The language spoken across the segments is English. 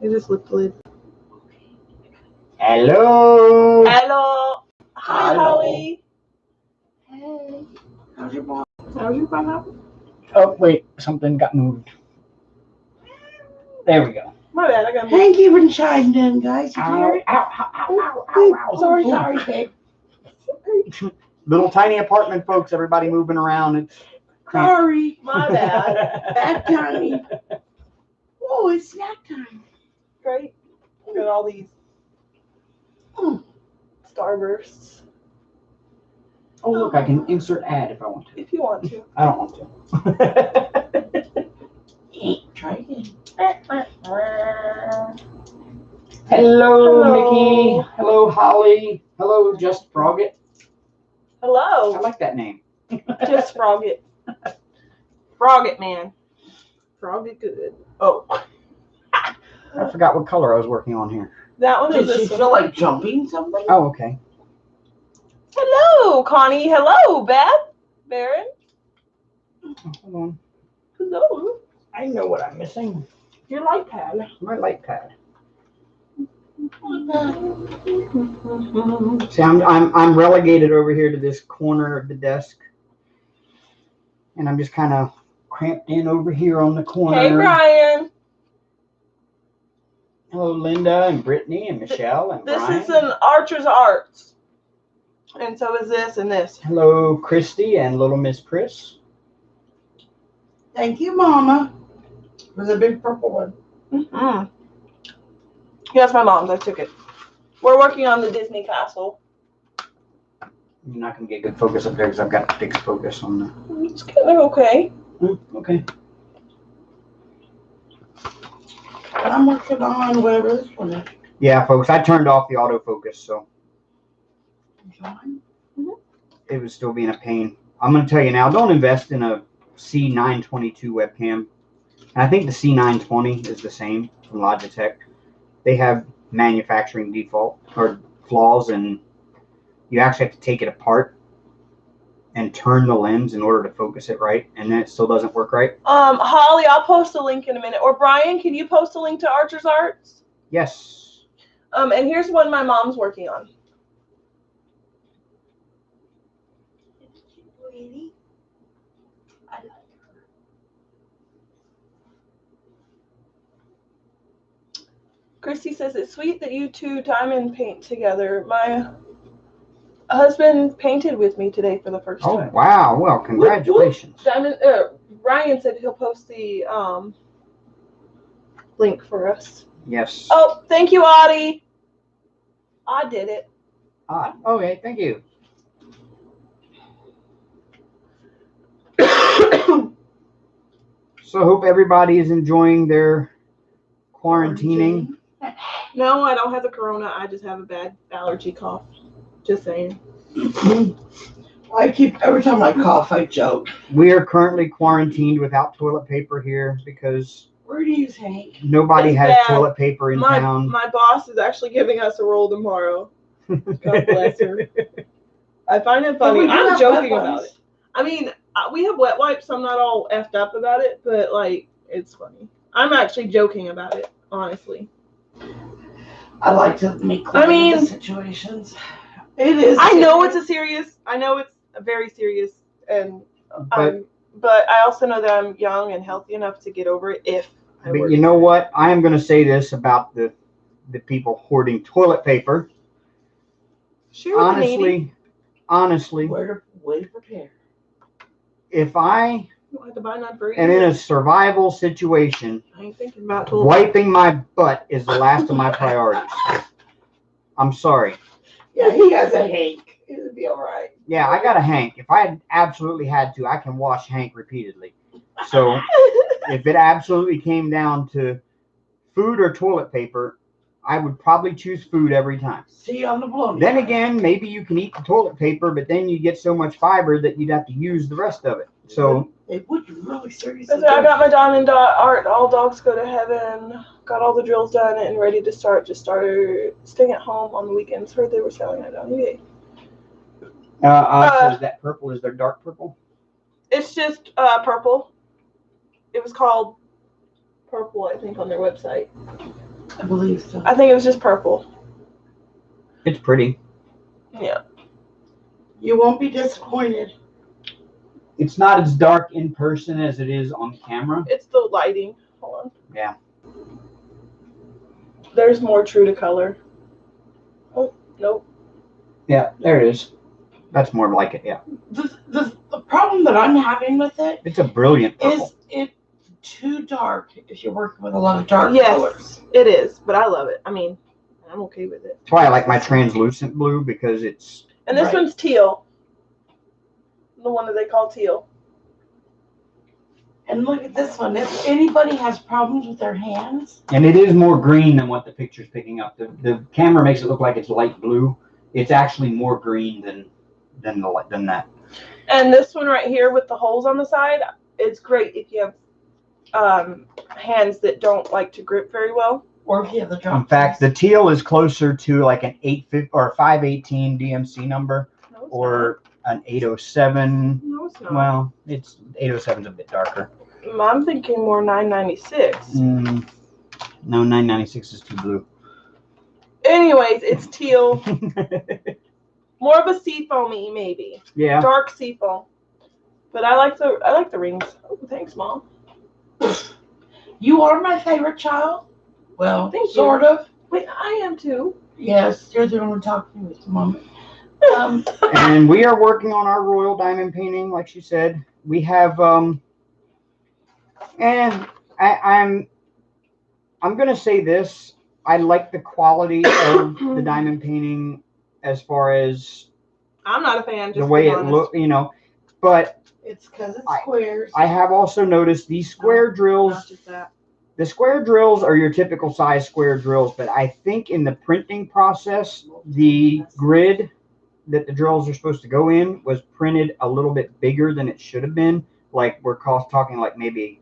It just lip lid. Hello. Hello. Hi, Hello. Holly. Hey. How's your mom? How's your mom? Oh, wait. Something got moved. There we go. My bad. I got moved. Thank you for chiming in, guys. Ow, ow. Sorry, babe. Little tiny apartment, folks. Everybody moving around. It's Sorry. My bad. Bad timing. Oh, it's snack time. Great. Look at all these Starbursts. Oh, look. I can insert ad if I want to. If you want to. I don't want to. Try again. Hello, Mickey. Hello, Holly. Hello, Just Frogget. Hello. I like that name. Just Frogget. Frogget, man. Frogget good. Oh. I forgot what color I was working on here. That one is Did she this feel one. like jumping something? Oh, okay. Hello, Connie. Hello, Beth. Baron. Oh, hold on. Hello. I know what I'm missing. Your light pad. My light pad. See, I'm relegated over here to this corner of the desk, and I'm just kind of cramped in over here on the corner. Hey, Brian. Hello, Linda and Brittany and Michelle and This Brian. is an Archer's Arts. And so is this and this. Hello, Christy and Little Miss Chris. Thank you, Mama. For the big purple one. Mm-hmm. Yeah, that's my mom's. I took it. We're working on the Disney Castle. You're not going to get good focus up there because I've got fixed focus on the... It's kind of okay. Okay. And I'm working on whatever this one is. Yeah, folks, I turned off the autofocus, so it was still being a pain. I'm going to tell you now, don't invest in a C922 webcam. And I think the C920 is the same from Logitech. They have manufacturing default or flaws, and you actually have to take it apart and turn the lens in order to focus it right, and then it still doesn't work right. Holly, I'll post a link in a minute. Or Brian, can you post a link to Archer's Arts? Yes. And here's one my mom's working on. I like her. Christy says it's sweet that you two diamond paint together. My husband painted with me today for the first Oh, time. wow. Well, congratulations. Diamond. Ryan said he'll post the link for us. Yes. Oh, thank you, Audie. I did it. Odd. Okay, thank you. So I hope everybody is enjoying their quarantining. No, I don't have the corona. I just have a bad allergy cough. Just saying. Every time I cough, I joke. We are currently quarantined without toilet paper here because Where do you use Hank? nobody It's has bad. toilet paper in town. My boss is actually giving us a roll tomorrow. God bless her. I find it funny. I'm joking about it. I mean, we have wet wipes, so I'm not all effed up about it, but like, it's funny. I'm actually joking about it, honestly. I like to make light of the situations. It is. I know it's a very serious, and but I also know that I'm young and healthy enough to get over it But you know what? I am going to say this about the people hoarding toilet paper. Sure. Honestly, way to prepare. If I am in a survival situation, I ain't thinking about wiping my butt is the last of my priorities. I'm sorry. Yeah, he has a Hank. It'll be all right. Yeah, I got a Hank. If I absolutely had to, I can wash Hank repeatedly. So if it absolutely came down to food or toilet paper, I would probably choose food every time. See you on the blow. Then again, maybe you can eat the toilet paper, but then you get so much fiber that you'd have to use the rest of it. So it would really seriously. I got my diamond art. All dogs go to heaven. Got all the drills done and ready to start. Just started staying at home on the weekends. Heard they were selling it on eBay. So is that purple? Is there dark purple? It's just purple. It was called purple, I think, on their website. I believe so. I think it was just purple. It's pretty. Yeah. You won't be disappointed. It's not as dark in person as it is on camera. It's the lighting. Hold on. Yeah. There's more true to color. Oh, nope. Yeah, there it is. That's more like it, yeah. The problem that I'm having with it It's a brilliant purple. is it's too dark if you're working with a lot of dark Yes, colors. it is, but I love it. I mean, I'm okay with it. That's why I like my translucent blue, because it's... And this Right. one's teal. The one that they call teal. And look at this one. If anybody has problems with their hands, And it is more green than what the picture's picking up. The camera makes it look like it's light blue. It's actually more green than that. And this one right here with the holes on the side, it's great if you have hands that don't like to grip very well. or if you have the drop. In fact, the teal is closer to like an 850 or 518 DMC number, No, it's or an 807. not. No, it's not. Well, it's 807's a bit darker. I'm thinking more 996. No, 996 is too blue. Anyways, it's teal. More of a seafoamy, maybe. Yeah. Dark seafoam. But I like the rings. Oh, thanks, Mom. You are my favorite child. Well, Thank you. sort of. Wait, I am too. Yes, you're the one talking at the moment. And we are working on our royal diamond painting, like she said. We have and I'm gonna say this. I like the quality of the diamond painting as far as I'm not a fan. Just the way to be it honest. looks, but It's because it's squares. I have also noticed these square Not drills. just that. The square drills are your typical size square drills, but I think in the printing process, the grid that the drills are supposed to go in was printed a little bit bigger than it should have been. Like we're talking like maybe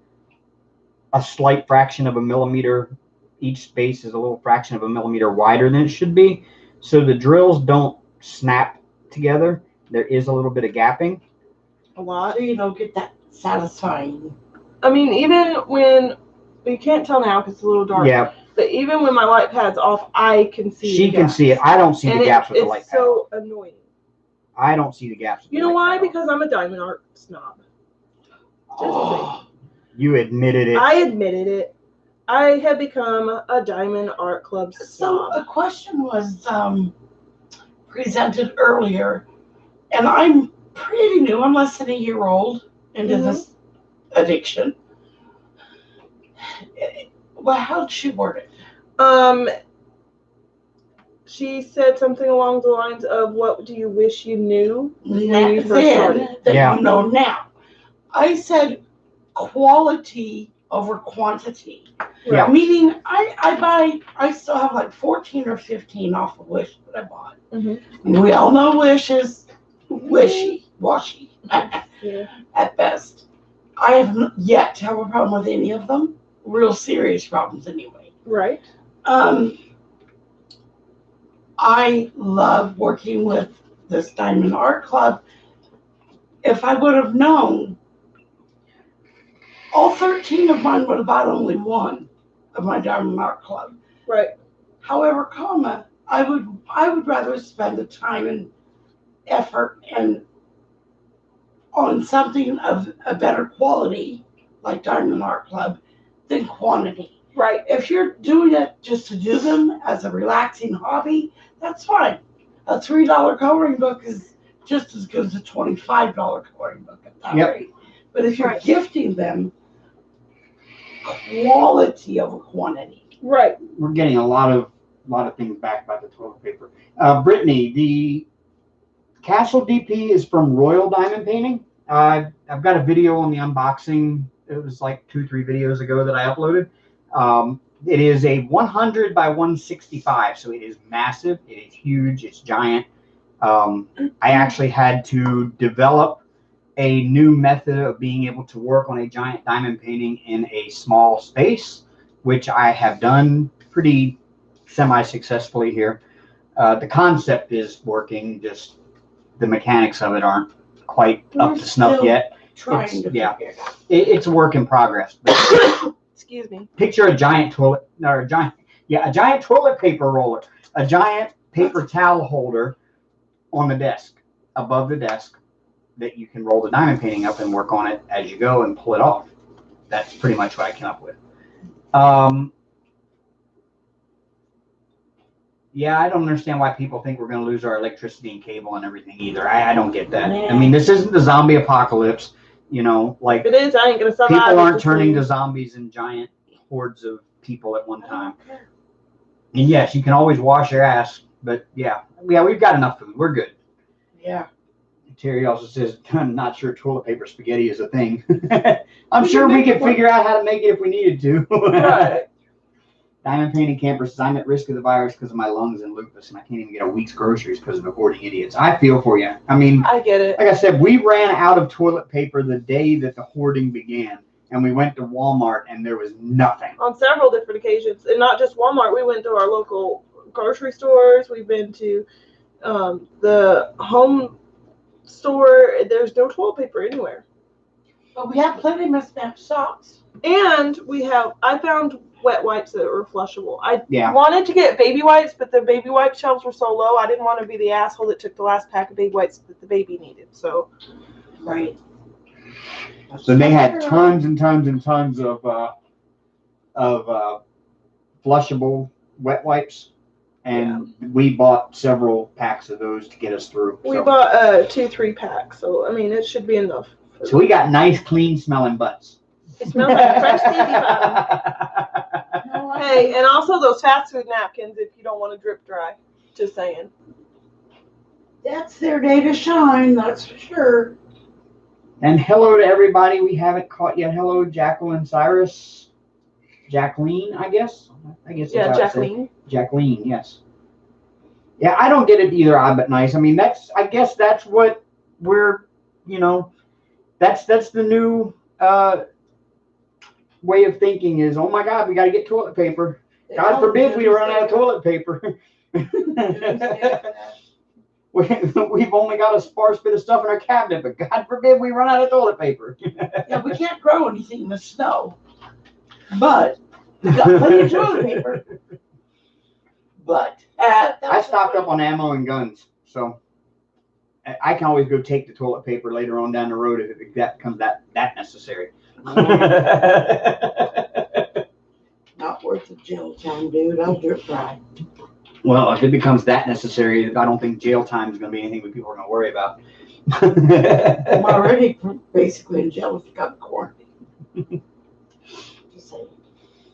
a slight fraction of a millimeter. Each space is a little fraction of a millimeter wider than it should be. So the drills don't snap together. There is a little bit of gapping. A lot. So you don't get that satisfying. I mean, even when you can't tell now because it's a little dark. Yeah, But even when my light pad's off, I can see. she the can gaps. see it. I don't see And the gaps with the light it's pad. so annoying. I don't see the gaps. With You the know light why? pad on. Because I'm a diamond art snob. Oh, You admitted it. I admitted it. I have become a diamond art club so snob. a question was presented earlier, and I'm pretty new. I'm less than a year old into this addiction. Well, how'd she word it? She said something along the lines of, "What do you wish you knew when you first Then started?" that Yeah. you know now. I said quality over quantity. Yeah. Meaning, I still have like 14 or 15 off of Wish that I bought. Mm-hmm. We all know Wish is wishy-washy Yeah. at best. I have yet to have a problem with any of them. Real serious problems anyway. Right. I love working with this Diamond Art Club. If I would have known, all 13 of mine would have bought only one of my Diamond Art Club. Right. However, I would rather spend the time and effort and on something of a better quality, like Diamond Art Club, than quantity. Right. If you're doing it just to do them as a relaxing hobby, that's fine. A $3 coloring book is just as good as a $25 coloring book at that Yep. rate. But if you're Right. gifting them, quality over quantity. Right. We're getting a lot of things back by the toilet paper. Brittany, the Castle DP is from Royal Diamond Painting. I've got a video on the unboxing. It was like 2-3 videos ago that I uploaded. It is a 100 by 165, so it is massive. It is huge. It's giant. I actually had to develop a new method of being able to work on a giant diamond painting in a small space, which I have done pretty semi-successfully here. The concept is working, just the mechanics of it aren't quite up to snuff still yet. Trying to yeah. figure it out. It's a work in progress. But Excuse me. picture a giant toilet, or a giant. Yeah, a giant toilet paper roller, a giant paper towel holder on the desk, above the desk, that you can roll the diamond painting up and work on it as you go and pull it off. That's pretty much what I came up with. Yeah, I don't understand why people think we're going to lose our electricity and cable and everything either. I don't get that. I mean, this isn't the zombie apocalypse, you know, like if it is, I ain't going to survive. People aren't turning to zombies and giant hordes of people at one time. And yes, you can always wash your ass, but yeah, we've got enough food. We're good. Yeah. Terry also says, I'm not sure toilet paper spaghetti is a thing. I'm sure we could figure out how to make it if we needed to. Right. Diamond Painting Camper says, I'm at risk of the virus because of my lungs and lupus, and I can't even get a week's groceries because of the hoarding idiots. I feel for you. I mean, I get it. Like I said, we ran out of toilet paper the day that the hoarding began, and we went to Walmart, and there was nothing. On several different occasions, and not just Walmart. We went to our local grocery stores. We've been to the home store. There's no toilet paper anywhere. But we have plenty of mismatched socks. And I found wet wipes that were flushable. I wanted to get baby wipes, but the baby wipe shelves were so low. I didn't want to be the asshole that took the last pack of baby wipes that the baby needed. So, right. So they had tons and tons and tons of flushable wet wipes, and we bought several packs of those to get us through. We bought 2-3 packs, so I mean it should be enough. So we got nice, clean smelling butts. It smells like fresh baby bottom. Hey, and also those fast food napkins if you don't want to drip dry. Just saying. That's their day to shine, that's for sure. And hello to everybody we haven't caught yet. Hello, Jacqueline Cyrus. Jacqueline, I guess. Yeah, Jacqueline. Jacqueline, yes. Yeah, I don't get it either, but nice. I mean, I guess that's what we're, that's the new way of thinking is, oh my God, we got to get toilet paper. God forbid we run out of toilet paper. We've only got a sparse bit of stuff in our cabinet, but God forbid we run out of toilet paper. Yeah, we can't grow anything in the snow, but we got plenty of toilet paper. But I stocked up on ammo and guns, so I can always go take the toilet paper later on down the road if that becomes that necessary. Not worth the jail time, dude. I'll drip dry. Well, if it becomes that necessary, I don't think jail time is going to be anything that people are going to worry about. I'm already basically in jail if you got quarantine. Just saying.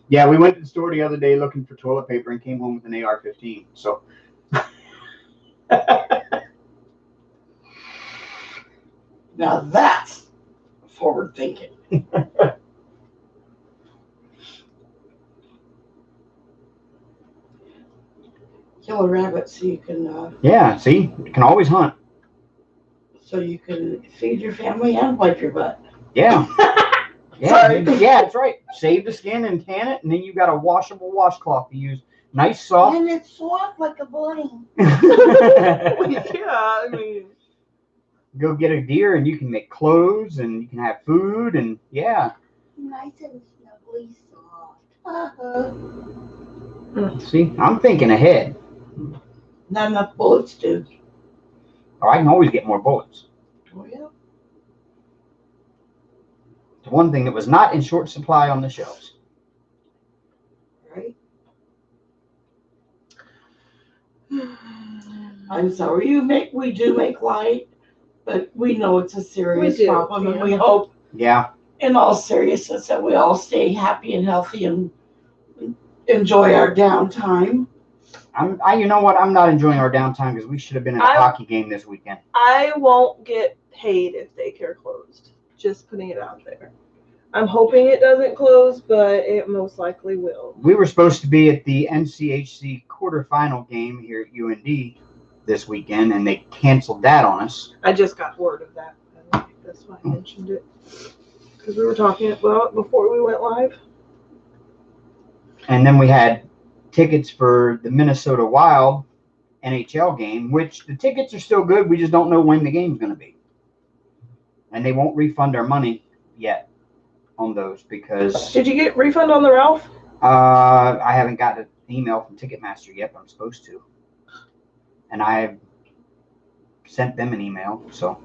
Yeah, we went to the store the other day looking for toilet paper and came home with an AR-15. So. Now that's forward thinking. Kill a rabbit so you can. Yeah, see, you can always hunt. So you can feed your family and wipe your butt. Yeah. Yeah, that's right. Save the skin and tan it, and then you've got a washable washcloth to use. Nice, soft. And it's soft like a bling. Yeah, I mean. Go get a deer, and you can make clothes, and you can have food, and yeah. Nice and snuggly soft. See, I'm thinking ahead. Not enough bullets, dude. Or I can always get more bullets. Oh, yeah. The one thing that was not in short supply on the shelves. Right. I'm sorry, we do make light, but we know it's a serious problem, and we hope, in all seriousness, that we all stay happy and healthy and enjoy our downtime. You know what? I'm not enjoying our downtime because we should have been in a hockey game this weekend. I won't get paid if daycare closed. Just putting it out there. I'm hoping it doesn't close, but it most likely will. We were supposed to be at the NCHC quarterfinal game here at UND this weekend, and they canceled that on us. I just got word of that. That's why I mentioned it. Because we were talking about it before we went live. And then we had tickets for the Minnesota Wild NHL game, which the tickets are still good. We just don't know when the game's going to be. And they won't refund our money yet on those because... Did you get refund on the Ralph? I haven't got an email from Ticketmaster yet, but I'm supposed to. And I've sent them an email, so.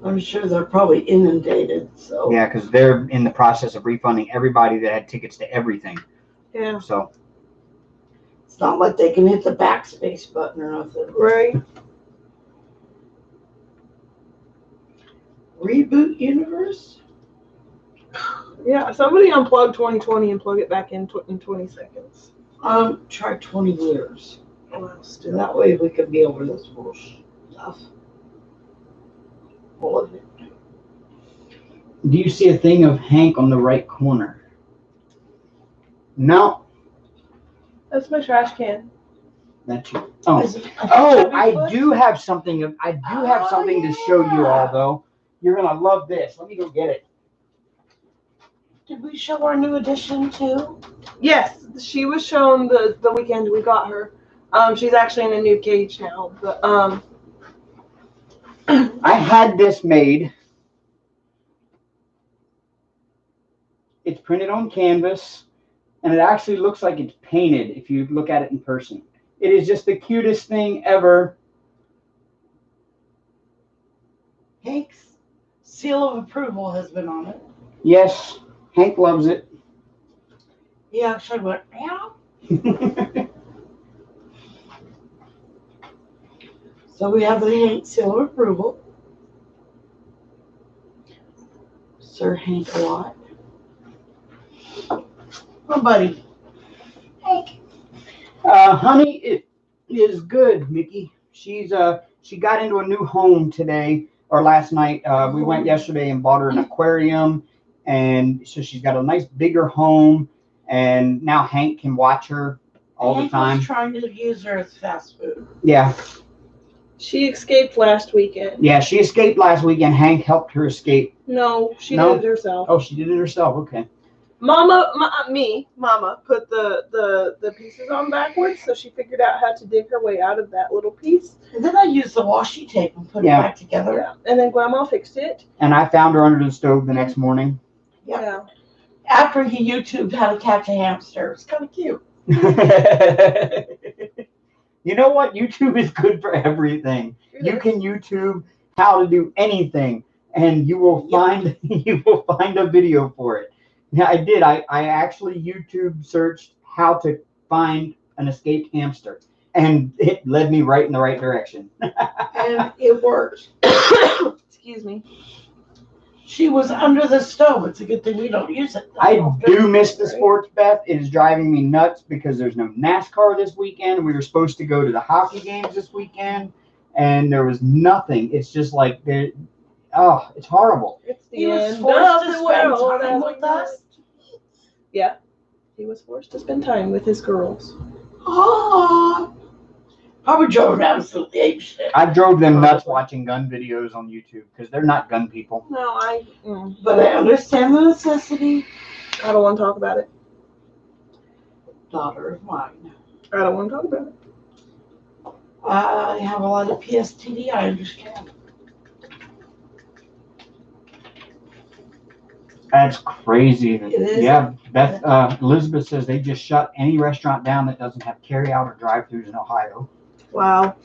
I'm sure they're probably inundated, so. Yeah, because they're in the process of refunding everybody that had tickets to everything. Yeah. So. It's not like they can hit the backspace button or nothing. Right. Reboot universe? Yeah, somebody unplug 2020 and plug it back in 20 seconds. Try 20 years. Well, And still. that way we could be over this bullshit stuff. All of it. Do you see a thing of Hank on the right corner? No. That's my trash can. That's you. Oh. Is it- Oh, I do have something. I do have something to show you all, though. You're gonna love this. Let me go get it. Did we show our new edition too? Yes, she was shown the weekend we got her. She's actually in a new cage now, but I had this made. It's printed on canvas, and it actually looks like it's painted if you look at it in person. It is just the cutest thing ever. Hank's seal of approval has been on it. Yes, Hank loves it. He actually went, meow. So we have the Hank seal of approval. Sir Hank a lot. Oh, buddy. Hank. Honey, it is good, Mickey. She got into a new home today or last night. We went yesterday and bought her an aquarium, and so she's got a nice bigger home. And now Hank can watch her all the time. Hank was trying to use her as fast food. Yeah. she escaped last weekend. Yeah, she escaped last weekend. Hank helped her escape. No, she No? did it herself. Oh, she did it herself. Okay. Mama put the pieces on backwards, so she figured out how to dig her way out of that little piece. And then I used the washi tape and put it back together. Yeah. And then Grandma fixed it. And I found her under the stove the next morning. Yep. Yeah. After he YouTubed how to catch a hamster. It's kind of cute. You know what? YouTube is good for everything. You can YouTube how to do anything, and you will find a video for it. Yeah, I did. I actually YouTube searched how to find an escaped hamster, and it led me right in the right direction. And it worked. Excuse me. She was under the stove. It's a good thing we don't use it. I do miss the sports, Beth. It is driving me nuts because there's no NASCAR this weekend. We were supposed to go to the hockey games this weekend, and there was nothing. It's just like, it's horrible. It's the He was end forced of to the spend world. time with us. Yeah. He was forced to spend time with his girls. Aww. Probably drove him absolutely ape shit. I drove them nuts watching gun videos on YouTube because they're not gun people. No, But I understand the necessity. I don't want to talk about it. Daughter of mine. I don't want to talk about it. I have a lot of PSTD, I understand. That's crazy. It is. Yeah, Beth, Elizabeth says they just shut any restaurant down that doesn't have carry-out or drive-thrus in Ohio. Wow.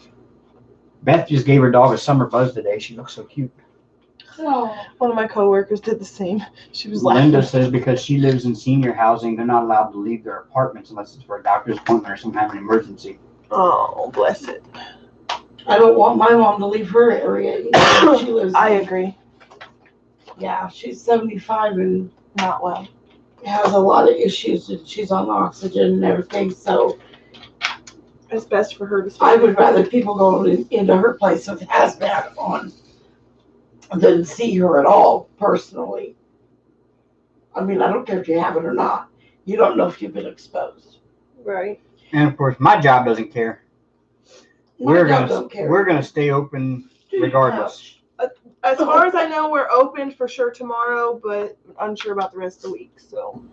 Beth just gave her dog a summer buzz today. She looks so cute. Oh. One of my coworkers did the same. She was Linda laughing. says because she lives in senior housing, they're not allowed to leave their apartments unless it's for a doctor's appointment or some kind of an emergency. Oh, bless it. I don't want my mom to leave her area either. She lives. I agree. Yeah, she's 75 and Not well. has a lot of issues, and she's on oxygen and everything. So It's best for her to stay. I would rather people go into her place with hazmat on than see her at all, personally. I mean, I don't care if you have it or not. You don't know if you've been exposed. Right. And of course, my job doesn't care. My dog don't care. We're gonna stay open regardless. As far as I know, we're open for sure tomorrow, but unsure about the rest of the week. So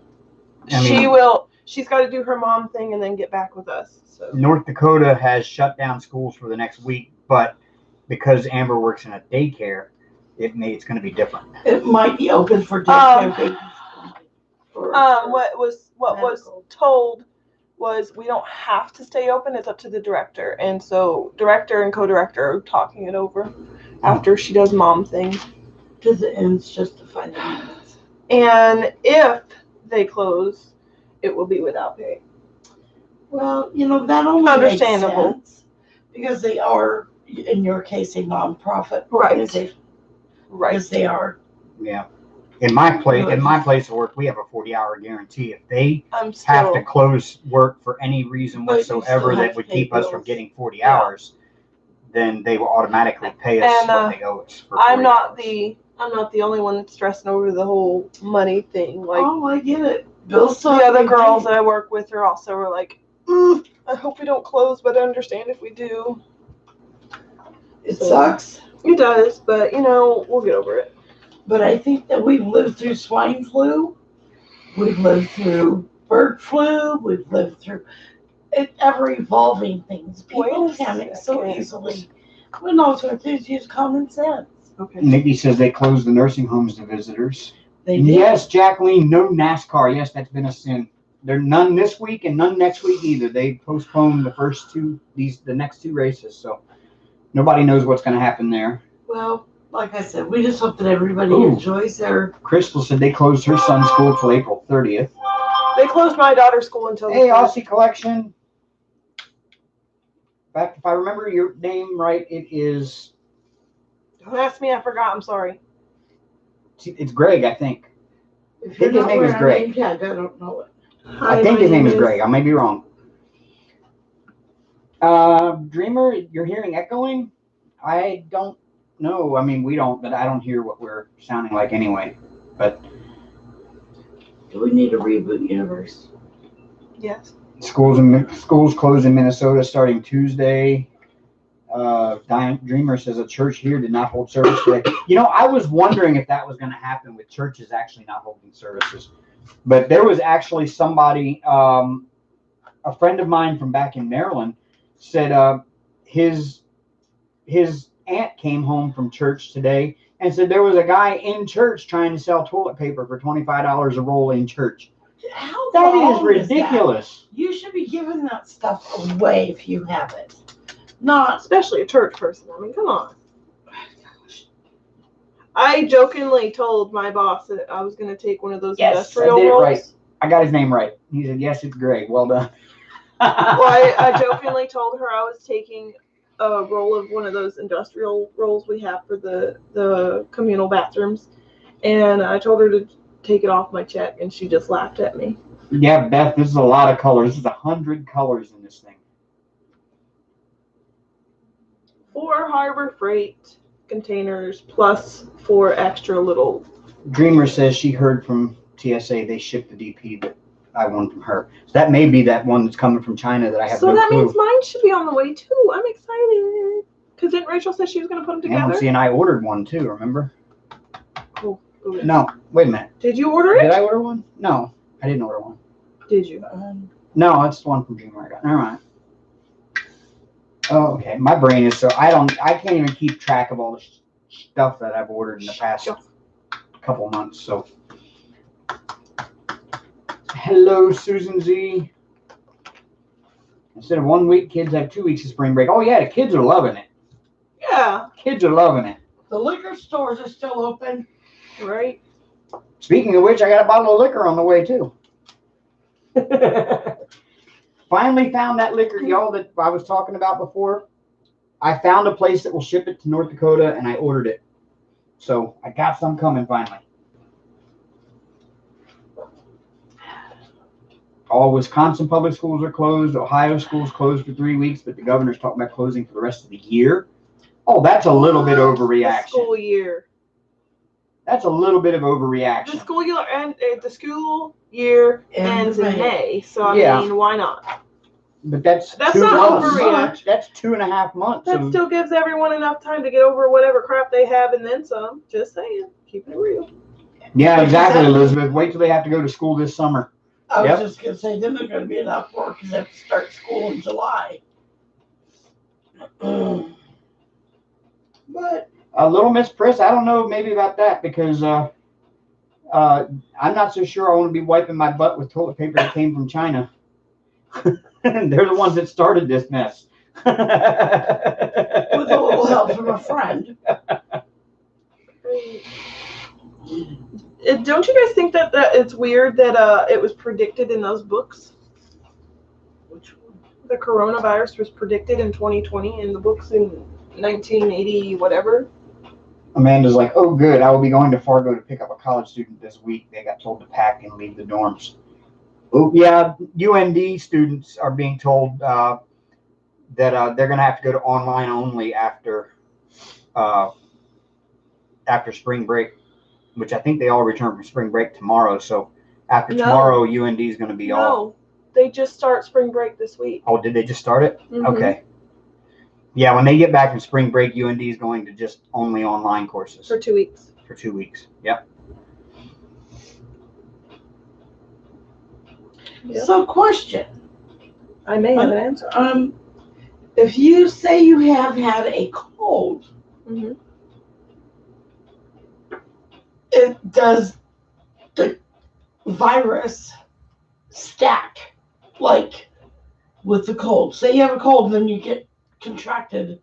she's got to do her mom thing and then get back with us. So North Dakota has shut down schools for the next week, but because Amber works in a daycare, it's going to be different. It might be open for daycare babies. What was medical. told was we don't have to stay open. It's up to the director, and so director and co-director are talking it over after she does mom thing. To the ends justify the means. And if they close, it will be without pay. Well, that only Understandable. makes sense because they are, in your case, a nonprofit Right. organization. Right. Because they are. Yeah. In my place of work, we have a 40-hour guarantee. If they have to close work for any reason whatsoever that would keep us from getting 40 hours, then they will automatically pay us what they owe us for 40 I'm not hours. I'm not the only one that's stressing over the whole money thing. Like, oh, I get it. The other girls that I work with are also like, I hope we don't close, but I understand if we do. It sucks. It does, but we'll get over it. But I think that we've lived through swine flu, we've lived through bird flu, we've lived through ever-evolving things. People panic so easily. When all sorts of things use common sense. Okay. Nikki says they closed the nursing homes to visitors. They did. Yes, Jacqueline, no NASCAR. Yes, that's been a sin. There are none this week and none next week either. They postponed the next two races, so nobody knows what's going to happen there. Well, like I said, we just hope that everybody enjoys their. Crystal said they closed her son's school till April 30th. They closed my daughter's school until. Hey, Aussie Collection. In fact, if I remember your name right, it is. Don't ask me. I forgot. I'm sorry. It's Greg, I think. If his name is Greg. I don't know it. I think his name is Greg. I may be wrong. Dreamer, you're hearing echoing? I don't know. I mean, we don't, but I don't hear what we're sounding like anyway. But do we need to reboot Universe? Yes. Schools closed in Minnesota starting Tuesday. Dreamer says a church here did not hold service today. I was wondering if that was going to happen with churches actually not holding services. But there was actually somebody, a friend of mine from back in Maryland, said his aunt came home from church today and said there was a guy in church trying to sell toilet paper for $25 a roll in church. That is ridiculous. You should be giving that stuff away if you have it. Not especially a church person. I mean, come on. I jokingly told my boss that I was going to take one of those industrial rolls. Right. I got his name right. He said, yes, it's Greg. Well done. Well, I jokingly told her I was taking a roll of one of those industrial rolls we have for the communal bathrooms. And I told her to take it off my check, and she just laughed at me. Yeah, Beth, this is a lot of colors. This is 100 colors in this thing. 4 Harbor Freight containers plus 4 extra little. Dreamer says she heard from TSA they shipped the DP that I won from her. So that may be that one that's coming from China that I have no clue. So that means mine should be on the way too. I'm excited. Because didn't Rachel say she was going to put them together? See, and I ordered one too, remember? Cool. No, wait a minute. Did you order it? Did I order one? No, I didn't order one. Did you? No, that's the one from Dreamer I got. Never mind. Oh, okay. My brain is I can't even keep track of all the stuff that I've ordered in the past couple months. So, hello, Susan Z. Instead of 1 week, kids have 2 weeks of spring break. Oh yeah, the kids are loving it. Yeah, kids are loving it. The liquor stores are still open, right? Speaking of which, I got a bottle of liquor on the way too. Finally found that liquor, y'all, that I was talking about before. I found a place that will ship it to North Dakota, and I ordered it. So I got some coming finally. All Wisconsin public schools are closed. Ohio schools closed for 3 weeks, but the governor's talking about closing for the rest of the year. Oh, that's a little bit overreaction. The school year. That's a little bit of overreaction. The school year ends in May, so I mean, why not? But that's 2 not months. overreaction. That's 2.5 months. That still gives everyone enough time to get over whatever crap they have and then some. Just saying. Keep it real. Yeah, exactly, Elizabeth. Wait till they have to go to school this summer. I was just going to say, then there's going to be enough work because they have to start school in July. But Little Miss Priss, I don't know maybe about that because I'm not so sure I want to be wiping my butt with toilet paper that came from China. They're the ones that started this mess. With a little help from a friend. Don't you guys think that it's weird that it was predicted in those books? Which one? The coronavirus was predicted in 2020 in the books in 1980 whatever. Amanda's like, oh, good. I will be going to Fargo to pick up a college student this week. They got told to pack and leave the dorms. Oh, yeah. UND students are being told that they're going to have to go to online only after spring break, which I think they all return from spring break tomorrow. So after tomorrow, UND is going to be all. No, they just start spring break this week. Oh, did they just start it? Mm-hmm. Okay. Yeah, when they get back from spring break, UND is going to just only online courses. For 2 weeks. For 2 weeks, yep. So, question. I may have an answer. If you say you have had a cold, Mm-hmm. Does the virus stack like with the cold? Say you have a cold and then you get contracted.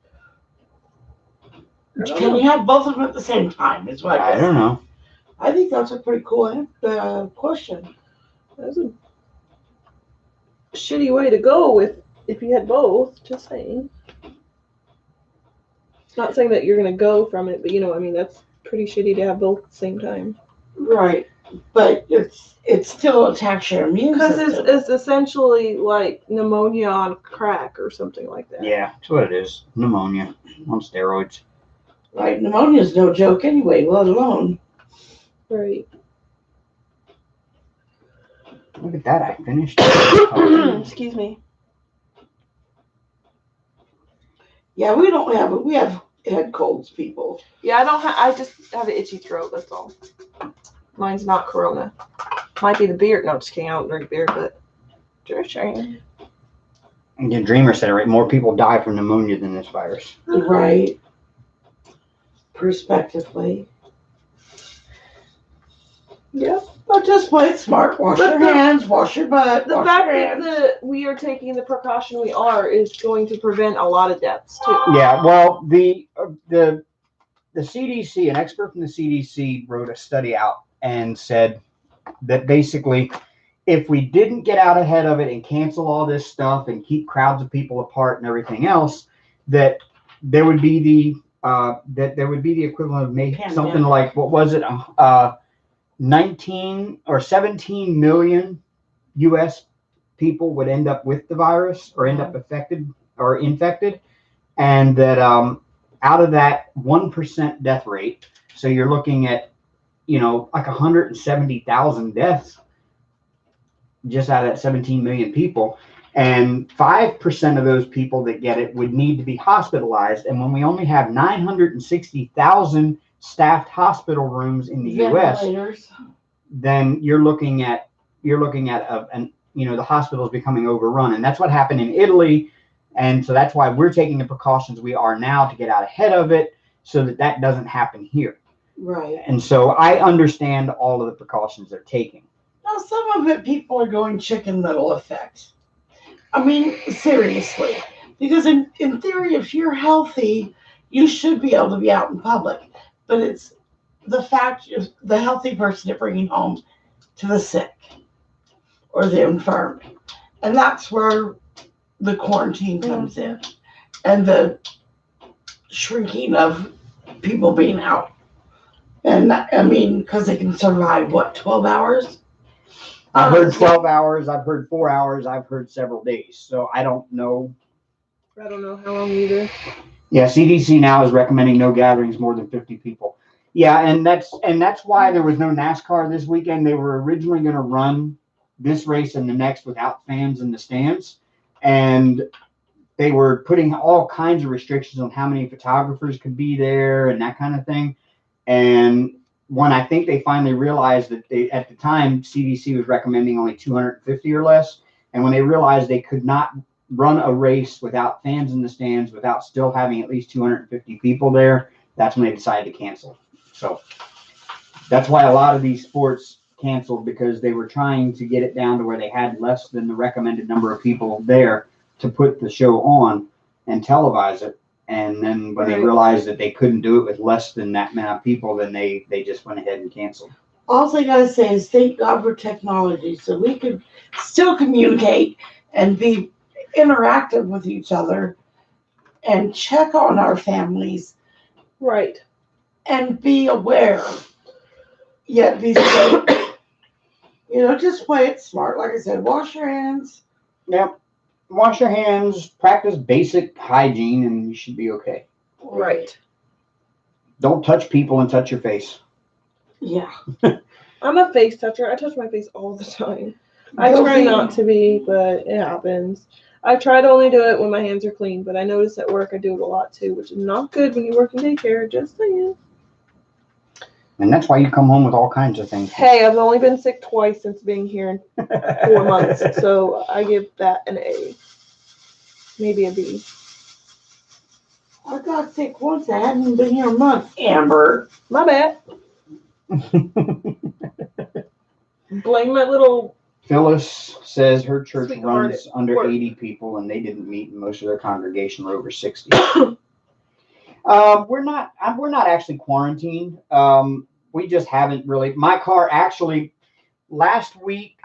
Can you have both of them at the same time? Is what I don't know. I think that's a pretty cool question. That's a shitty way to go with if you had both. Just saying. Not saying that you're gonna go from it, but that's pretty shitty to have both at the same time. Right, but it still attacks your immune system. Because it's essentially like pneumonia on crack or something like that. Yeah, that's what it is. Pneumonia on steroids. Right, pneumonia is no joke anyway, let alone. Right. Look at that, I finished. Excuse me. Yeah, we have head colds, people. Yeah, I just have an itchy throat, that's all. Mine's not corona. Might be the beer. No, just kidding, I don't drink beer, but just saying. And the Dreamer said it right, more people die from pneumonia than this virus. Right. Prospectively. Yeah. But just play it smart. Wash your hands, wash your butt. The fact that we are taking the precaution we are is going to prevent a lot of deaths too. Yeah, well, the CDC, an expert from the CDC wrote a study out and said that basically if we didn't get out ahead of it and cancel all this stuff and keep crowds of people apart and everything else, that there would be the equivalent of maybe something like, what was it, 19 or 17 million U.S. people would end up with the virus or end up affected or infected, and that out of that 1% death rate, so you're looking at like 170,000 deaths just out of that 17 million people, and 5% of those people that get it would need to be hospitalized. And when we only have 960,000 staffed hospital rooms in the U.S., then you're looking at the hospitals becoming overrun, and that's what happened in Italy, and so that's why we're taking the precautions we are now to get out ahead of it, so that doesn't happen here. Right. And so I understand all of the precautions they're taking. Now, some of it people are going chicken little effect. I mean, seriously, because in theory, if you're healthy, you should be able to be out in public. But it's the fact of the healthy person you're bringing home to the sick or the infirm. And that's where the quarantine comes in. And the shrinking of people being out. And I mean, because they can survive, 12 hours? I've heard 12 hours, I've heard 4 hours, I've heard several days. So I don't know. I don't know how long either. Yeah, CDC now is recommending no gatherings more than 50 people. Yeah, and that's why there was no NASCAR this weekend. They were originally going to run this race and the next without fans in the stands, and they were putting all kinds of restrictions on how many photographers could be there and that kind of thing. And when I think they finally realized that at the time CDC was recommending only 250 or less, and when they realized they could not run a race without fans in the stands, without still having at least 250 people there, that's when they decided to cancel. So That's why a lot of these sports canceled, because they were trying to get it down to where they had less than the recommended number of people there to put the show on and televise it. And then when they realized that they couldn't do it with less than that amount of people, then they just went ahead and canceled. All I gotta say is thank God for technology, so we can still communicate and be interactive with each other and check on our families. Right. And be aware. Yet be safe. Just play it smart. Like I said, wash your hands. Yep. Wash your hands, practice basic hygiene, and you should be okay. Right. Don't touch people and touch your face. Yeah. I'm a face toucher. I touch my face all the time. I try not to be, but it happens. I try to only do it when my hands are clean, but I notice at work I do it a lot too, which is not good when you work in daycare, just saying. And that's why you come home with all kinds of things. Hey, I've only been sick twice since being here in 4 months, so I give that an A. Maybe a B. I got sick once. I hadn't been here a month. Amber. My bad. Blame my little... Phyllis says her church runs Sweet-hearted under 80 people, and they didn't meet, and most of their congregation were over 60. We're not actually quarantined. We just haven't really. My car actually, last week,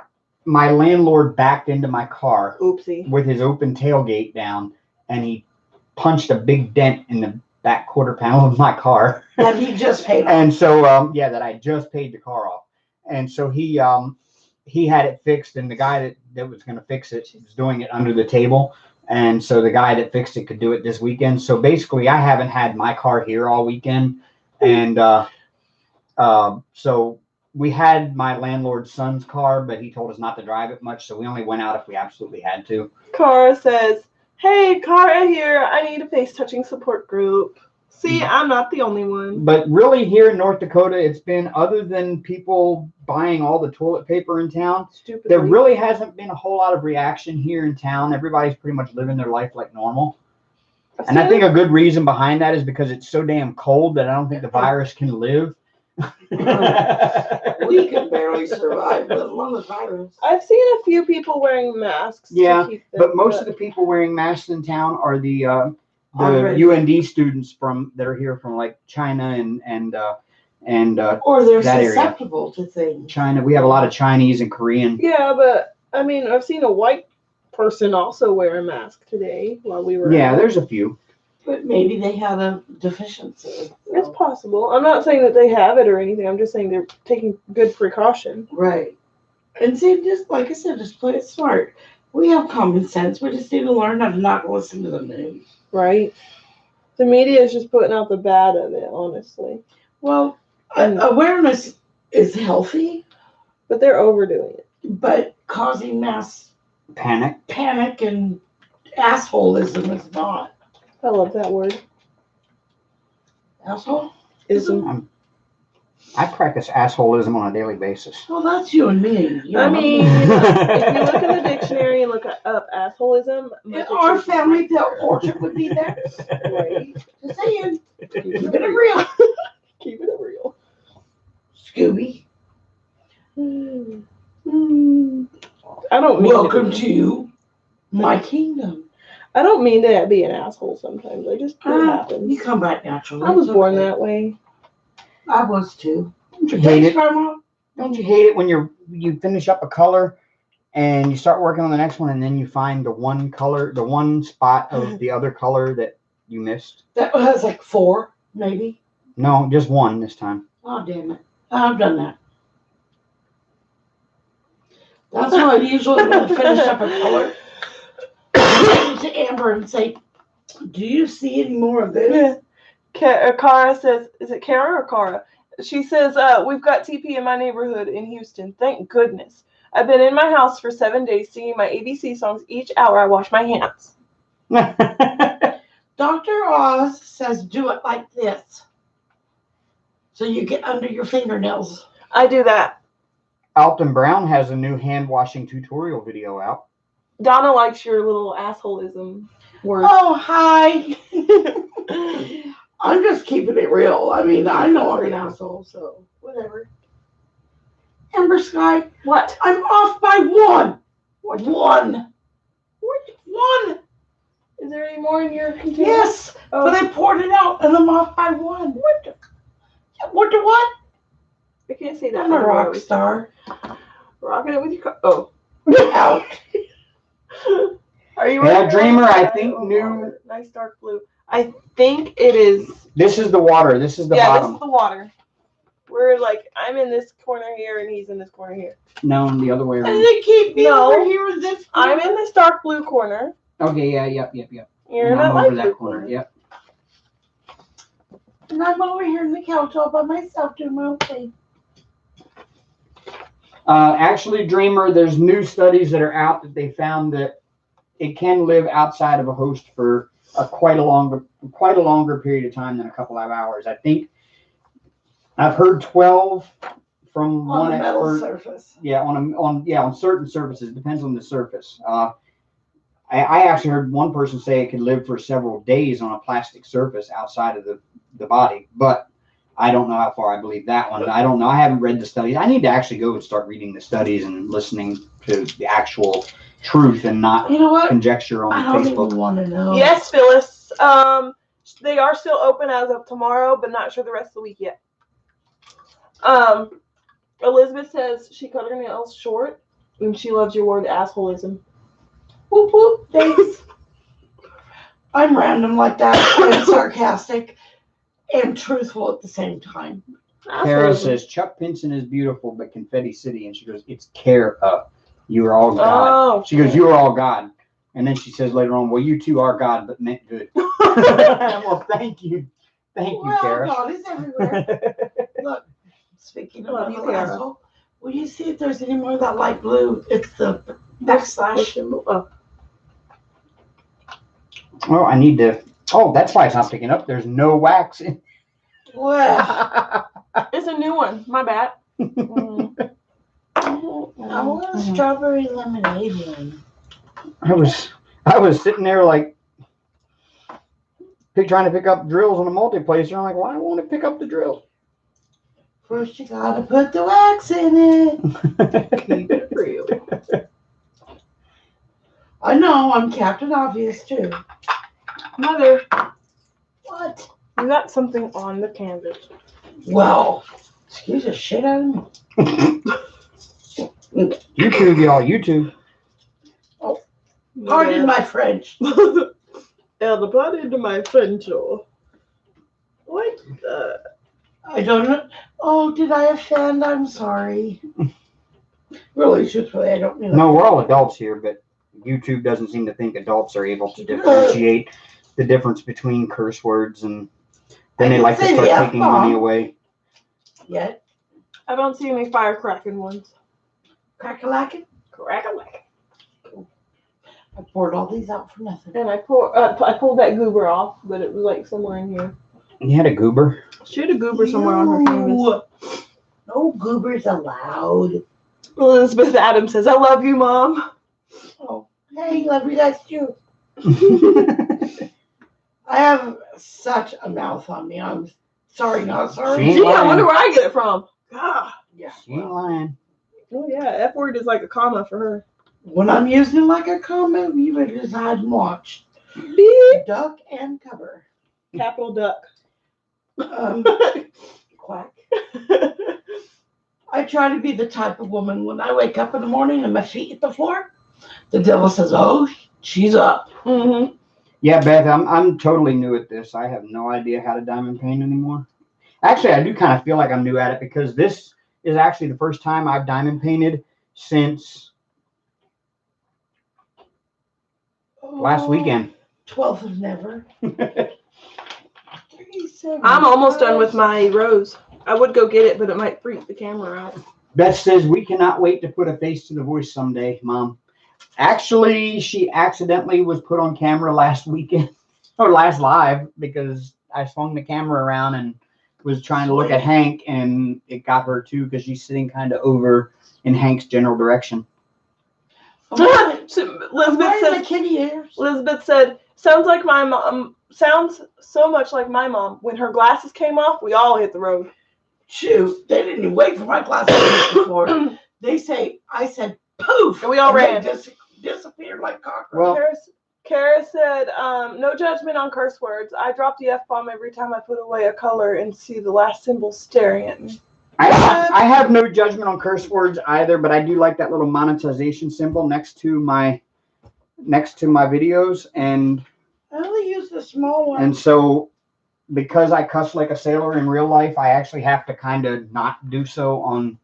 my landlord backed into my car. Oopsie. With his open tailgate down, and he punched a big dent in the back quarter panel of my car. That he just paid off. And so, that I just paid the car off. And so he had it fixed, and the guy that was going to fix it was doing it under the table. And so the guy that fixed it could do it this weekend. So basically, I haven't had my car here all weekend. And so we had my landlord's son's car, but he told us not to drive it much. So we only went out if we absolutely had to. Cara says, hey, Cara here. I need a face-touching support group. See, I'm not the only one. But really, here in North Dakota, it's been, other than people buying all the toilet paper in town, Stupidly. There really hasn't been a whole lot of reaction here in town. Everybody's pretty much living their life like normal. And I think a good reason behind that is because it's so damn cold that I don't think the virus can live. We can barely survive, let alone the virus. I've seen a few people wearing masks. Yeah, to keep them, but most of the people wearing masks in town are the UND students that are here from like China and or they're that susceptible to things. China. We have a lot of Chinese and Korean. Yeah, but I mean, I've seen a white person also wear a mask today while we were. Yeah, there's a few. But maybe they had a deficiency. So. It's possible. I'm not saying that they have it or anything. I'm just saying they're taking good precaution. Right. And see, just like I said, just play it smart. We have common sense. We just need to learn how to not listen to the news. Right. The media is just putting out the bad of it, honestly. Well, awareness is healthy. But they're overdoing it. But causing mass Panic and assholeism is not. I love that word. Asshole? I practice assholeism on a daily basis. Well, that's you and me. If you look in the dictionary and look up assholeism, in our family, the orchard would be there. Right. Just saying. Keep it real. Keep it real. Scooby. I don't mean Welcome to my kingdom. I don't mean to be an asshole sometimes. I just it happens. You come back naturally. I was born that way. I was too. Don't you hate it? Don't you hate it when you finish up a color and you start working on the next one, and then you find the one spot of the other color that you missed? That was like 4, maybe. No, just 1 this time. Oh, damn it. I've done that. That's why I usually when I finish up a color, I go to Amber and say, do you see any more of this? Cara says, is it Kara or Cara? She says, we've got TP in my neighborhood in Houston. Thank goodness. I've been in my house for 7 days singing my ABC songs each hour I wash my hands. Dr. Oz says do it like this. So you get under your fingernails. I do that. Alton Brown has a new hand washing tutorial video out. Donna likes your little assholeism word. Oh, hi. I'm just keeping it real. I mean, I know I'm an asshole, so whatever. Amber Sky, What? I'm off by one. What? One. One. Is there any more in your container? Yes, Oh. but I poured it out and I'm off by one. What the what? I can't say that. I'm a rock star. Rocking it with your car. Oh. Out. Are you Yeah, Dreamer, I think new. Nice dark blue. I think it is. This is the water. This is the bottom. This is the water. We're like, I'm in this corner here and he's in this corner here. No, the other way And around. they keep me over here in this corner. I'm in this dark blue corner. Okay, yeah, yep. You're in And that I'm light over blue that corner. Yep. And I'm over here in the couch all by myself doing my own thing. Actually, Dreamer, there's new studies that are out that they found that it can live outside of a host for quite a longer period of time than a couple of hours. I think I've heard 12 from On one a metal expert. surface. Yeah, on certain surfaces. Depends on the surface. I actually heard one person say it could live for several days on a plastic surface outside of the body, but I don't know how far I believe that one. I don't know. I haven't read the studies. I need to actually go and start reading the studies and listening to the actual truth and not conjecture on I don't Facebook. even want to know. Yes, Phyllis. They are still open as of tomorrow, but not sure the rest of the week yet. Elizabeth says she cut her nails short and she loves your word assholism. Whoop whoop. Thanks. I'm random like that and sarcastic and truthful at the same time. Kara says Chuck Pinson is beautiful, but Confetti City, and she goes, "It's Kara. You are all God." Oh, she goes, "You are all God," and then she says later on, "Well, you two are God, but meant good." Well, thank you, Kara. God is everywhere. Look, speaking of you, asshole, will you see if there's any more of that light blue? It's the backslash. Well, I need to. Oh, that's why it's not picking up. There's no wax in. Well, it's a new one. My bad. I want a strawberry lemonade one. I was sitting there like trying to pick up drills on a multiplacer. I'm like, why won't it pick up the drill? First, you gotta put the wax in it. Keep it real. I know, I'm Captain Obvious too. Mother, what? You got something on the canvas. Well, excuse the shit out of me. YouTube, y'all, YouTube. Oh, pardon my French. The pardon to my French. What the? I don't know. Oh, did I offend? I'm sorry. Really, truthfully, I don't know. No, we're all adults here, but YouTube doesn't seem to think adults are able to differentiate the difference between curse words, and then they like to start taking money away. Yet? I don't see any firecracking ones. Crack-a-lackin'? Crack-a-lackin'. Cool. I poured all these out for nothing. And I pulled that goober off, but it was like somewhere in here. You had a goober? She had a goober somewhere on her canvas. No goobers allowed. Elizabeth Adams says, "I love you, Mom." Oh, hey, love you guys too. I have such a mouth on me. I'm sorry, not sorry. Gee, I wonder where I get it from. God. Yeah. She ain't lying. Oh yeah, F word is like a comma for her. When I'm using it like a comma, you would just hide and watch. Beep. Duck and cover. Capital duck. Quack. I try to be the type of woman when I wake up in the morning and my feet hit the floor, the devil says, "Oh, she's up." Mm-hmm. Yeah, Beth, I'm totally new at this. I have no idea how to diamond paint anymore. Actually, I do kind of feel like I'm new at it because this is actually the first time I've diamond painted since last weekend. 12th of never. I'm almost done with my rose. I would go get it, but it might freak the camera out. Beth says, "We cannot wait to put a face to the voice someday, Mom." Actually, she accidentally was put on camera last weekend, or last live, because I swung the camera around and was trying to look at Hank, and it got her too, because she's sitting kind of over in Hank's general direction. Elizabeth said, "Sounds like my mom. Sounds so much like my mom. When her glasses came off, we all hit the road." shoot, they didn't even wait for my class before. I said, poof. And we all ran. They disappeared like cockroaches. Well, Kara said, no judgment on curse words. I drop the F-bomb every time I put away a color and see the last symbol staring at me. I have no judgment on curse words either, but I do like that little monetization symbol next to my videos, and I only use the small one. And so, because I cuss like a sailor in real life, I actually have to kind of not do so on.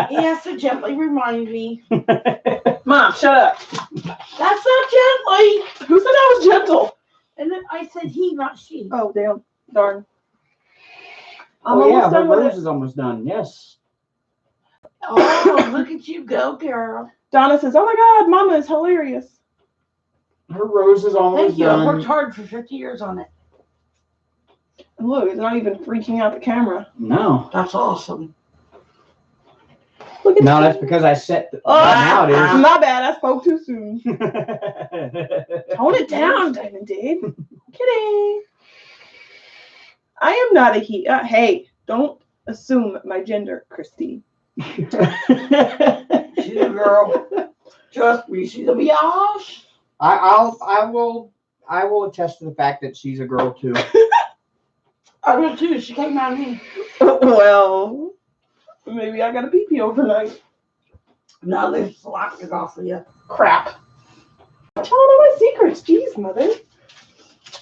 He has to gently remind me. Mom, shut up. That's not gently. Who said I was gentle? And then I said he, not she. Oh, damn. Darn. Oh, yeah, her rose is almost done. Yes. Oh, look at you go, girl. Donna says, oh my God, Mama is hilarious. Her rose is almost Thank you. done. I worked hard for 50 years on it. And look, it's not even freaking out the camera. No. That's awesome. Look at No, that's because I set the. Now it is. My bad, I spoke too soon. Tone it down, Diamond Dave. Kidding. I am not a he. Hey, don't assume my gender, Christine. She's a girl. Trust me, she's a biatch. I will attest to the fact that she's a girl too. I will too. She came out of me. Well, maybe I got a pee-pee overnight. Now they've slapped it off of you. Crap. Tell all my secrets. Jeez, mother.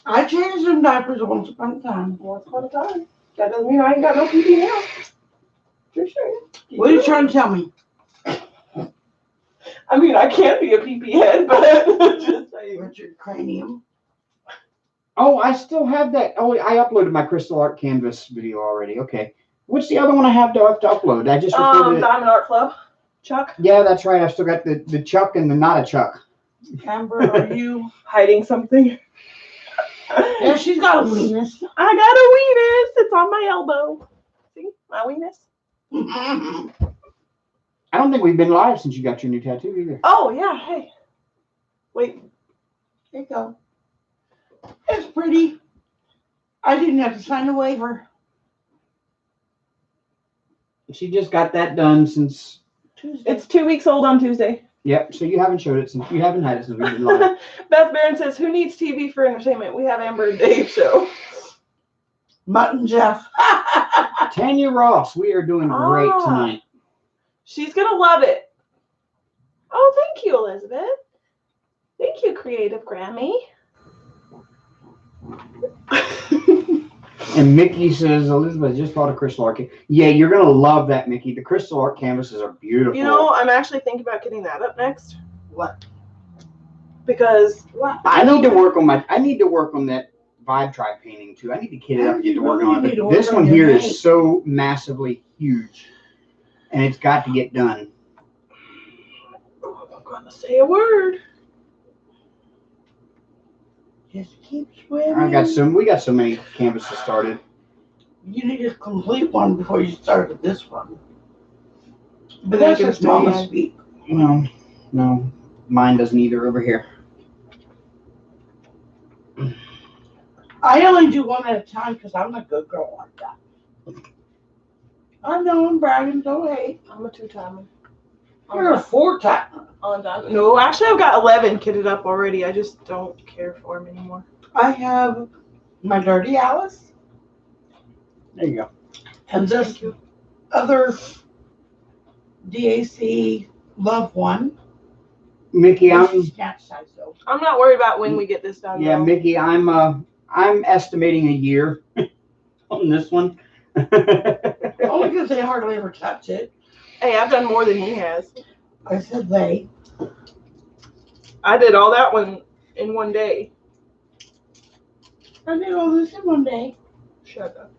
I changed them diapers once upon a time. Once upon a time. That doesn't mean I ain't got no pee-pee now. For sure. What are you trying to tell me? I mean, I can't be a pee-pee head, but just saying. Richard Cranium. Oh, I still have that. Oh, I uploaded my crystal art canvas video already. Okay. What's the other one I have to upload? I just recorded it. Diamond Art Club. Chuck? Yeah, that's right. I've still got the Chuck and the not a Chuck. Amber, are you hiding something? Yeah, she's got a weenus. I got a weenus. It's on my elbow. See? My weenus. I don't think we've been live since you got your new tattoo either. Oh, yeah. Hey. Wait. There you go. It's pretty. I didn't have to sign a waiver. She just got that done since Tuesday. It's 2 weeks old on Tuesday. Yep. So you haven't showed it since you haven't had it since we've been live. Beth Barron says, who needs TV for entertainment? We have Amber and Dave show. Mutton Jeff. Tanya Ross, we are doing great tonight. She's going to love it. Oh, thank you, Elizabeth. Thank you, Creative Grammy. And Mickey says, Elizabeth just bought a crystal art canvas. Yeah, you're going to love that, Mickey. The crystal art canvases are beautiful. You know, I'm actually thinking about getting that up next. What? Because I need to work on that Vibe Tribe painting too. I need to kit it up and get to work on it. This one here is so massively huge. And it's got to get done. I'm not going to say a word. Just keep swimming. We got so many canvases started. You need to complete one before you start with this one. But That's just Mama speak. No, mine doesn't either over here. I only do one at a time because I'm a good girl like that. I know I'm bragging, don't hate. I'm a two-timer. You're a four-timer. On time. No, actually, I've got 11 kitted up already. I just don't care for them anymore. I have my Dirty Alice. There you go. And this other DAC Love One. Mickey, Snatch size though. I'm not worried about when we get this done. Yeah, though. Mickey, I'm estimating a year on this one. Only because they hardly ever touch it. Hey, I've done more than he has. I said they. I did all that one in one day. I did all this in one day. Shut up.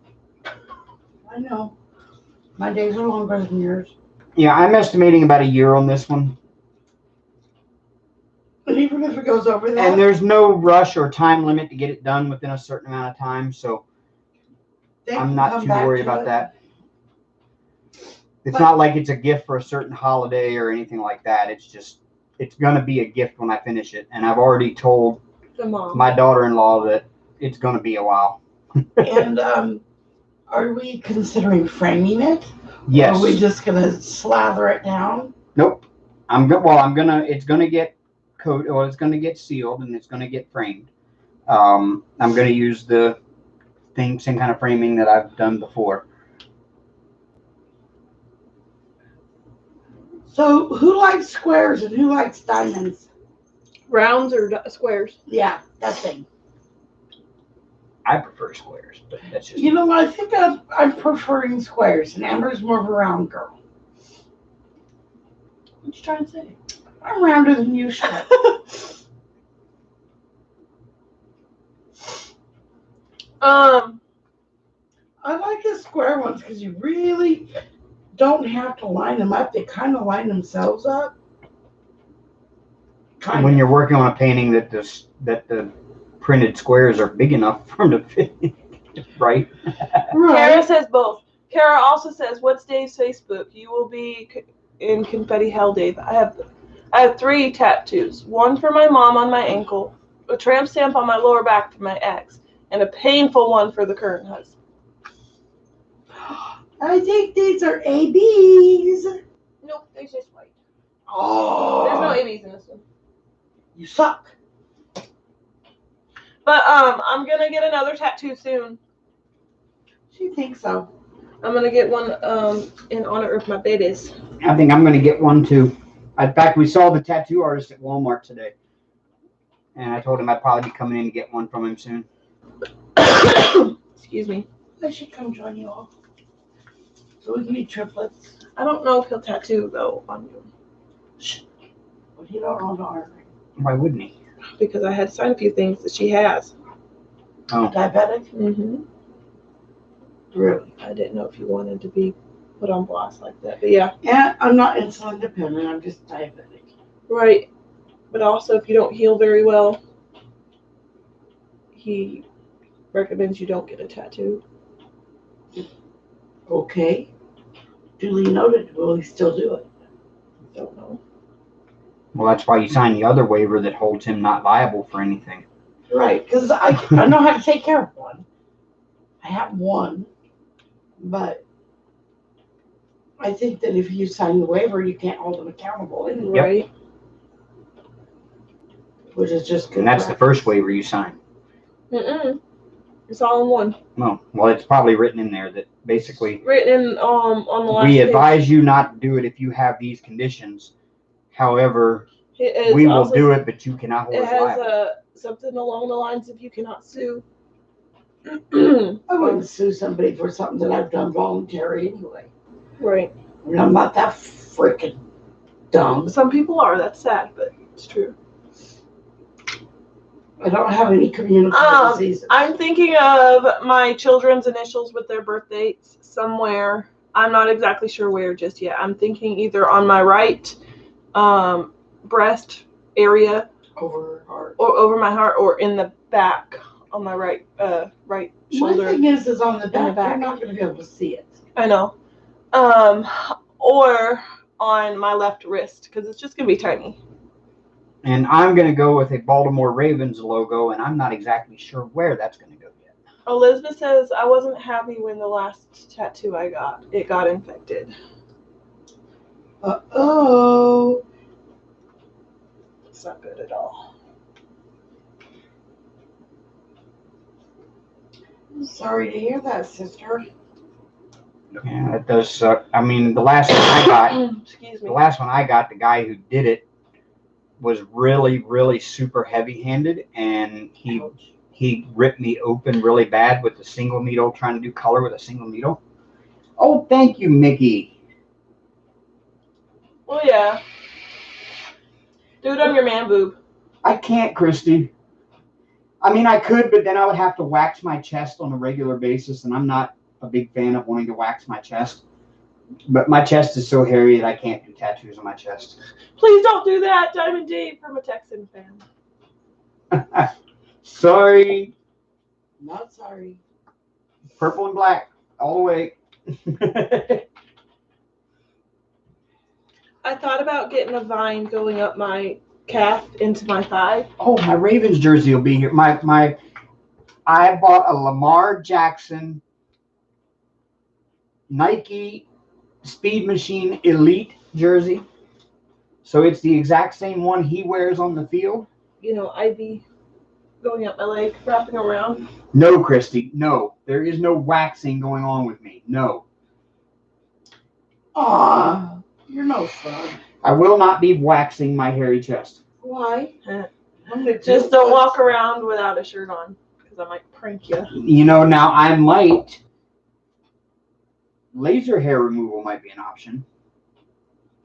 I know. My days are longer than yours. Yeah, I'm estimating about a year on this one. And even if it goes over that. And there's no rush or time limit to get it done within a certain amount of time, so I'm not too worried about that. It's not like it's a gift for a certain holiday or anything like that. It's just, it's going to be a gift when I finish it. And I've already told my daughter-in-law that it's going to be a while. And Are we considering framing it? Yes. Or are we just gonna slather it down? Nope. It's gonna get coated, or it's gonna get sealed, and it's gonna get framed. I'm gonna use the same kind of framing that I've done before. So who likes squares and who likes diamonds? Rounds or squares? Yeah, that thing. I prefer squares, but that's just. You know, I think I'm preferring squares, and Amber's more of a round girl. What you trying to say? I'm rounder than you, Shep. I like the square ones because you really don't have to line them up. They kind of line themselves up. When you're working on a painting that the printed squares are big enough for them to fit, right? Kara says both. Kara also says, "What's Dave's Facebook? You will be in confetti hell, Dave. I have 3 tattoos. One for my mom on my ankle, a tramp stamp on my lower back for my ex, and a painful one for the current husband." I think these are ABs. Nope, they're just white. Oh. There's no ABs in this one. You suck. But I'm gonna get another tattoo soon. She thinks so. I'm gonna get one in honor of my babies. I think I'm gonna get one too. In fact, we saw the tattoo artist at Walmart today, and I told him I'd probably be coming in to get one from him soon. Excuse me. I should come join you all. So we can be triplets. I don't know if he'll tattoo though on you. But you don't know our Why wouldn't he? Because I had to sign a few things that she has. Oh. diabetic? Mm-hmm. Really? I didn't know if you wanted to be put on blast like that, but yeah. Yeah, I'm not insulin dependent. I'm just diabetic. Right. But also, if you don't heal very well, he recommends you don't get a tattoo. Okay. Duly noted. Will he still do it? Don't know. Well, that's why you signed the other waiver that holds him not liable for anything. Right, because I know how to take care of one. I have one, but I think that if you sign the waiver, you can't hold them accountable anyway. Right. Which is just good. And that's the first waiver you sign. Mm-mm. It's all in one. No, well, it's probably written in there that basically Written in on the last we page. advise you not to do it if you have these conditions. However, we will do it, but you cannot hold it us has liable. something along the lines of you cannot sue. I wouldn't sue somebody for something that I've done voluntary anyway. Right. I mean, I'm not that freaking dumb. Some people are. That's sad, but it's true. I don't have any communicable diseases. I'm thinking of my children's initials with their birth dates somewhere. I'm not exactly sure where just yet. I'm thinking either on my right breast area, over heart, or over my heart, or in the back on my right shoulder. My thing is on the back, you're not going to be able to see it. I know. Or on my left wrist, because it's just going to be tiny. And I'm going to go with a Baltimore Ravens logo, and I'm not exactly sure where that's going to go yet. Elizabeth says, I wasn't happy when the last tattoo I got, it got infected. Uh-oh. It's not good at all. Sorry to hear that, sister. Yeah, that does suck. I mean, the last one I got, Excuse me. the last one I got, the guy who did it was really, really super heavy-handed, and he ripped me open really bad with a single needle, trying to do color with a single needle. Oh, thank you, Mickey. Oh, yeah. Do it on your man boob. I can't, Christy. I mean, I could, but then I would have to wax my chest on a regular basis, and I'm not a big fan of wanting to wax my chest. But my chest is so hairy that I can't do tattoos on my chest. Please don't do that, Diamond Dave, from a Texan fan. Sorry. Not sorry. Purple and black, all the way. I thought about getting a vine going up my calf into my thigh. Oh, my Ravens jersey will be here. I bought a Lamar Jackson Nike Speed Machine Elite jersey. So it's the exact same one he wears on the field. You know, I'd be going up my leg, wrapping around. No, Christy, no. There is no waxing going on with me. No. Aw, you're no fun. I will not be waxing my hairy chest. Why? Just don't walk around without a shirt on, because I might prank you. You know, now I might. Laser hair removal might be an option.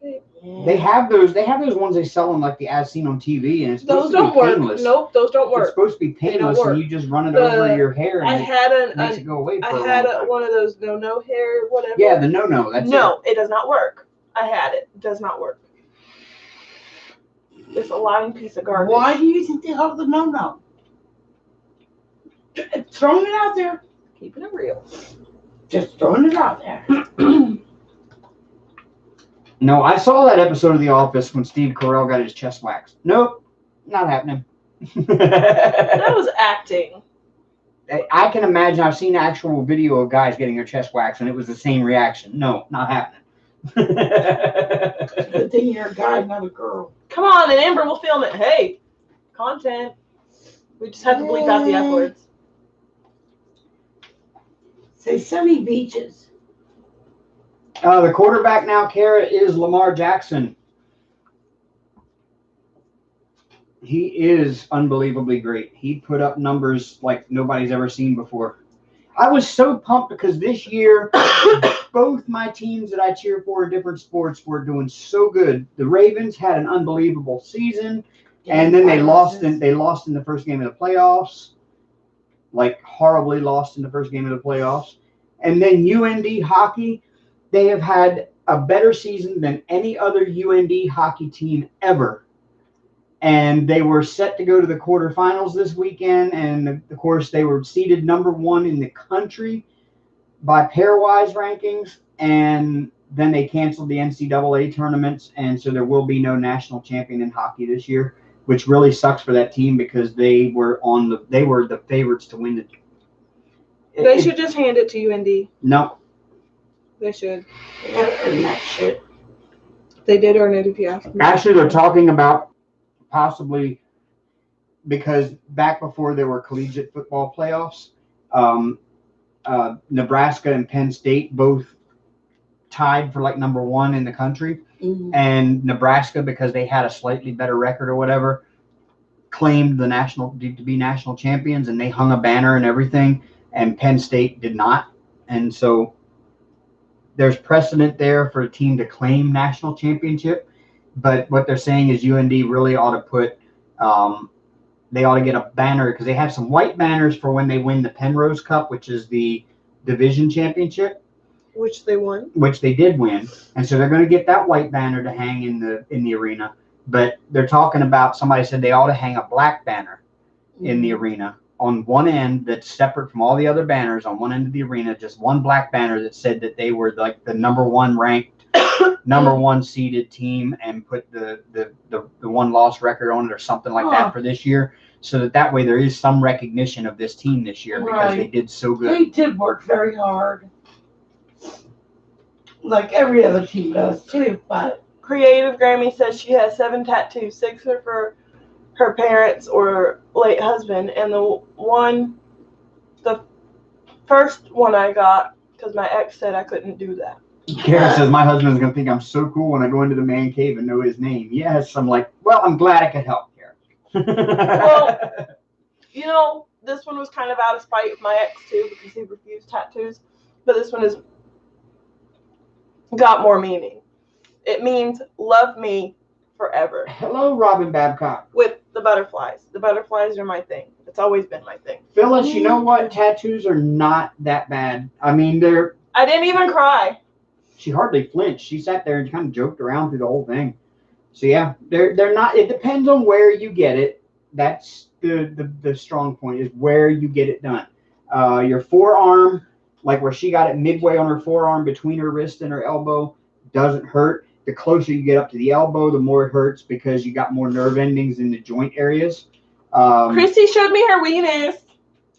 Yeah. They have those ones they sell them like the as seen on TV, and it's supposed Those to don't be work. painless. Nope, those don't It's work. supposed to be painless, work. and you just run it over your hair, and I had it makes it go away for a long time. one of those no hair, whatever. Yeah, the no. That's no, it does not work. I had it. It does not work. It's a lying piece of garbage. Why do you think they have the no? Throwing it out there. Keeping it real. Just throwing it out there. No, I saw that episode of The Office when Steve Carell got his chest waxed. Nope, not happening. That was acting. I can imagine. I've seen actual video of guys getting their chest waxed, and it was the same reaction. No, not happening. Good thing you're a guy, not a girl. Come on, and Amber will film it. Hey, content. We just have to bleep out the F words. Say sunny beaches. The quarterback now, Kara, is Lamar Jackson. He is unbelievably great. He put up numbers like nobody's ever seen before. I was so pumped because this year, both my teams that I cheer for in different sports were doing so good. The Ravens had an unbelievable season, and then they lost in the first game of the playoffs, like horribly lost in the first game of the playoffs. And then UND hockey, they have had a better season than any other UND hockey team ever. And they were set to go to the quarterfinals this weekend. And of course, they were seeded number 1 in the country by pairwise rankings. And then they canceled the NCAA tournaments. And so there will be no national champion in hockey this year, which really sucks for that team because they were the favorites to win They should just hand it to UND. No. They should. They gotta earn that shit. They did earn it if you ask me. Actually, they're talking about possibly, because back before there were collegiate football playoffs, Nebraska and Penn State both tied for like number 1 in the country. Mm-hmm. And Nebraska, because they had a slightly better record or whatever, claimed to be national champions, and they hung a banner and everything, and Penn State did not. And so there's precedent there for a team to claim national championship, but what they're saying is UND really ought to put, they ought to get a banner, because they have some white banners for when they win the Penrose Cup, which is the division championship. Which they won. Which they did win. And so they're going to get that white banner to hang in the arena. But they're talking about, somebody said they ought to hang a black banner in the arena on one end that's separate from all the other banners on one end of the arena, just one black banner that said that they were like the number 1 ranked, number 1 seeded team, and put the 1-loss record on it or something like that for this year, so that way there is some recognition of this team this year because they did so good. They did work very hard. Like every other team does too, but Creative Grammy says she has 7 tattoos. 6 are for her parents or late husband, and the first one I got because my ex said I couldn't do that. Karen says my husband's gonna think I'm so cool when I go into the man cave and know his name. Yes, I'm like, well, I'm glad I could help, Karen. Well, this one was kind of out of spite of my ex too because he refused tattoos, but this one has got more meaning. It means love me forever. Hello, Robin Babcock. With the butterflies. The butterflies are my thing. It's always been my thing. Phyllis, you know what? Tattoos are not that bad. I mean, I didn't even cry. She hardly flinched. She sat there and kind of joked around through the whole thing. So yeah, they're not. It depends on where you get it. That's the strong point, is where you get it done. Your forearm, like where she got it midway on her forearm between her wrist and her elbow, doesn't hurt. The closer you get up to the elbow, the more it hurts because you got more nerve endings in the joint areas. Christy showed me her weenus.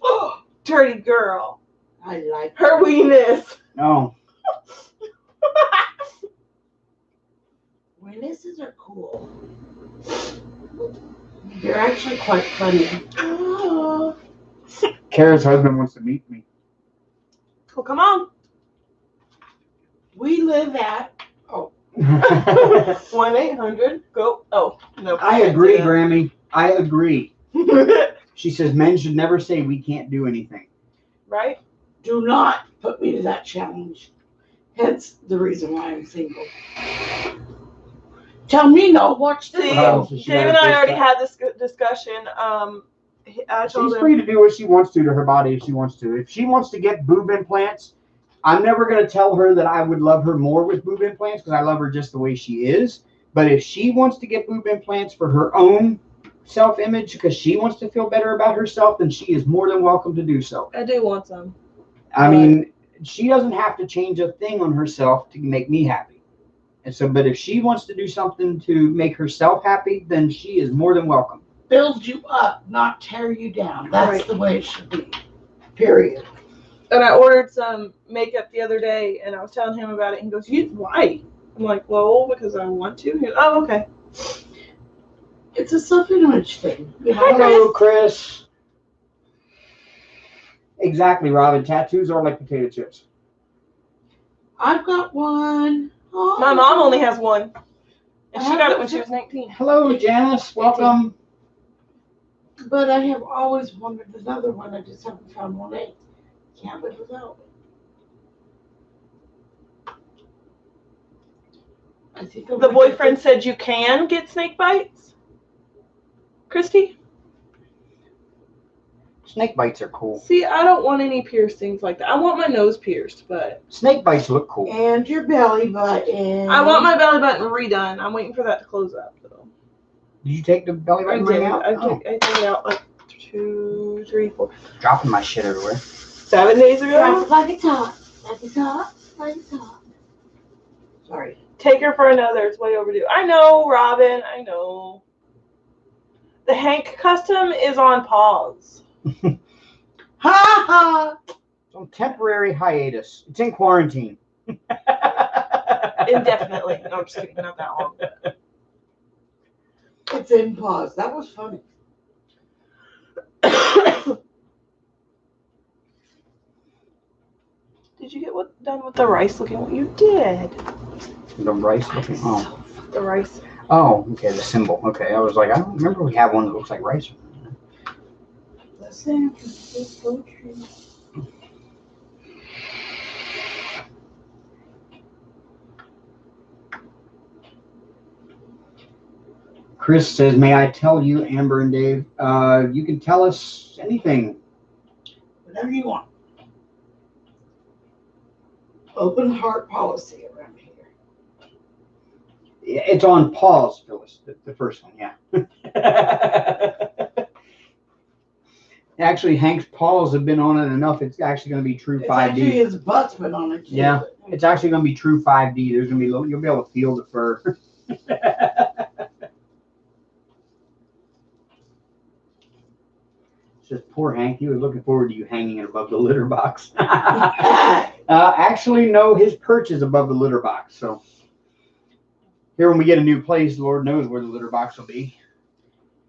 Oh, dirty girl. I like her weenus. No. Witnesses are cool. You're actually quite funny. Oh. Kara's husband wants to meet me. Well, come on. We live at 1-800 go. Oh no. I agree, Grammy. I agree. She says men should never say we can't do anything. Right? Do not put me to that challenge. Hence the reason why I'm single. Tell me no. Watch this. See, Oh, so Dave and I already had this discussion. I told She's him, free to do what she wants to her body if she wants to. If she wants to get boob implants, I'm never going to tell her that I would love her more with boob implants because I love her just the way she is. But if she wants to get boob implants for her own self-image because she wants to feel better about herself, then she is more than welcome to do so. I do want some. I mean, she doesn't have to change a thing on herself to make me happy. And so, but if she wants to do something to make herself happy, then she is more than welcome. Build you up, not tear you down. That's Right. the way it should be. Period. And I ordered some makeup the other day, and I was telling him about it. And he goes, "You why?" I'm like, "Well, because I want to." He goes, "Oh, okay." It's a self-image thing. Hello, Chris. Exactly, Robin. Tattoos are like potato chips. I've got one. Oh. My mom only has one, and she got it when she was 19. Hello, Janice. Welcome. But I have always wanted another one. I just haven't found one. I can't live without it. I think The boyfriend said you can get snake bites. Christy? Snake bites are cool. See, I don't want any piercings like that. I want my nose pierced, but Snake bites look cool. And your belly button. I want my belly button redone. I'm waiting for that to close up, though. Did you take the belly I button did. ring out? I took it out like 2, 3, 4, Dropping my shit everywhere. 7 days ago. Like it's hot. Like it's hot. Like it's hot. Sorry. Take her for another. It's way overdue. I know, Robin. I know. The Hank custom is on pause. Ha ha! It's on temporary hiatus. It's in quarantine. Indefinitely. No, I'm just kidding. Not that long. It's in pause. That was funny. Did you get done with the rice looking? What you did? The rice looking. Oh. The rice. Oh, okay. The symbol. Okay. I was like, I don't remember we have one that looks like rice. The San Francisco tree. Chris says, may I tell you, Amber and Dave, you can tell us anything. Whatever you want. Open heart policy around here. It's on pause, Phyllis, the first one, yeah. Actually, Hank's paws have been on it enough. It's actually going to be true 5D. Actually, his butt's been on it too. Yeah, it's actually going to be true 5D. There's going to be you'll be able to feel the fur. It's just poor Hank. He was looking forward to you hanging it above the litter box. Actually, no, his perch is above the litter box. So here, when we get a new place, Lord knows where the litter box will be.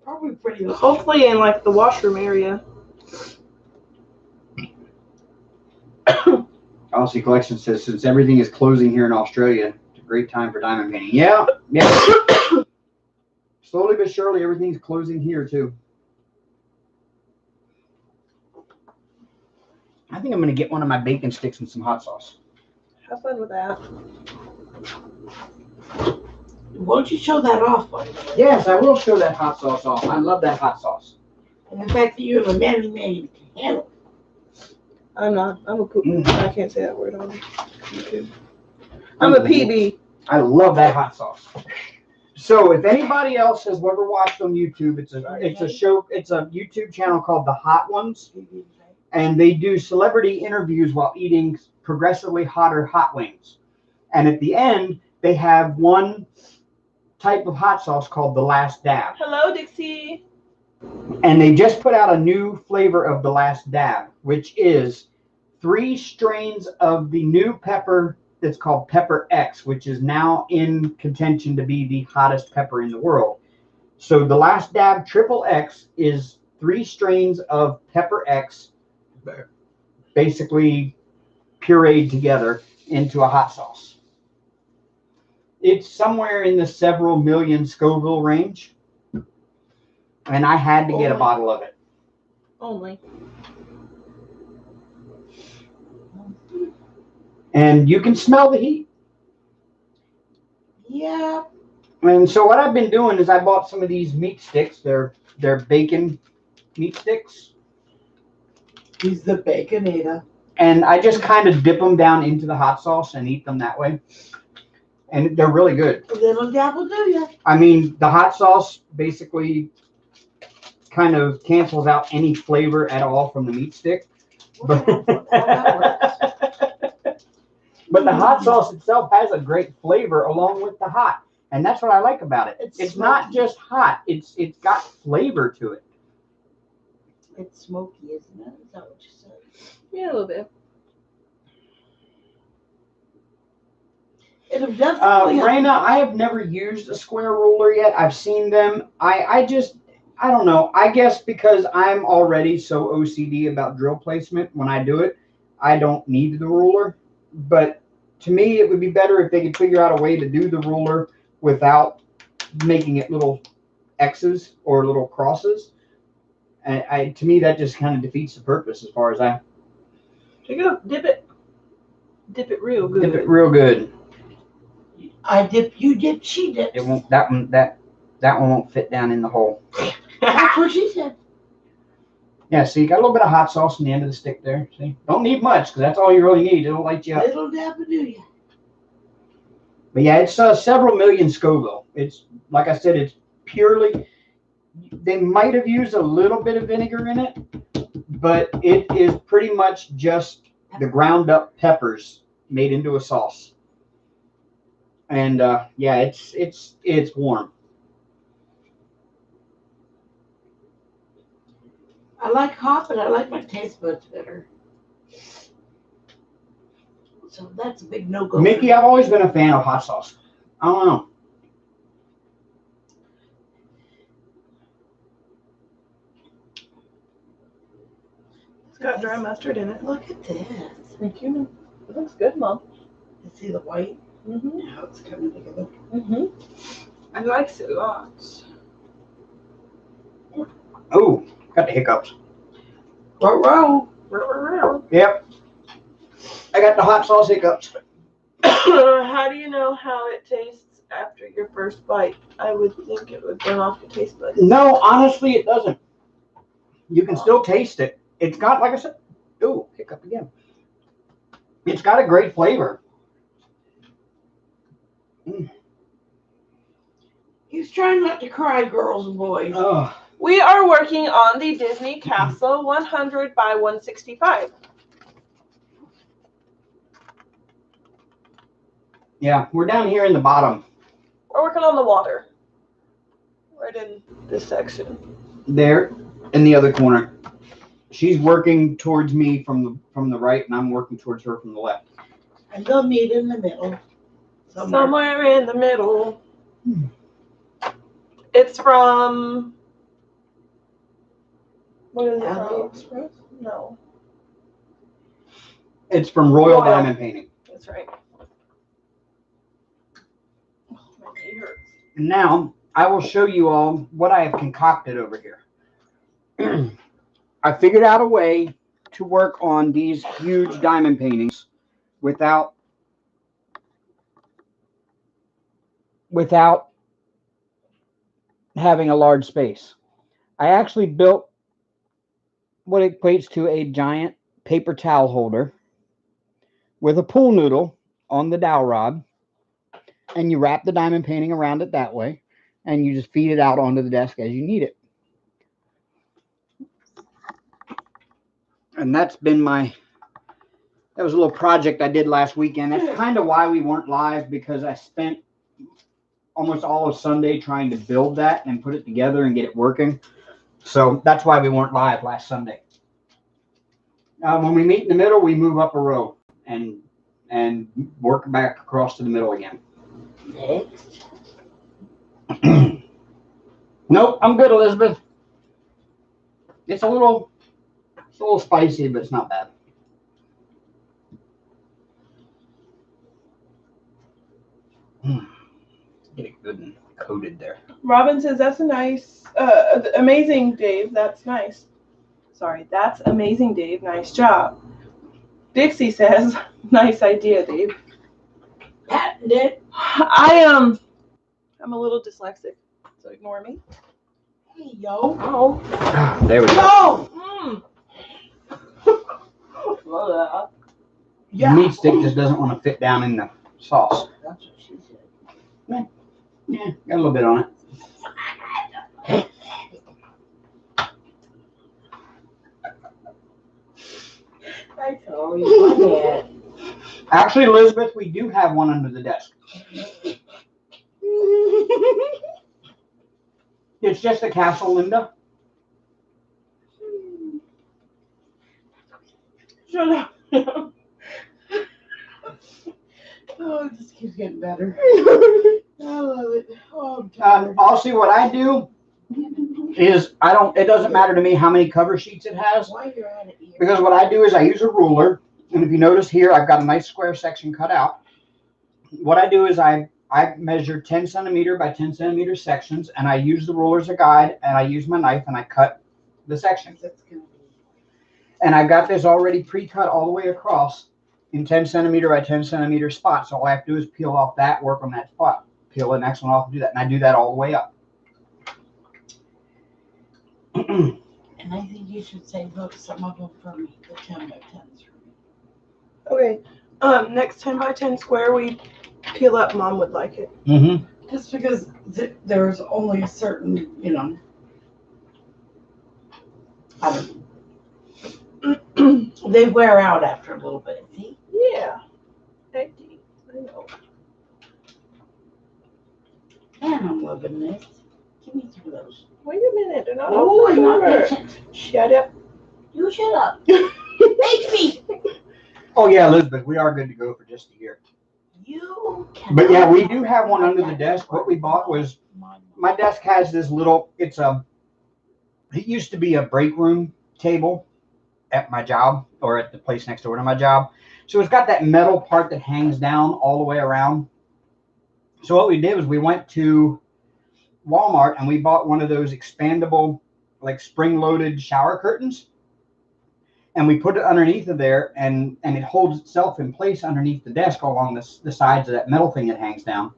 Probably pretty low. Hopefully in like the washroom area. Policy Collection says, since everything is closing here in Australia, it's a great time for diamond painting. Yeah. Slowly but surely, everything's closing here too. I think I'm going to get one of my bacon sticks and some hot sauce. Have fun with that. Won't you show that off? Yes, I will show that hot sauce off. I love that hot sauce. And the fact that you have a manly man you can handle. I'm not. I'm a poop. I can't say that word on YouTube. I'm a PB. I love that hot sauce. So if anybody else has ever watched on YouTube, it's a YouTube channel called The Hot Ones, and they do celebrity interviews while eating progressively hotter hot wings. And at the end, they have one type of hot sauce called The Last Dab. Hello, Dixie. And they just put out a new flavor of The Last Dab, which is 3 strains of the new pepper that's called Pepper X, which is now in contention to be the hottest pepper in the world. So the Last Dab Triple X is 3 strains of Pepper X, basically pureed together into a hot sauce. It's somewhere in the several million Scoville range, and I had to get a bottle of it. Only. And you can smell the heat. Yeah. And so what I've been doing is I bought some of these meat sticks. They're bacon meat sticks. He's the Baconator. And I just kind of dip them down into the hot sauce and eat them that way. And they're really good. A little dab will do you. I mean, the hot sauce basically kind of cancels out any flavor at all from the meat stick. But the hot sauce itself has a great flavor along with the hot. And that's what I like about it. It's not just hot. It's got flavor to it. It's smoky, isn't it? Is that what you said? Yeah, a little bit. It'll definitely. Raina, I have never used a square ruler yet. I've seen them. I don't know. I guess because I'm already so OCD about drill placement when I do it, I don't need the ruler. But to me, it would be better if they could figure out a way to do the ruler without making it little X's or little crosses. And to me, that just kind of defeats the purpose as far as I. Take it up, dip it real good. Dip it real good. I dip, you dip, she dips. It won't. That one won't fit down in the hole. That's what she said. Yeah, see, you got a little bit of hot sauce on the end of the stick there. See, don't need much because that's all you really need. It'll light you up. Little dab will do you. But yeah, it's several million Scoville. It's like I said, it's purely. They might have used a little bit of vinegar in it, but it is pretty much just the ground up peppers made into a sauce. And yeah, it's warm. I like hot, but I like my taste buds better. So that's a big no-go. Mickey, I've always been a fan of hot sauce. I don't know. It's got dry mustard in it. Look at this. Thank you. It looks good, Mom. You see the white? Mm-hmm. Now it's coming together. Mm-hmm. I like it lots. Oh, got the hiccups. Row. Yep. I got the hot sauce hiccups. How do you know how it tastes after your first bite? I would think it would burn off your taste buds. No, honestly, it doesn't. You can still taste it. It's got, like I said, ooh, hiccup again. It's got a great flavor. He's trying not to cry, girls and boys. Oh. We are working on the Disney Castle 100 by 165. Yeah, we're down here in the bottom. We're working on the water. Right in this section. There, in the other corner. She's working towards me from the right, and I'm working towards her from the left. And they'll meet in the middle. Somewhere in the middle. It's from... What is it? AliExpress? No. It's from Royal Diamond Painting. That's right. Oh, my knee hurts. And now, I will show you all what I have concocted over here. I figured out a way to work on these huge diamond paintings without having a large space. I actually built what equates to a giant paper towel holder with a pool noodle on the dowel rod, and you wrap the diamond painting around it that way, and you just feed it out onto the desk as you need it. And that was a little project I did last weekend. That's kind of why we weren't live, because I spent almost all of Sunday trying to build that and put it together and get it working. So that's why we weren't live last Sunday. When we meet in the middle, we move up a row. And and work back across to the middle again. Next. Nope, I'm good, Elizabeth. It's a little spicy, but it's not bad. Get it good and coated there. Robin says that's a nice, amazing, Dave. That's nice. Sorry, that's amazing, Dave. Nice job. Dixie says, nice idea, Dave. Patent it. I'm a little dyslexic, so ignore me. Hey, yo. Oh. There we go. Yo! The meat stick just doesn't want to fit down in the sauce. That's what she said. Yeah, got a little bit on it. I told you, my dad. Actually, Elizabeth, we do have one under the desk. It's just a castle, Linda. Shut up. Oh, it just keeps getting better. I love it. Oh, I'm tired. Also, what I do is it doesn't matter to me how many cover sheets it has, While you're at it, because what I do is I use a ruler, and if you notice here, I've got a nice square section cut out. What I do is I measure 10 centimeter by 10 centimeter sections, and I use the ruler as a guide, and I use my knife, and I cut the section. And I've got this already pre-cut all the way across in 10 centimeter by 10 centimeter spots. So all I have to do is peel off that, work on that spot, peel the next one off, and do that. And I do that all the way up. And I think you should save some of them for me, the 10 by 10s for me. Okay. Next 10 by 10 square we peel up, Mom would like it. Mm-hmm. Just because there's only a certain, I don't know. They wear out after a little bit. See? Yeah. I know. Man, I'm loving this. Give me some of those. Wait a minute. They're not Oh, I'm not over. patient. Shut up. You shut up. Make me. Oh yeah, Elizabeth, we are good to go for just a year. You can. But yeah, we do have one under the desk. What we bought was, my desk has this little, it used to be a break room table at my job, or at the place next door to my job. So it's got that metal part that hangs down all the way around. So what we did was we went to Walmart and we bought one of those expandable, like spring-loaded shower curtains. And we put it underneath of there, and it holds itself in place underneath the desk along the sides of that metal thing that hangs down.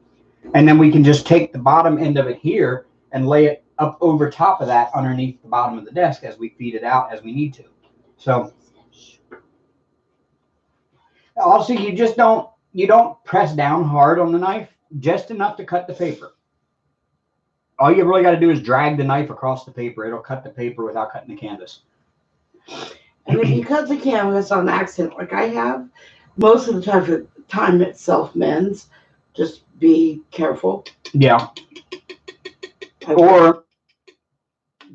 And then we can just take the bottom end of it here and lay it up over top of that underneath the bottom of the desk as we feed it out as we need to. So also, you don't press down hard on the knife, just enough to cut the paper. All you really got to do is drag the knife across the paper. It'll cut the paper without cutting the canvas. And if you cut the canvas on accident, like I have, most of the time it self-mends. Just be careful. Yeah. Or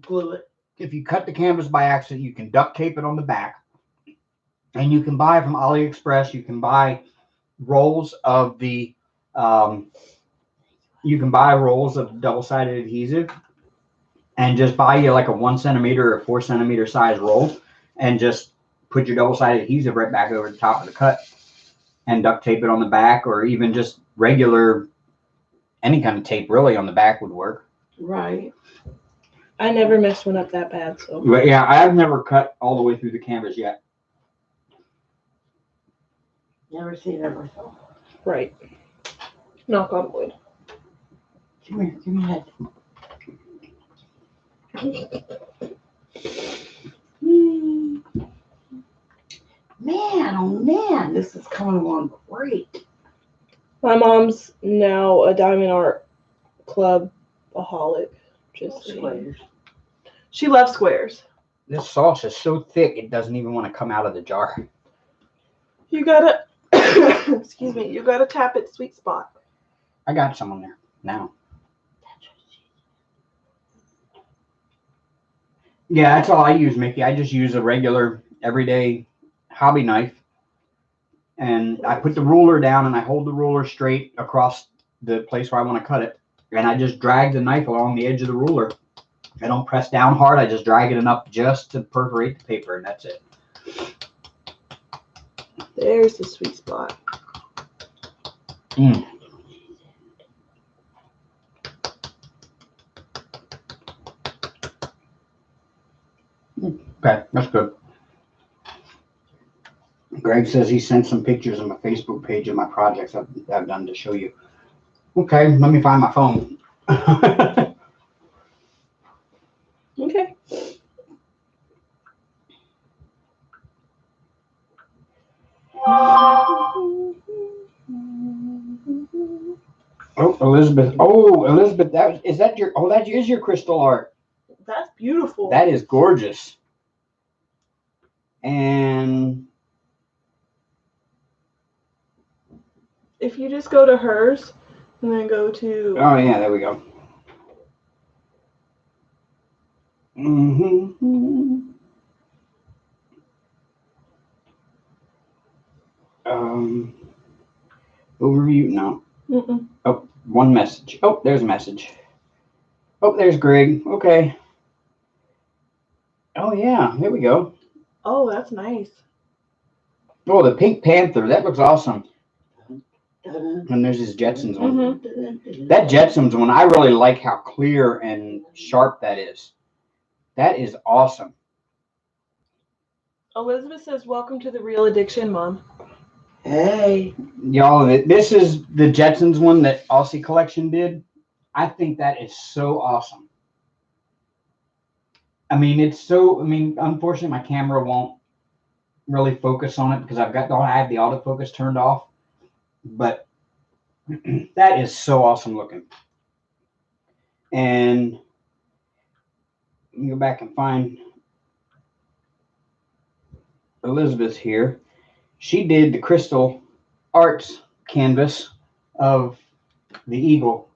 glue it. If you cut the canvas by accident, you can duct tape it on the back. And you can buy from AliExpress, you can buy rolls of the, double-sided adhesive, and just buy you like a 1 centimeter or 4 centimeter size roll, and just put your double-sided adhesive right back over the top of the cut and duct tape it on the back, or even just regular, any kind of tape really on the back would work. Right. I never messed one up that bad, so. But yeah, I've never cut all the way through the canvas yet. Never seen it. Right. Knock on wood. Come here, give me a head. Man, oh man, this is coming along great. My mom's now a Diamond Art Club aholic. Just squares. She loves squares. This sauce is so thick it doesn't even want to come out of the jar. You gotta, excuse me, you gotta tap its sweet spot. I got some on there now. Yeah, that's all I use, Mickey. I just use a regular, everyday hobby knife. And I put the ruler down and I hold the ruler straight across the place where I want to cut it. And I just drag the knife along the edge of the ruler. I don't press down hard. I just drag it enough just to perforate the paper, and that's it. There's the sweet spot. Mm. Okay, that's good. Greg says he sent some pictures on my Facebook page of my projects I've done to show you. Okay, let me find my phone. Okay. Oh, Elizabeth. Oh, Elizabeth, that is your crystal art. That's beautiful. That is gorgeous. And if you just go to hers and then go to oh yeah, there we go. Mm-hmm. Overview? No. Mm-mm. Oh, one message. Oh, there's a message. Oh, there's Greg. Okay. Oh yeah, here we go. Oh, that's nice. Oh, the Pink Panther. That looks awesome. And there's his Jetsons one. Mm-hmm. That Jetsons one, I really like how clear and sharp that is. That is awesome. Elizabeth says, "Welcome to the Real Addiction, Mom." Hey. Y'all, this is the Jetsons one that Aussie Collection did. I think that is so awesome. I mean, unfortunately, my camera won't really focus on it because I have the autofocus turned off. But that is so awesome looking. And let me go back and find Elizabeth here. She did the crystal arts canvas of the eagle.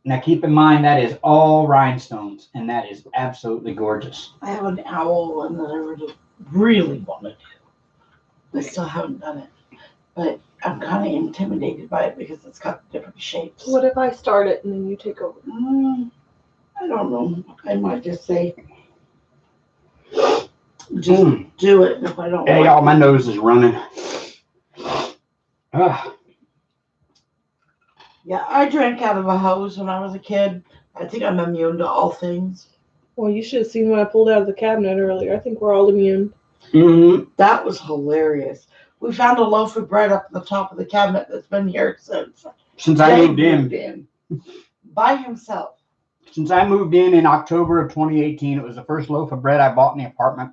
Now keep in mind that is all rhinestones, and that is absolutely gorgeous. I have an owl one that I really want to do. I still haven't done it, but I'm kind of intimidated by it because it's got different shapes. What if I start it and then you take over? I don't know. I might just say, just do it. If I don't. Hey, y'all, my nose is running. Yeah, I drank out of a hose when I was a kid. I think I'm immune to all things. Well, you should have seen what I pulled out of the cabinet earlier. I think we're all immune. Mm-hmm. That was hilarious. We found a loaf of bread up at the top of the cabinet that's been here since I moved in. By himself. Since I moved in October of 2018, it was the first loaf of bread I bought in the apartment.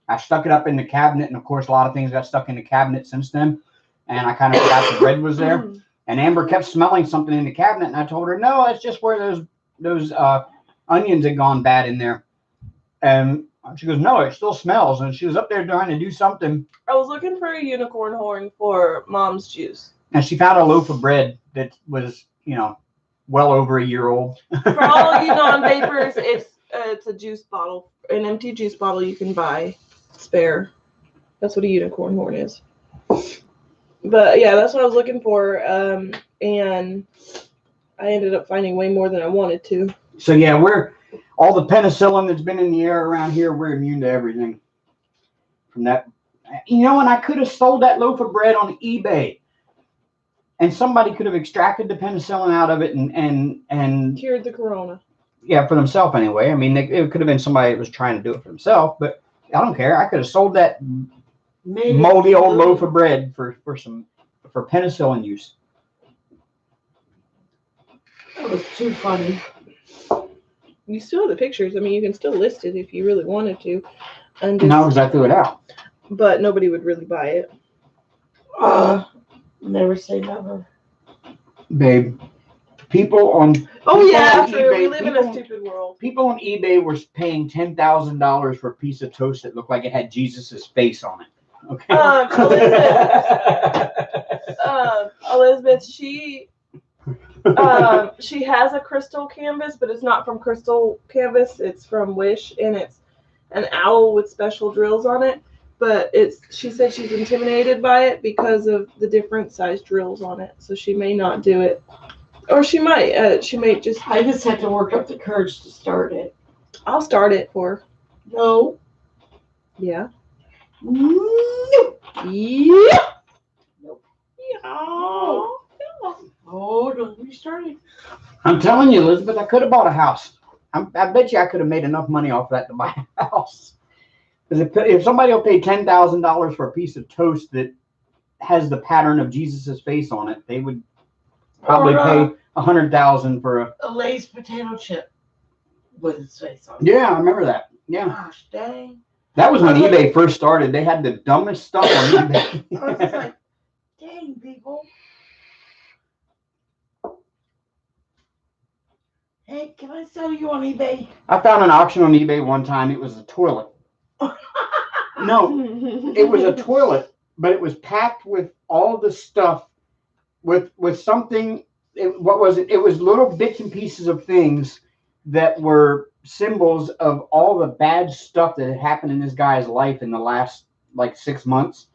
I stuck it up in the cabinet, and of course, a lot of things got stuck in the cabinet since then. And I kind of forgot the bread was there. And Amber kept smelling something in the cabinet, and I told her, no, it's just where those onions had gone bad in there. And she goes, no, it still smells. And she was up there trying to do something. I was looking for a unicorn horn for Mom's juice. And she found a loaf of bread that was, well over a year old. For all of you non-vapors, it's a juice bottle, an empty juice bottle you can buy spare. That's what a unicorn horn is. But yeah, that's what I was looking for, and I ended up finding way more than I wanted to. So yeah, all the penicillin that's been in the air around here, we're immune to everything from that. And I could have sold that loaf of bread on eBay, and somebody could have extracted the penicillin out of it and cured the corona. Yeah, for themselves anyway. I mean, it could have been somebody that was trying to do it for themselves, but I don't care. I could have sold that moldy old loaf of bread for penicillin use. That was too funny. You still have the pictures. I mean, you can still list it if you really wanted to. And no, because I threw it out. But nobody would really buy it. Never say never. Babe, people on eBay, we live in a stupid world. People on eBay were paying $10,000 for a piece of toast that looked like it had Jesus's face on it. Okay. Elizabeth, she has a crystal canvas, but it's not from Crystal Canvas. It's from Wish, and it's an owl with special drills on it. but she said she's intimidated by it because of the different size drills on it. So she may not do it. Or she might. She may just. I just have to work up the courage to start it. I'll start it for her. No. Yeah. Nope. Yeah. Nope. Oh. Oh, don't be starting. I'm telling you, Elizabeth, I could have bought a house. I bet you I could have made enough money off that to buy a house. Because if somebody will pay $10,000 for a piece of toast that has the pattern of Jesus's face on it, they would probably pay $100,000 for a Lay's potato chip with his face on it. Yeah, I remember that. Yeah. Gosh dang. That was when eBay first started. They had the dumbest stuff on eBay. I was just like, dang, people. Hey, can I sell you on eBay? I found an auction on eBay one time. It was a toilet. No, it was a toilet, but it was packed with all the stuff with something. What was it? It was little bits and pieces of things that were symbols of all the bad stuff that had happened in this guy's life in the last like 6 months.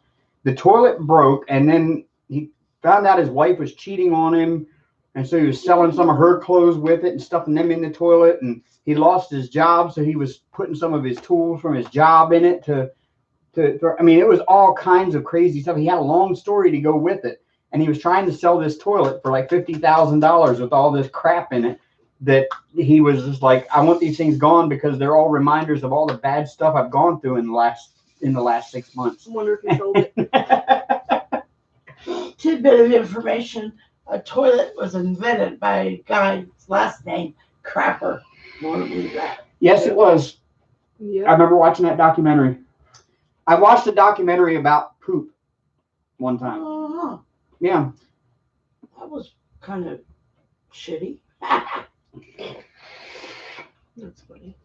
The toilet broke, and then he found out his wife was cheating on him, and so he was selling some of her clothes with it and stuffing them in the toilet, and he lost his job, so he was putting some of his tools from his job in it to I mean, it was all kinds of crazy stuff. He had a long story to go with it, and he was trying to sell this toilet for like $50,000 with all this crap in it that he was just like, I want these things gone because they're all reminders of all the bad stuff I've gone through in the last 6 months. I wonder if he sold it. Tidbit of information. A toilet was invented by a guy's last name, Crapper. You want to believe that? Yes, it was. Yeah. I remember watching that documentary. I watched a documentary about poop one time. Uh-huh. Yeah. That was kind of shitty. That's funny.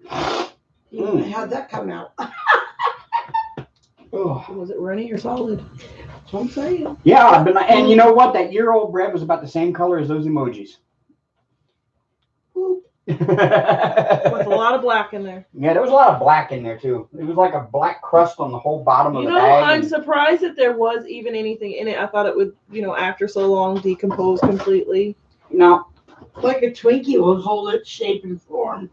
How'd that come out? Oh. Was it runny or solid? That's what I'm saying. Yeah, and you know what? That year-old bread was about the same color as those emojis. With a lot of black in there. Yeah, there was a lot of black in there too. It was like a black crust on the whole bottom of the bag. I'm surprised that there was even anything in it. I thought it would, after so long, decompose completely. No. Like a Twinkie will hold its shape and form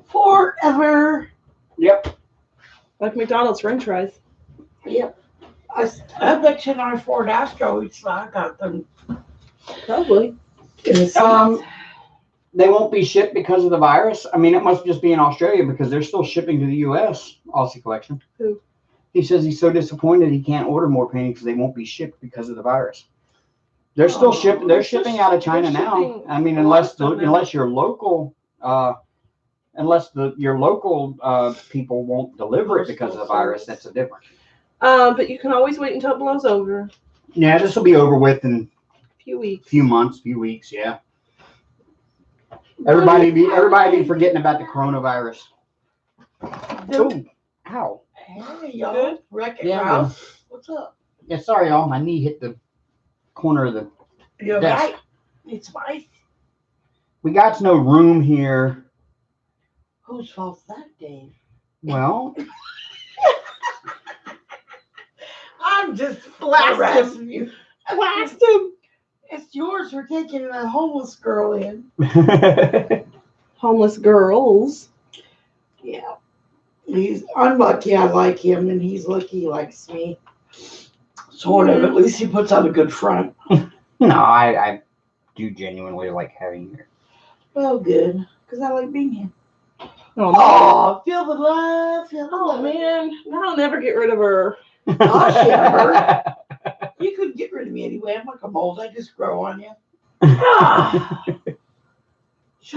forever. Yep. Like McDonald's French fries. Yep. I bet you in our Ford Astro, we got them. Probably. They won't be shipped because of the virus. I mean, it must just be in Australia because they're still shipping to the U.S. Aussie Collection. Who? He says he's so disappointed he can't order more paintings because they won't be shipped because of the virus. They're still shipping. They're shipping out of China now. I mean, unless your local, your local people won't deliver it because of the virus, that's a difference. But you can always wait until it blows over. Yeah, this will be over with in a few weeks. Few months, few weeks. Yeah. Everybody be forgetting about the coronavirus. Oh, ow. Hey, y'all. Wreck-It Yeah, Ralph. What's up? Yeah, sorry, y'all. My knee hit the corner of the You're desk. right. It's my. We got no room here. Whose fault's that, Dave? Well, I'm just Blast you. Blast him. It's yours for taking a homeless girl in. Homeless girls. Yeah. He's unlucky I like him, and he's lucky he likes me. Sort of. At least he puts on a good front. No, I do genuinely like having you here. Well, good. Because I like being here. Oh, feel the love. Feel the love. man. I'll never get rid of her. I'll share her. You couldn't get rid of me anyway. I'm like a mold. I just grow on you.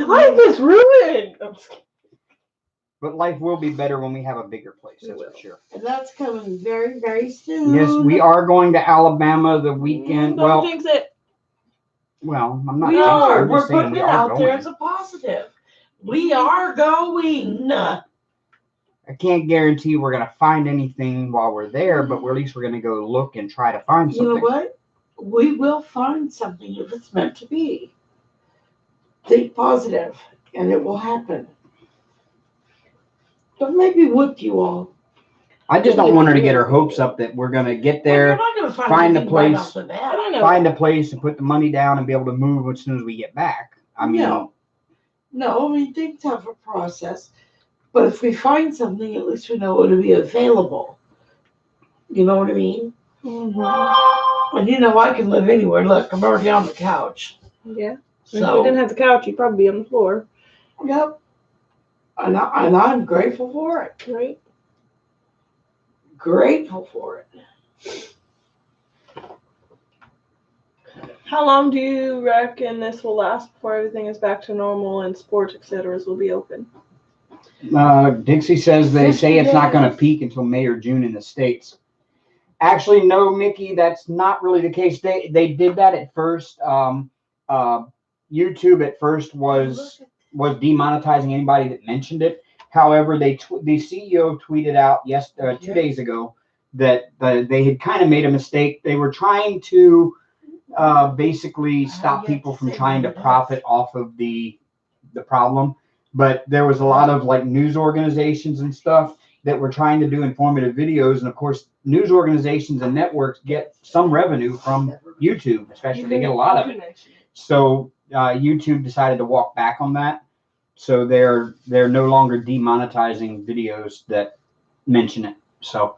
Life is ruined. But life will be better when we have a bigger place, that's for sure. And that's coming very, very soon. Yes, we are going to Alabama the weekend. Don't jinx it. Well, I'm not. We are. I'm We're just saying putting we it are out going. there as a positive. We are going. I can't guarantee we're going to find anything while we're there, but at least we're going to go look and try to find something. You know what? We will find something if it's meant to be. Think positive, and it will happen. Don't make me whip you all. I just don't want her to get her hopes up that we're gonna get there, You're not gonna find a anything right place, off the bat. I don't know. find a place and put the money down and be able to move as soon as we get back. I mean, No, I mean, things have a process. But if we find something, at least we know it'll be available. You know what I mean? Mm-hmm. And you know, I can live anywhere. Look, I'm already on the couch. Yeah. If we So, didn't have the couch, you'd probably be on the floor. yep. And I'm grateful for it. Right. Grateful for it. How long do you reckon this will last before everything is back to normal and sports, etc. will be open? Dixie says they say it's not going to peak until May or June in the States. Actually, no, Mickey, that's not really the case. They did that at first. YouTube at first was demonetizing anybody that mentioned it. However, the CEO tweeted out 2 days ago that they had kind of made a mistake. They were trying to basically stop people from trying to profit off of the problem. But there was a lot of like news organizations and stuff that were trying to do informative videos. And of course, news organizations and networks get some revenue from YouTube, especially they get a lot of it. So YouTube decided to walk back on that. So they're no longer demonetizing videos that mention it. So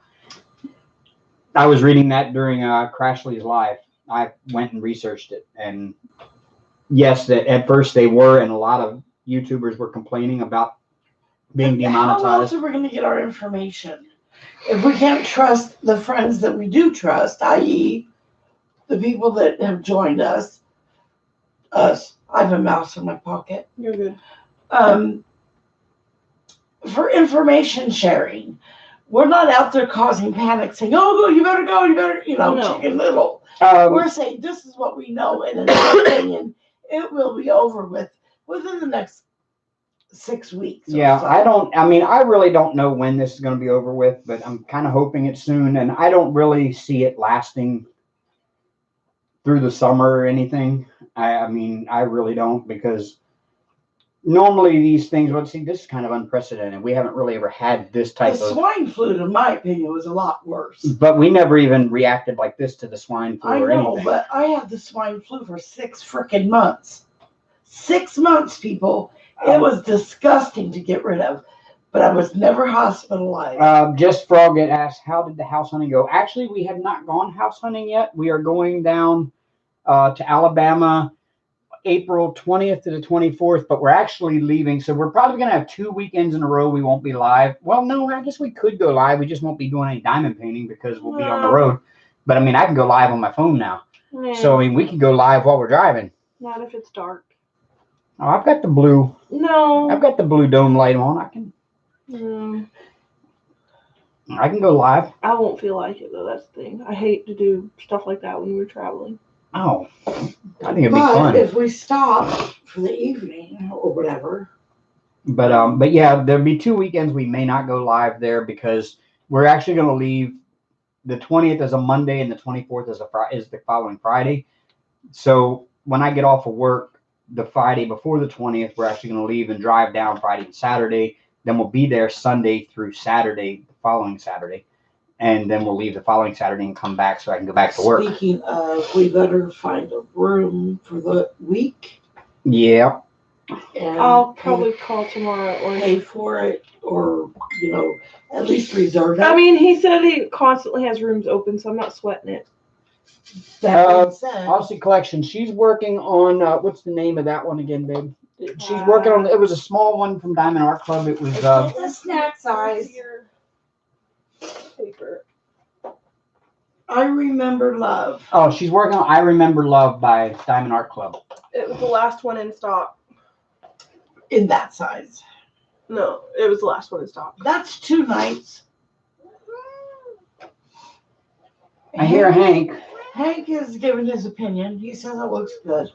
I was reading that during Crashly's live. I went and researched it, and yes, that at first they were, and a lot of YouTubers were complaining about being demonetized. How else are we going to get our information if we can't trust the friends that we do trust, i.e., the people that have joined us? Us. I have a mouse in my pocket. You're good. For information sharing, we're not out there causing panic, saying, "Oh, you better go, No. Chicken Little." We're saying this is what we know, and in my opinion, it will be over with within the next 6 weeks. Yeah, so. I really don't know when this is going to be over with, but I'm kind of hoping it's soon, and I don't really see it lasting through the summer or anything. I really don't, because normally these things, this is kind of unprecedented. We haven't really ever had this type The of swine flu, in my opinion, was a lot worse. But we never even reacted like this to the swine flu or anything. I know, but I had the swine flu for 6 freaking months. 6 months, people. It was disgusting to get rid of, but I was never hospitalized. Just Frog had asked, how did the house hunting go? Actually, we have not gone house hunting yet. We are going down to Alabama April 20th to the 24th, but we're actually leaving. So we're probably going to have 2 weekends in a row we won't be live. Well, no, I guess we could go live. We just won't be doing any diamond painting because we'll be on the road. But I can go live on my phone now. Yeah. So we can go live while we're driving. Not if it's dark. Oh, I've got the blue. No. I've got the blue dome light on. I can go live. I won't feel like it though. That's the thing. I hate to do stuff like that when we're traveling. Oh, I think it'd be fun. If we stop for the evening or whatever. But yeah, there'll be 2 weekends we may not go live there because we're actually going to leave. The 20th is a Monday and the 24th is the following Friday. So when I get off of work, the Friday before the 20th, we're actually going to leave and drive down Friday and Saturday. Then we'll be there Sunday through Saturday, the following Saturday. And then we'll leave the following Saturday and come back so I can go back to work. Speaking of, we better find a room for the week. Yeah. And I'll probably call tomorrow or pay for it, or at least reserve it. I mean, he said he constantly has rooms open, so I'm not sweating it. That being said, Aussie Collection. She's working on what's the name of that one again, babe? She's working on. It was a small one from Diamond Art Club. It was the snack size. Paper. I Remember Love. Oh, she's working on I Remember Love by Diamond Art Club. It was the last one in stock. In that size. No, it was the last one in stock. That's 2 nights. I hear Hank. Hank is giving his opinion. He says it looks good.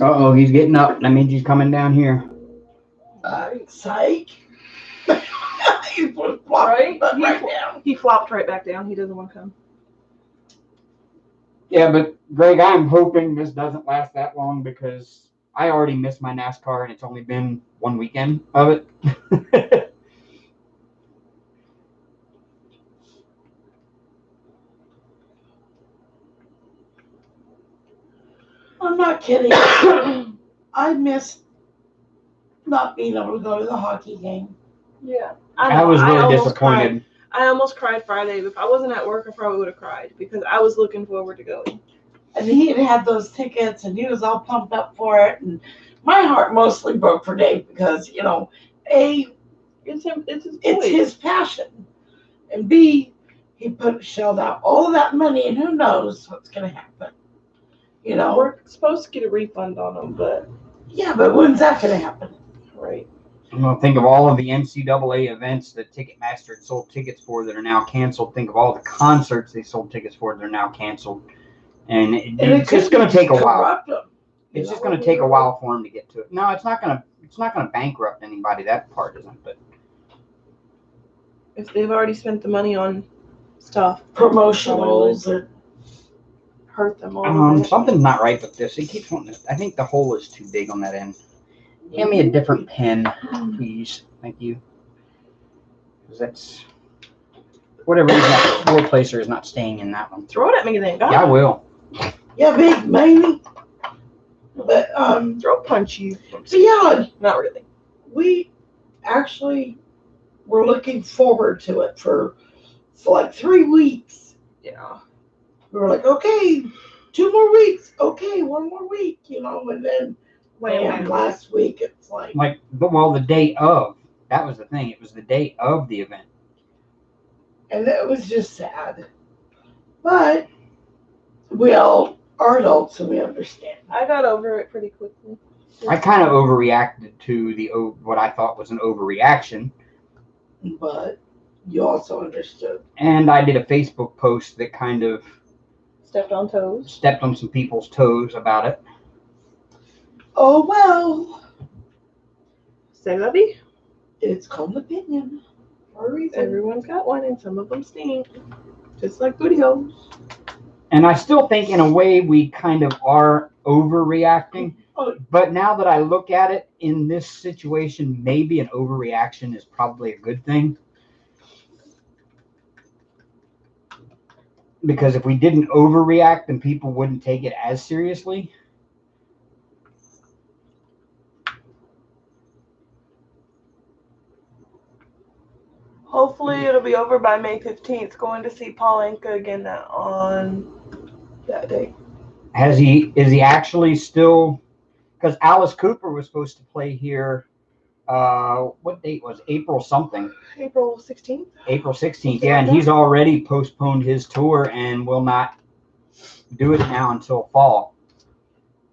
Uh-oh, he's getting up. That means he's coming down here. Psych. He flopped Right? right down. He flopped right back down. He doesn't want to come. Yeah, but Greg, I'm hoping this doesn't last that long because I already missed my NASCAR and it's only been 1 weekend of it. kidding. I missed not being able to go to the hockey game. Yeah. I was really disappointed. I almost cried Friday. If I wasn't at work, I probably would have cried because I was looking forward to going. And he had those tickets, and he was all pumped up for it. And my heart mostly broke for Dave because, you know, A, it's his passion, and B, he shelled out all that money, and who knows what's going to happen. You know, we're supposed to get a refund on them, but yeah, but when's that going to happen? Right. I'm going to think of all of the NCAA events that Ticketmaster had sold tickets for that are now canceled. Think of all the concerts they sold tickets for that are now canceled. And it's just going to take a while. It's just going to take a while for him to get to it. No, it's not going to bankrupt anybody. That part isn't. But if they've already spent the money on stuff, promotionals, or hurt them all. Something's not right with this. It keeps wanting. I think the hole is too big on that end. Hand me a different pen, please. Thank you. Because that's whatever reason that floor placer is not staying in that one. Throw it at me then. Yeah, I will. Yeah, big maybe. But throw punch you. So yeah, not really. We actually were looking forward to it for like 3 weeks. Yeah. We were like, okay, 2 more weeks. Okay, 1 more week, you know, and then last week it's like the day of. That was the thing. It was the day of the event. And it was just sad. But we all are adults and we understand. I got over it pretty quickly. I kind of overreacted to what I thought was an overreaction. But you also understood. And I did a Facebook post that kind of stepped on some people's toes about it. Oh, well. Say la vie. It's called an opinion for a reason. Everyone's got one, and some of them stink. Just like booty holes. And I still think, in a way, we kind of are overreacting. Oh. But now that I look at it in this situation, maybe an overreaction is probably a good thing. Because if we didn't overreact, then people wouldn't take it as seriously. Hopefully it'll be over by May 15th. Going to see Paul Anka again on that day. Is he actually still? Because Alice Cooper was supposed to play here. What date was April something? April 16th. April 16th. Yeah, and he's already postponed his tour and will not do it now until fall.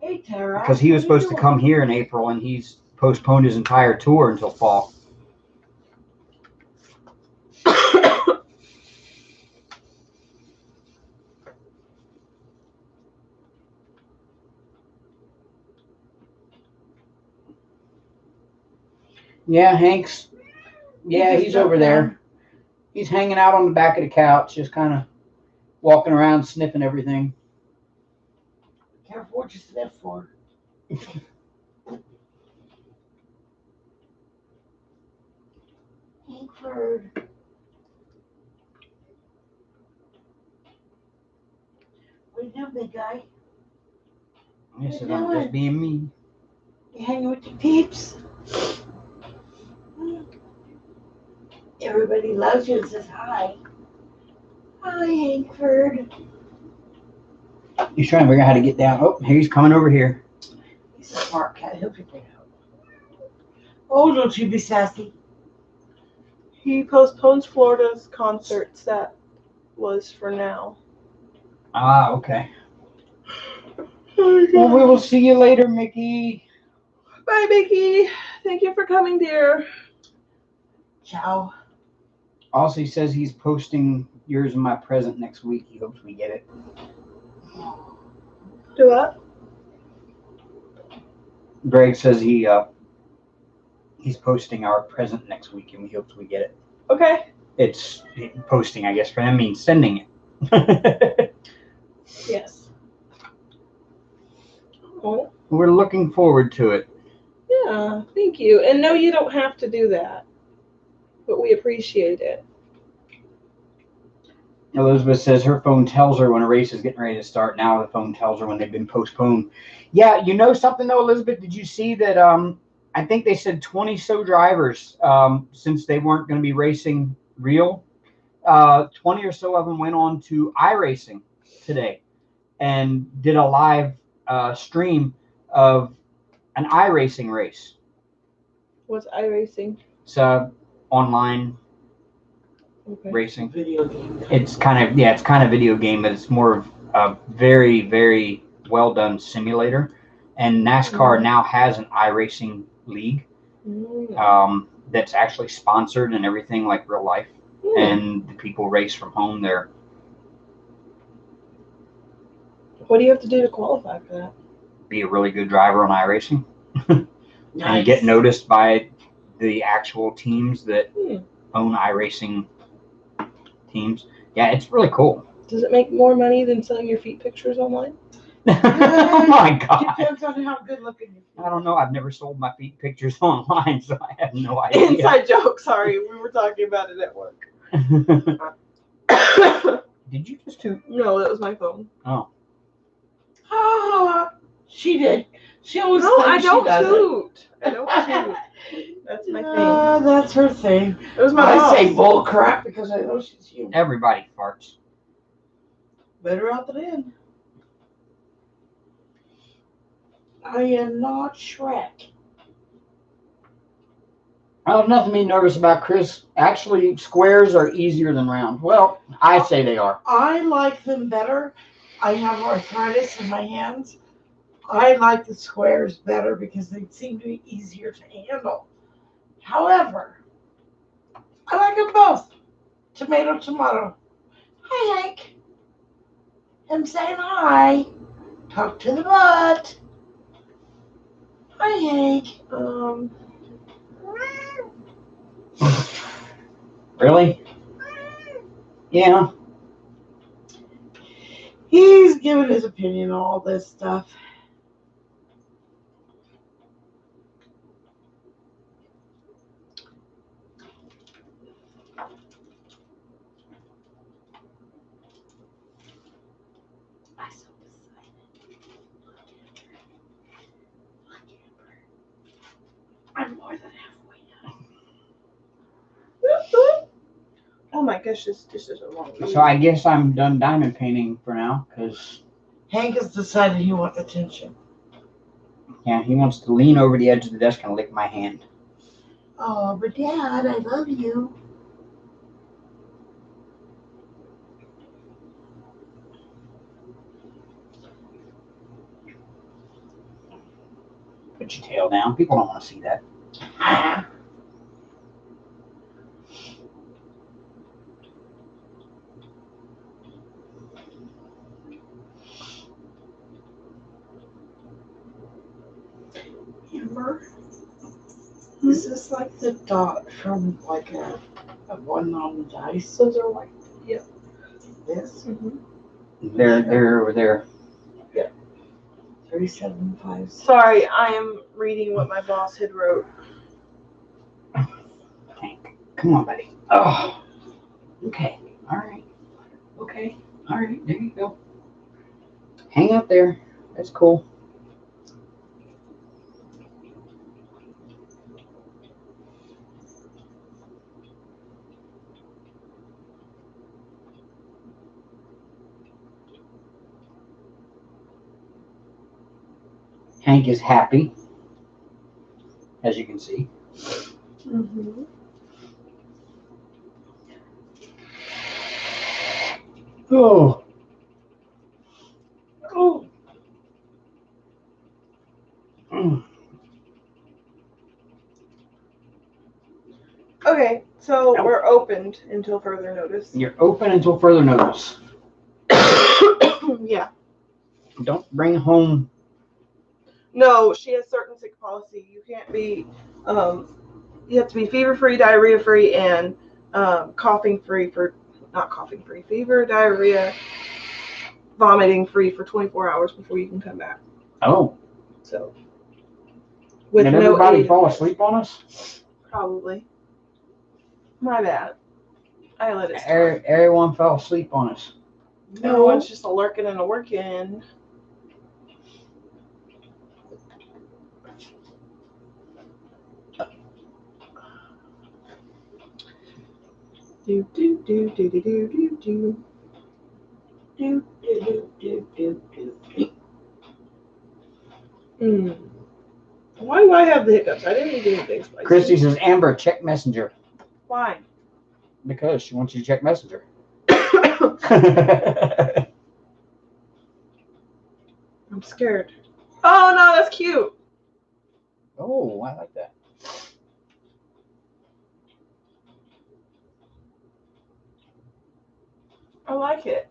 Hey, Tara. Because he was supposed to come here in April, and he's postponed his entire tour until fall. Yeah, Hank's. Yeah, he's over there. He's hanging out on the back of the couch, just kind of walking around, sniffing everything. Careful what you sniff for. Hankford. What are you doing, big guy? Yes, I'm just being me. You hanging with your peeps? Everybody loves you and says hi. Hi, Hankford. He's trying to figure out how to get down. Oh, he's coming over here. He's a smart cat. He'll figure it out. Oh, don't you be sassy. He postpones Florida's concerts. That was for now. Ah, okay. Well, we will see you later, Mickey. Bye, Mickey. Thank you for coming, dear. Ciao. Also, he says he's posting yours and my present next week. He hopes we get it. Do what? Greg says he's posting our present next week, and we hope we get it. Okay. It's posting, I guess, for him means sending it. Yes. Oh. We're looking forward to it. Yeah, thank you. And no, you don't have to do that, but we appreciate it. Elizabeth says her phone tells her when a race is getting ready to start. Now the phone tells her when they've been postponed. Yeah, you know something though, Elizabeth? Did you see that? I think they said 20 so drivers, since they weren't going to be racing real. 20 or so of them went on to iRacing today and did a live stream of an iRacing race. What's iRacing? It's online racing. Video game. It's kind of video game, but it's more of a very, very well done simulator. And NASCAR now has an iRacing league that's actually sponsored and everything like real life. And the people race from home there. What do you have to do to qualify for that? Be a really good driver on iRacing. Nice. And get noticed by the actual teams that own iRacing teams. Yeah, it's really cool. Does it make more money than selling your feet pictures online? Oh my God. Depends on how good looking you I don't know. I've never sold my feet pictures online, so I have no idea. Inside joke. Sorry, we were talking about it at work. Did you just toot? No, that was my phone. Oh. Ah, she did. She always No, I claims don't she does toot. I don't toot. That's my thing. That's her thing. It was my I boss. say bull crap because I know she's human. Everybody farts. Better out than in. I am not Shrek. I have nothing to be nervous about, Chris. Actually, squares are easier than round. Well, I say they are. I like them better. I have arthritis in my hands. I like the squares better because they seem to be easier to handle. However, I like them both. Tomato, tomato. Hi, Hank. I'm saying hi. Talk to the butt. Hi, Hank. Really? Yeah. He's giving his opinion on all this stuff. I'm more than halfway done. Oh my gosh, this is a long So I guess I'm done diamond painting for now, because Hank has decided he wants attention. yeah, he wants to lean over the edge of the desk and lick my hand. Oh, but Dad, I love you. Put your tail down. People don't want to see that. Amber, is this like the dot from like a one on the dice? Those are like, This? They're over there. 37 5. sorry, I am reading what my boss had wrote. Hank, come on, buddy. Oh, okay. All right. Okay. All right. There you go. Hang out there. That's cool. Hank is happy, as you can see. Oh. Oh. Okay, so we're opened until further notice. You're open until further notice. Yeah. Don't bring home. No, she has certain sick policy. You can't be, you have to be fever-free, diarrhea-free, and coughing-free fever, diarrhea, vomiting-free for 24 hours before you can come back. Oh. So, with Did no everybody aid, fall asleep on us? probably. My bad. I let it start. Everyone fell asleep on us. Everyone's just a lurking and a working. Do do do do do do do do. Do do do do do do. Why do I have the hiccups? I didn't eat anything spicy. Christy says, Amber, check Messenger. Why? Because she wants you to check Messenger. I'm scared. Oh no, that's cute. Oh, I like that. I like it.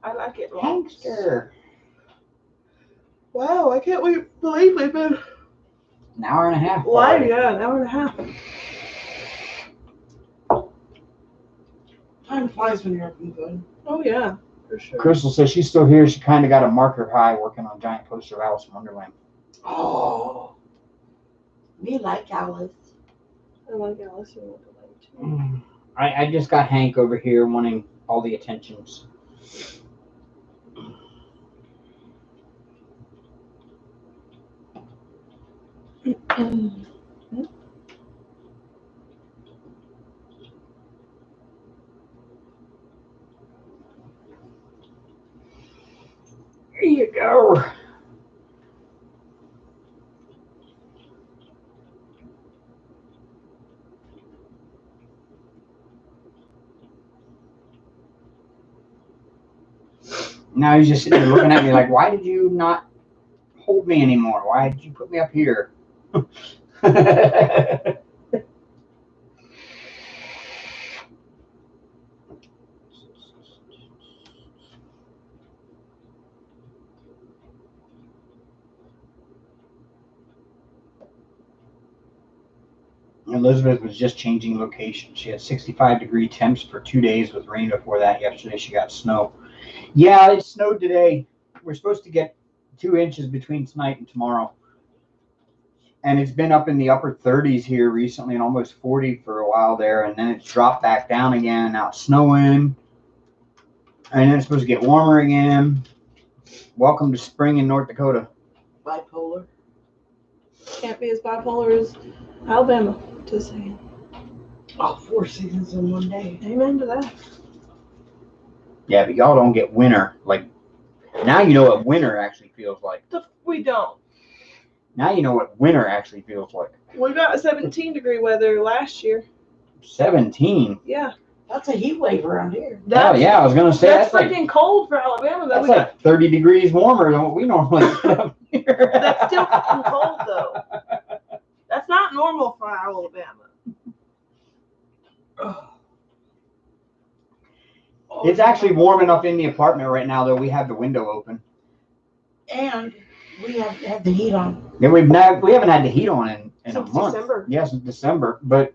I like it. Hamster. Wow, I can't believe we've been An hour and a half. live. Yeah, an hour and a half. Time flies when you're having fun. Oh yeah, for sure. Crystal says she's still here. She kind of got a marker high working on giant poster of Alice in Wonderland. Oh, me like Alice. I like Alice in Wonderland too. I just got Hank over here wanting all the attentions. Here you go. Now he's just sitting there looking at me like, why did you not hold me anymore? Why did you put me up here? Elizabeth was just changing location. She had 65-degree temps for 2 days with rain before that. Yesterday she got snow. Yeah, it snowed today. We're supposed to get 2 inches between tonight and tomorrow. And it's been up in the upper 30s here recently and almost 40 for a while there. And then it's dropped back down again. Now it's snowing. And then it's supposed to get warmer again. Welcome to spring in North Dakota. Bipolar. Can't be as bipolar as Alabama, just saying. Oh, 4 seasons in one day. Amen to that. Yeah, but y'all don't get winter. Like, now you know what winter actually feels like. We don't. Now you know what winter actually feels like. We got 17-degree weather last year. 17? Yeah. That's a heat wave around here. Oh, yeah, I was going to say that's that's freaking like, cold for Alabama. That's like 30 degrees warmer than what we normally get up here. That's still fucking cold, though. That's not normal for Alabama. It's actually warm enough in the apartment right now, though. We have the window open. And we have to have the heat on. Yeah, we haven't had the heat on in a Since month. December. Yes, in December. But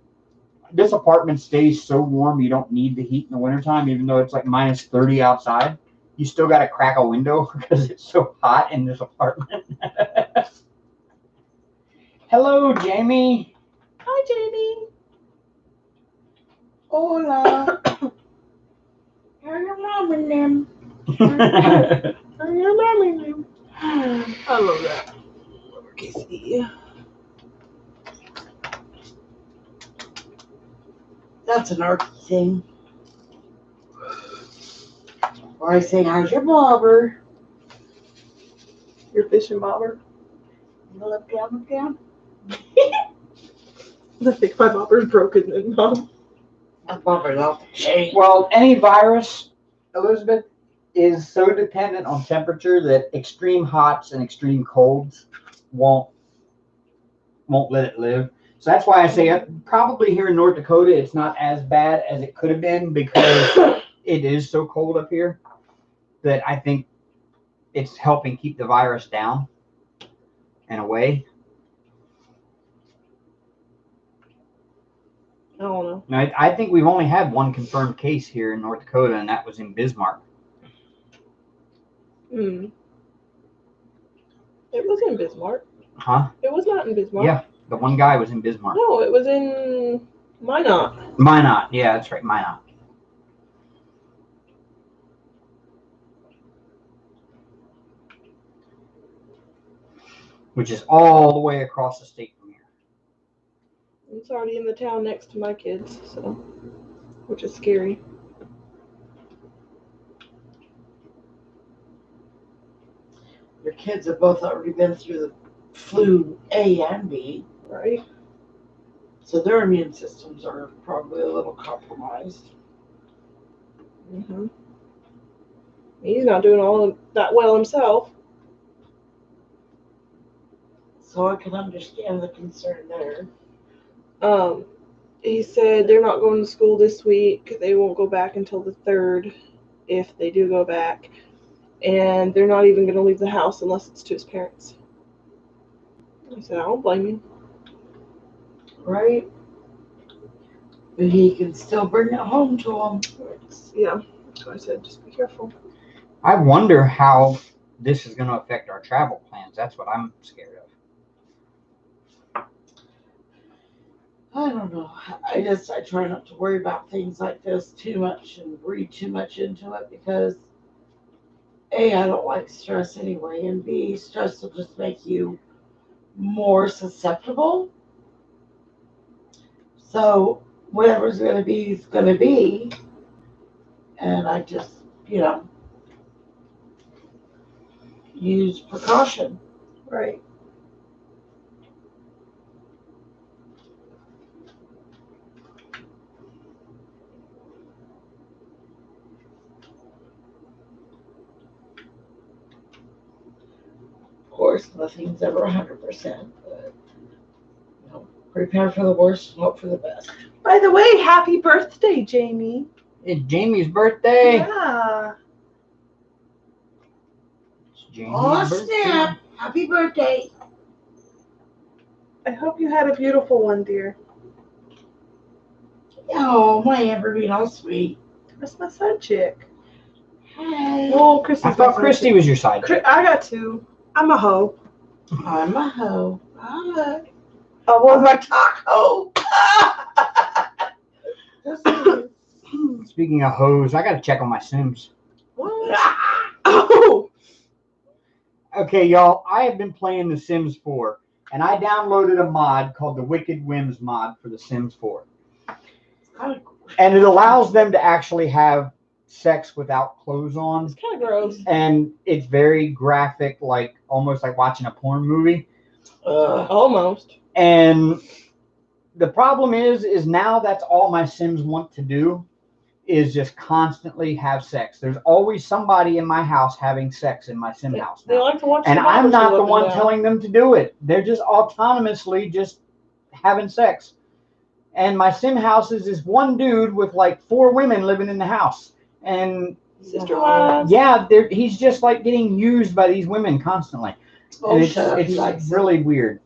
this apartment stays so warm you don't need the heat in the wintertime, even though it's like minus 30 outside. You still got to crack a window because it's so hot in this apartment. Hello, Jamie. Hi, Jamie. Hola. Are your mom and them? Are your mom and them? I love that. Lowercase e. That's an art thing. Or I say, how's your bobber? Your fishing bobber. Look down. I think my bobber's broken then, Mom. My bobber's off the chain. Well, any virus, Elizabeth, is so dependent on temperature that extreme hots and extreme colds won't let it live. So that's why I say probably here in North Dakota it's not as bad as it could have been because it is so cold up here that I think it's helping keep the virus down in a way. I don't know. Now, I think we've only had one confirmed case here in North Dakota, and that was in Bismarck. It was in Bismarck. Huh? It was not in Bismarck. Yeah. The one guy was in Bismarck. No, it was in Minot. Minot. Yeah, that's right. Minot. Which is all the way across the state from here. It's already in the town next to my kids, so which is scary. Your kids have both already been through the flu A and B. Right. So their immune systems are probably a little compromised. Mm-hmm. He's not doing all that well himself. So I can understand the concern there. He said they're not going to school this week. They won't go back until the 3rd, if they do go back. And they're not even going to leave the house unless it's to his parents. I said, I don't blame you. Right? But he can still bring it home to him. Yeah, so I said, just be careful. I wonder how this is going to affect our travel plans. That's what I'm scared of. I don't know. I try not to worry about things like this too much and read too much into it because A, I don't like stress anyway, and B, stress will just make you more susceptible. So whatever's going to be is going to be. And I just, use precaution. Right. Of course, nothing's ever 100%, but prepare for the worst and hope for the best. By the way, happy birthday, Jamie. It's Jamie's birthday. Yeah. It's Jamie's birthday. Snap! Happy birthday! I hope you had a beautiful one, dear. Oh, my Evergreen, how sweet. That's my side chick. Hey. Oh, Christy's I thought Christy was your side chick. I got 2. I'm a hoe. I'm a hoe. Hi. I'm a taco. Speaking of hoes, I got to check on my Sims. What? Oh. Okay, y'all, I have been playing The Sims 4, and I downloaded a mod called the Wicked Whims mod for The Sims 4. And it allows them to actually have sex without clothes on. It's kind of gross. And it's very graphic, like almost like watching a porn movie. Almost. And the problem is now that's all my Sims want to do is just constantly have sex. There's always somebody in my house having sex in my Sim house now. They like to watch and I'm not the one telling them to do it. They're just autonomously just having sex. And my Sim house is this one dude with like 4 women living in the house. And sister wives. Yeah, he's just like getting used by these women constantly. Oh, and it's really weird.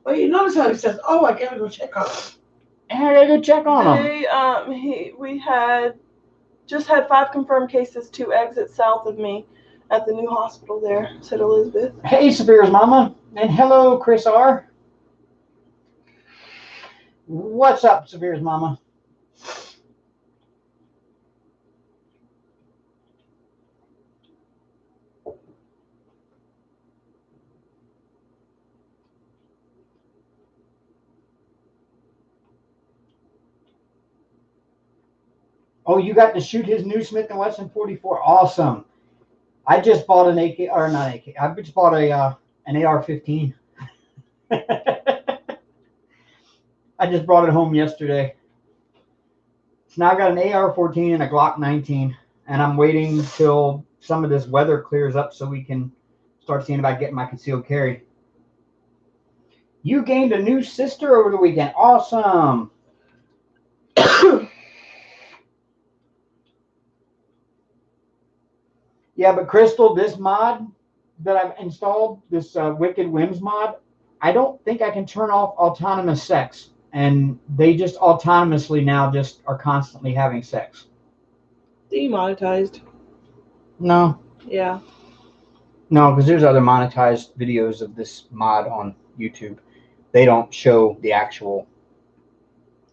Well, you notice how he says, "Oh, I gotta go check on him." And I gotta go check on him. We just had 5 confirmed cases, 2 exits south of me at the new hospital there, said Elizabeth. Hey, Saphira's mama. And hello, Chris R. What's up, Saphira's mama? Oh, you got to shoot his new Smith & Wesson 44. Awesome. I just bought an AK, or not AK. I just bought an AR-15. I just brought it home yesterday. So now I got an AR-14 and a Glock 19, and I'm waiting till some of this weather clears up so we can start seeing about getting my concealed carry. You gained a new sister over the weekend. Awesome. Yeah, but Crystal, this mod that I've installed, this Wicked Whims mod, I don't think I can turn off autonomous sex. And they just autonomously now just are constantly having sex. Demonetized. No. Yeah. No, because there's other monetized videos of this mod on YouTube. They don't show the actual.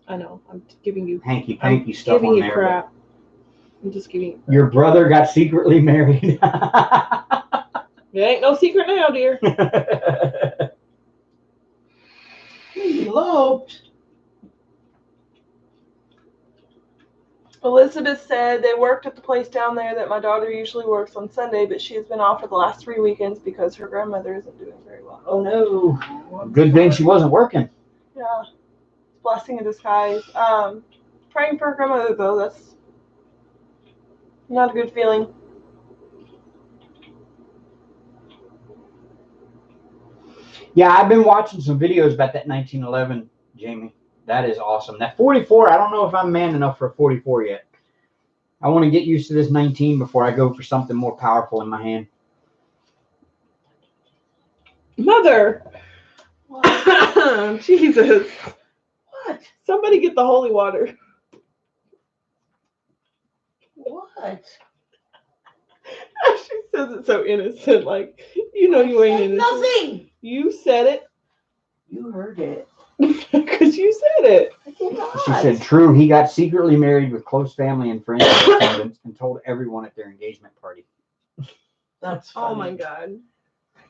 I know. I'm giving you hanky-panky stuff on there. Crap. I'm just giving you crap. Your brother got secretly married. It ain't no secret now, dear. He eloped. Elizabeth said they worked at the place down there that my daughter usually works on Sunday, but she has been off for the last 3 weekends because her grandmother isn't doing very well. Oh no. Good thing she wasn't working. Yeah. Blessing in disguise. Praying for her grandmother though, that's not a good feeling. Yeah, I've been watching some videos about that 1911, Jamie. That is awesome. That 44, I don't know if I'm man enough for a 44 yet. I want to get used to this 19 before I go for something more powerful in my hand. Mother! Jesus. What? Somebody get the holy water. What? She says it so innocent, like, you know you ain't innocent. Nothing. You said it. You heard it. Because you said it. I did not. She said, true, he got secretly married with close family and friends in attendance and told everyone at their engagement party. That's funny. Oh my God.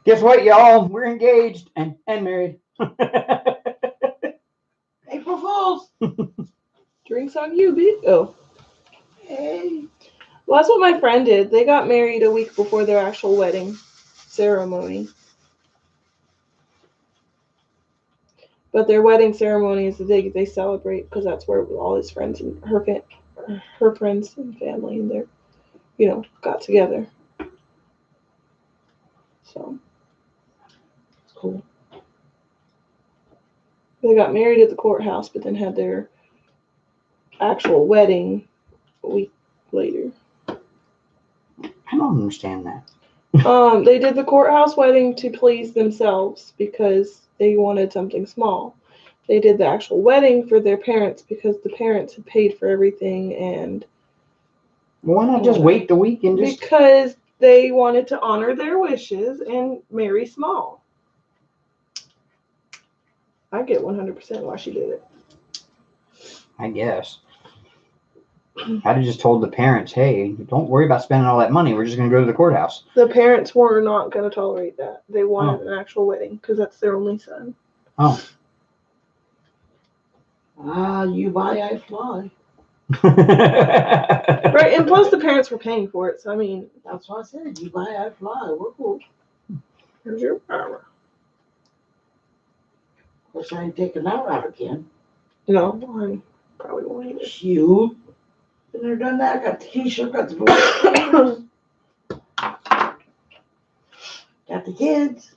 Guess what, y'all? We're engaged and married. April Fools. Drinks on you, bitch. Oh. Hey. Well, that's what my friend did. They got married a week before their actual wedding ceremony. But their wedding ceremony is the day they celebrate because that's where all his friends and her friends and family and their, got together. So, it's cool. They got married at the courthouse, but then had their actual wedding a week later. I don't understand that. They did the courthouse wedding to please themselves because they wanted something small. They did the actual wedding for their parents because the parents had paid for everything and... Why not just wait the week and just... Because they wanted to honor their wishes and marry small. I get 100% why she did it. I guess. I'd have just told the parents, hey, don't worry about spending all that money. We're just going to go to the courthouse. The parents were not going to tolerate that. They wanted an actual wedding because that's their only son. Oh. You buy, I fly. Right, and plus the parents were paying for it. So, I mean. That's what I said. You buy, I fly. We're cool. Here's your power. Of course, I ain't taking that route again. No, I probably won't either. You. Been there, done that. Got the t-shirt, got the boots. Got the kids.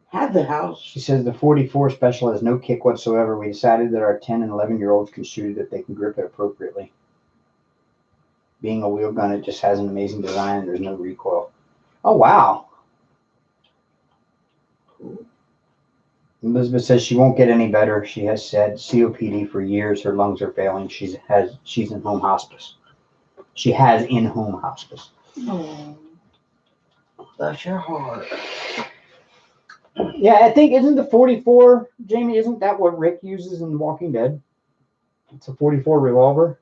Had the house. She says the 44 special has no kick whatsoever. We decided that our 10 and 11-year-olds can shoot it if they can grip it appropriately. Being a wheel gun, it just has an amazing design and there's no recoil. Oh, wow. Elizabeth says she won't get any better. She has said COPD for years. Her lungs are failing. She's in home hospice. She has in-home hospice. Oh, bless your heart. Yeah, I think, isn't the 44, Jamie, isn't that what Rick uses in The Walking Dead? It's a 44 revolver.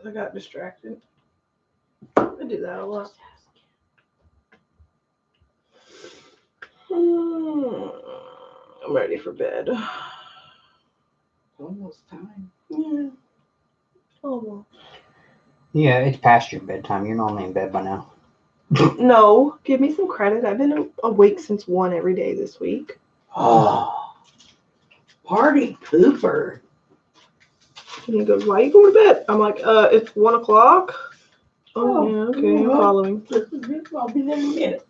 I got distracted. I do that a lot. I'm ready for bed. Almost time. Yeah. Almost. Yeah, it's past your bedtime. You're normally in bed by now. No, give me some credit. I've been awake since 1 every day this week. Oh, party pooper. And he goes, why are you going to bed? I'm like, it's 1 o'clock. Oh, yeah, okay, I'm following. I'll be there in a minute.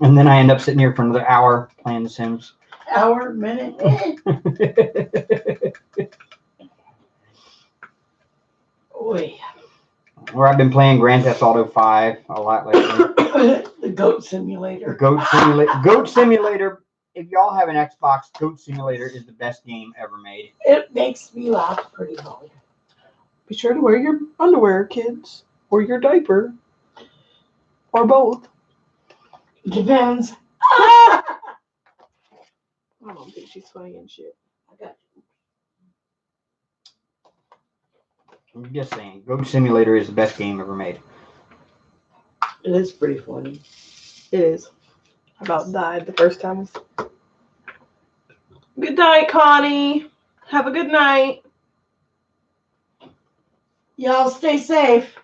And then I end up sitting here for another hour playing The Sims. Hour, minute. Oi. Or I've been playing Grand Theft Auto 5 a lot lately. The goat simulator. Goat simulator. if y'all have an Xbox, Goat Simulator is the best game ever made. It makes me laugh pretty hard. Be sure to wear your underwear, kids, or your diaper, or both. Depends. I don't think she's funny and shit. I got I'm just saying, Goat Simulator is the best game ever made. It is pretty funny. It is. I about died the first time. Good night, Connie. Have a good night. Y'all stay safe.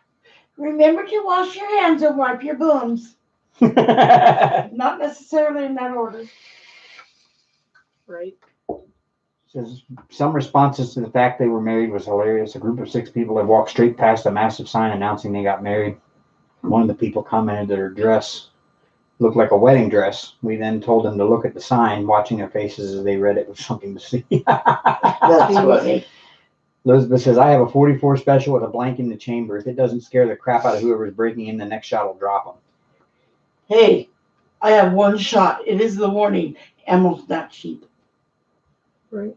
Remember to wash your hands and wipe your bums. Not necessarily in that order. Right. Says some responses to the fact they were married was hilarious. A group of 6 people had walked straight past a massive sign announcing they got married. One of the people commented that her dress looked like a wedding dress. We then told them to look at the sign. Watching their faces as they read it was something to see. That's funny. Elizabeth says, I have a 44 special with a blank in the chamber. If it doesn't scare the crap out of whoever's breaking in, the next shot will drop them. Hey, I have one shot. It is the warning. Ammo's not cheap. Right.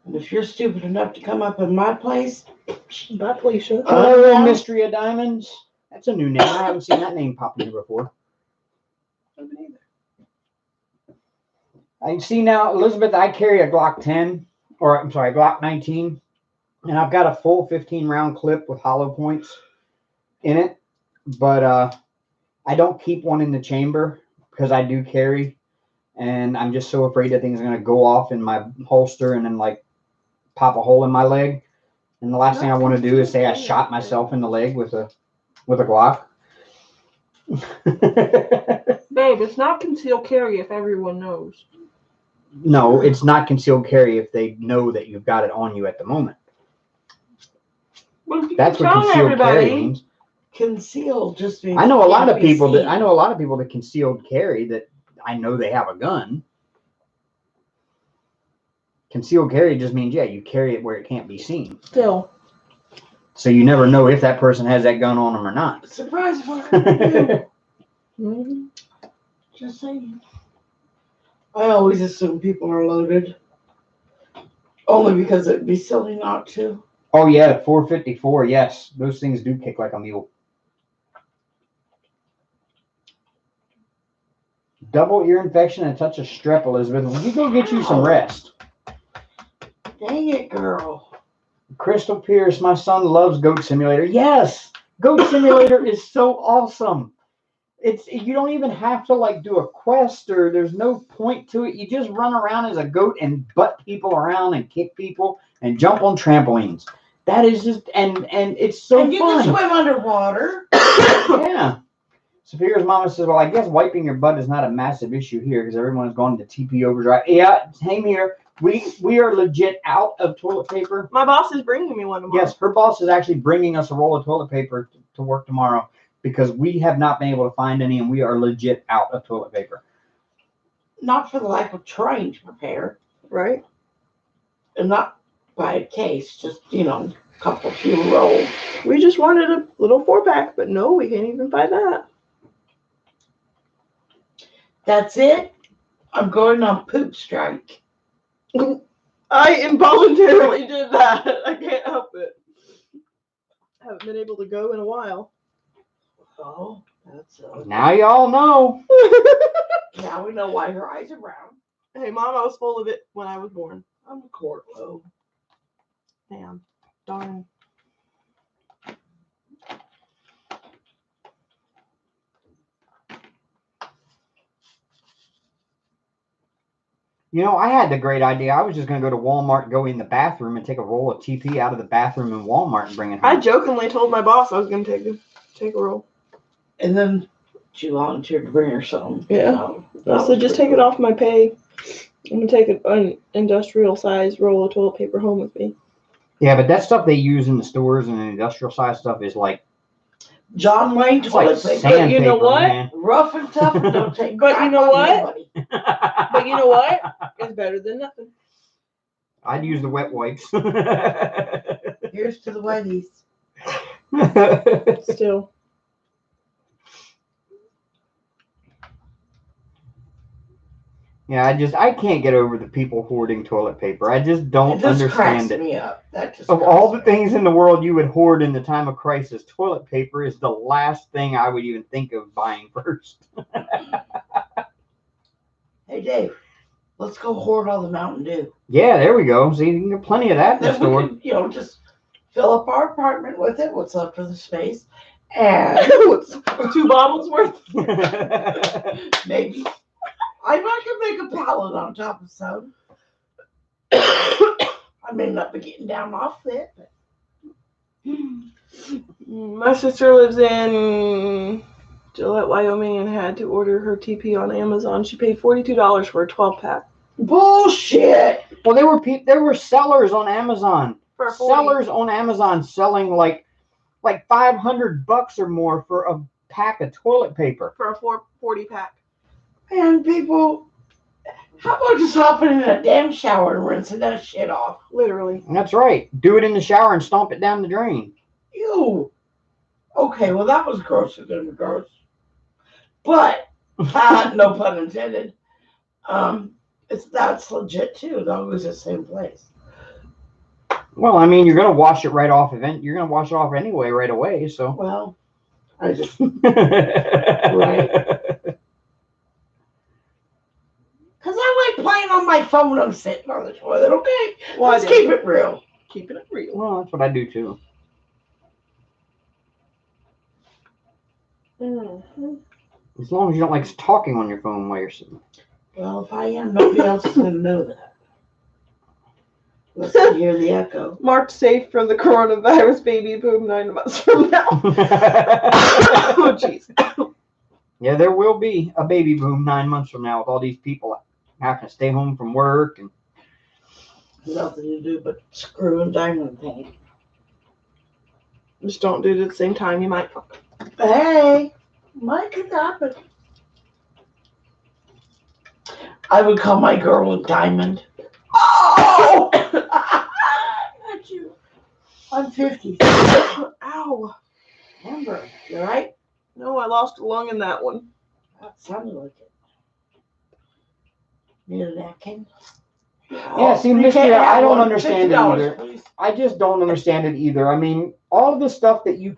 And if you're stupid enough to come up in my place, Bye, Felicia. Hello, Mystery of Diamonds. That's a new name. I haven't seen that name pop in here before. I see now, Elizabeth, I carry a Glock 10, or I'm sorry, Glock 19, and I've got a full 15-round clip with hollow points in it, but I don't keep one in the chamber because I do carry, and I'm just so afraid that thing's going to go off in my holster and then, like, pop a hole in my leg. And the last thing I want to do is say I shot myself in the leg with a Glock. Babe, it's not concealed carry if everyone knows. No, it's not concealed carry if they know that you've got it on you at the moment. Well, That's what concealed carry means. concealed just means I know a lot of people seen. that concealed carry that I know they have a gun. Concealed carry just means, yeah, you carry it where it can't be seen. Still. So you never know if that person has that gun on them or not. Surprise party. Mm-hmm. Just saying. I always assume people are loaded. Only because it'd be silly not to. Oh, yeah, 454, yes. Those things do kick like a mule. Double ear infection and a touch of strep, Elizabeth. You go get you some rest. Dang it, girl. Crystal Pierce, my son loves Goat Simulator. Yes! Goat Simulator is so awesome. You don't even have to like do a quest or there's no point to it. You just run around as a goat and butt people around and kick people and jump on trampolines. That is just and it's so and you fun. can swim underwater. Yeah. Superior's mama says, well, I guess wiping your butt is not a massive issue here because everyone's going to TP overdrive. Yeah, same here. We are legit out of toilet paper. My boss is bringing me one tomorrow. Yes, her boss is actually bringing us a roll of toilet paper to work tomorrow because we have not been able to find any and we are legit out of toilet paper. Not for the lack of trying to prepare. Right. And not by a case, just, a couple few rolls. We just wanted a little 4-pack, but no, we can't even find that. That's it? I'm going on poop strike. I involuntarily did that. I can't help it. Haven't been able to go in a while. Oh, that's now y'all know. Now we know why her eyes are brown. Hey, Mom, I was full of it when I was born. I'm a Cortlo. Damn. Darn. I had the great idea. I was just going to go to Walmart, go in the bathroom, and take a roll of TP out of the bathroom in Walmart and bring it home. I jokingly told my boss I was going to take a roll. And then she volunteered to bring her some. Yeah. So just take it off my pay. I'm going to take an industrial-sized roll of toilet paper home with me. Yeah, but that stuff they use in the stores and the industrial-sized stuff is like John Wayne toilet paper. But you know what? Man. Rough and tough and don't take But you know what? But you know what? It's better than nothing. I'd use the wet wipes. Here's to the wetties. Still. Yeah, I can't get over the people hoarding toilet paper. I just don't understand it. Me up. That just of all the things in the world you would hoard in the time of crisis, toilet paper is the last thing I would even think of buying first. Hey, Dave, let's go hoard all the Mountain Dew. Yeah, there we go. See, you can get plenty of that in the Then store. we can, just fill up our apartment with it, what's left of the space, and 2 bottles worth. maybe I could make a pallet on top of some. I may not be getting down off it. But... My sister lives in Gillette, Wyoming, and had to order her TP on Amazon. She paid $42 for a 12-pack. Bullshit. Well, there were sellers on Amazon. For 40. Sellers on Amazon selling like $500 or more for a pack of toilet paper. For a 40 pack. And people, how about just hopping in a damn shower and rinsing that shit off? Literally. That's right. Do it in the shower and stomp it down the drain. Ew. Okay, well that was gross. It's gonna be gross. But no pun intended. That's legit too. They'll use the same place. Well, I mean, you're gonna wash it right off. You're gonna wash it off anyway, right away. So. Well, I just right. Because I like playing on my phone when I'm sitting on the toilet, okay? Well, let's keep it real. Keeping it real. Well, that's what I do too. Mm-hmm. As long as you don't like talking on your phone while you're sitting. Well, if I am, nobody else is going to know that. Let's hear the echo. Marked safe from the coronavirus baby boom 9 months from now. Oh, jeez. Yeah, there will be a baby boom 9 months from now with all these people having to stay home from work and nothing to do but screw and diamond paint. Just don't do it at the same time. You might fuck. Hey, might could happen. I would call my girl a diamond. Oh! Not you. I'm 50. Ow. Remember, you right? No, I lost a lung in that one. That sounded like it. Need a napkin? yeah, see, Mystery, I don't understand it either. Please. I just don't understand it either. I mean, all of the stuff that you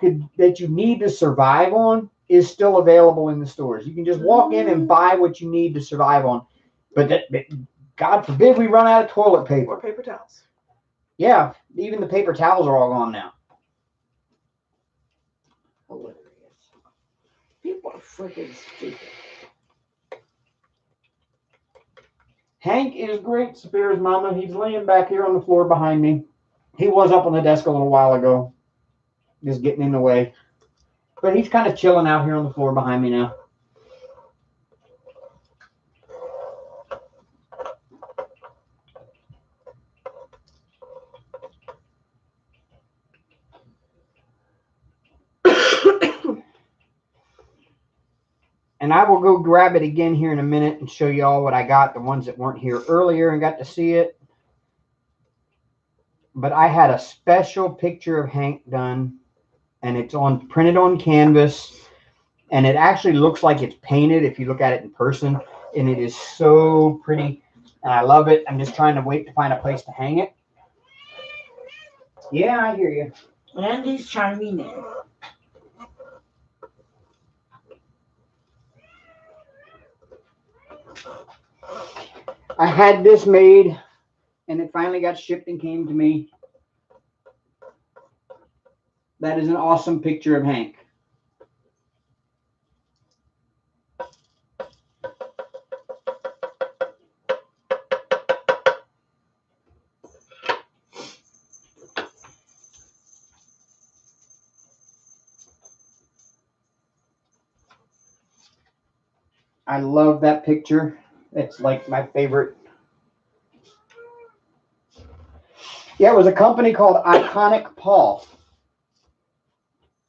need to survive on is still available in the stores. You can just walk in and buy what you need to survive on. But God forbid we run out of toilet paper. Or paper towels. Yeah, even the paper towels are all gone now. Hilarious. People are freaking stupid. Hank is great, Spears' mama. He's laying back here on the floor behind me. He was up on the desk a little while ago, just getting in the way. But he's kind of chilling out here on the floor behind me now. And I will go grab it again here in a minute and show you all what I got, the ones that weren't here earlier and got to see it. But I had a special picture of Hank done, and it's printed on canvas, and it actually looks like it's painted if you look at it in person, and it is so pretty, and I love it. I'm just trying to wait to find a place to hang it. Yeah, I hear you. And he's chiming in. I had this made, and it finally got shipped and came to me. That is an awesome picture of Hank. I love that picture. It's like my favorite. Yeah, it was a company called Iconic Paw.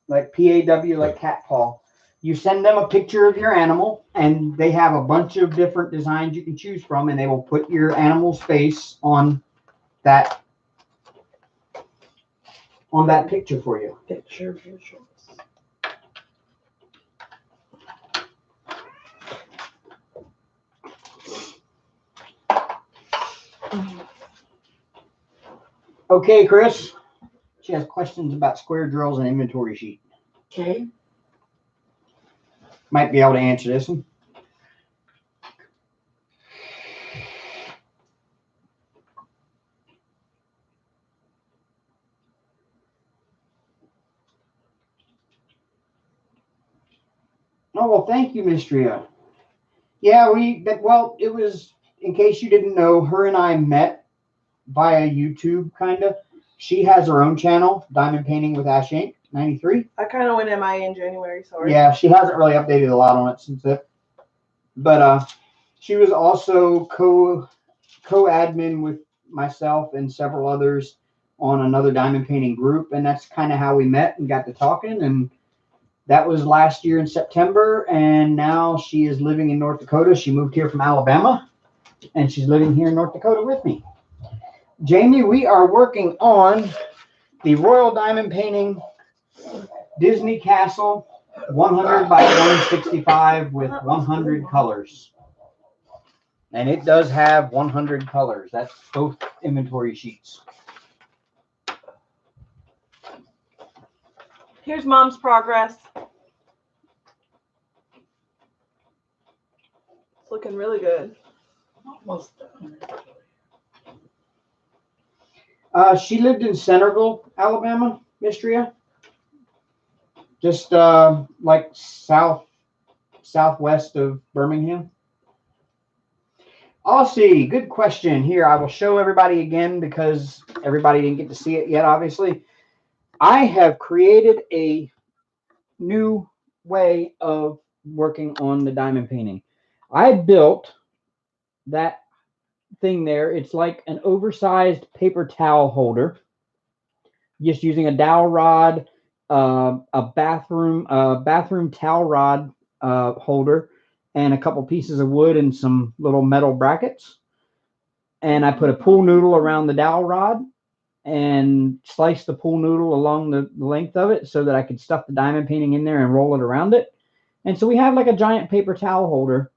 Like P-A-W, like cat paw. You send them a picture of your animal, and they have a bunch of different designs you can choose from, and they will put your animal's face on that picture for you. Picture of your choice. Okay, Chris. She has questions about square drills and inventory sheet. Okay. Might be able to answer this one. Oh, well, thank you, Miss Tria. Yeah, it was, in case you didn't know, her and I met via YouTube, kind of. She has her own channel, Diamond Painting with Ash Ink 93. I kind of went MIA in January, sorry. Yeah, she hasn't really updated a lot on it since then. But she was also co-admin with myself and several others on another diamond painting group, and that's kind of how we met and got to talking. And that was last year in September, and now she is living in North Dakota. She moved here from Alabama, and she's living here in North Dakota with me. Jamie, we are working on the Royal Diamond Painting Disney Castle 100 by 165 with 100 colors. And it does have 100 colors. That's both inventory sheets. Here's Mom's progress. It's looking really good. Almost done. She lived in Centerville, Alabama, Mistria. Just like southwest of Birmingham. Aussie, good question. Here, I will show everybody again because everybody didn't get to see it yet, obviously. I have created a new way of working on the diamond painting. I built that thing there. It's like an oversized paper towel holder, just using a dowel rod, a bathroom towel rod holder, and a couple pieces of wood and some little metal brackets. And I put a pool noodle around the dowel rod and sliced the pool noodle along the length of it so that I could stuff the diamond painting in there and roll it around it. And so we have like a giant paper towel holder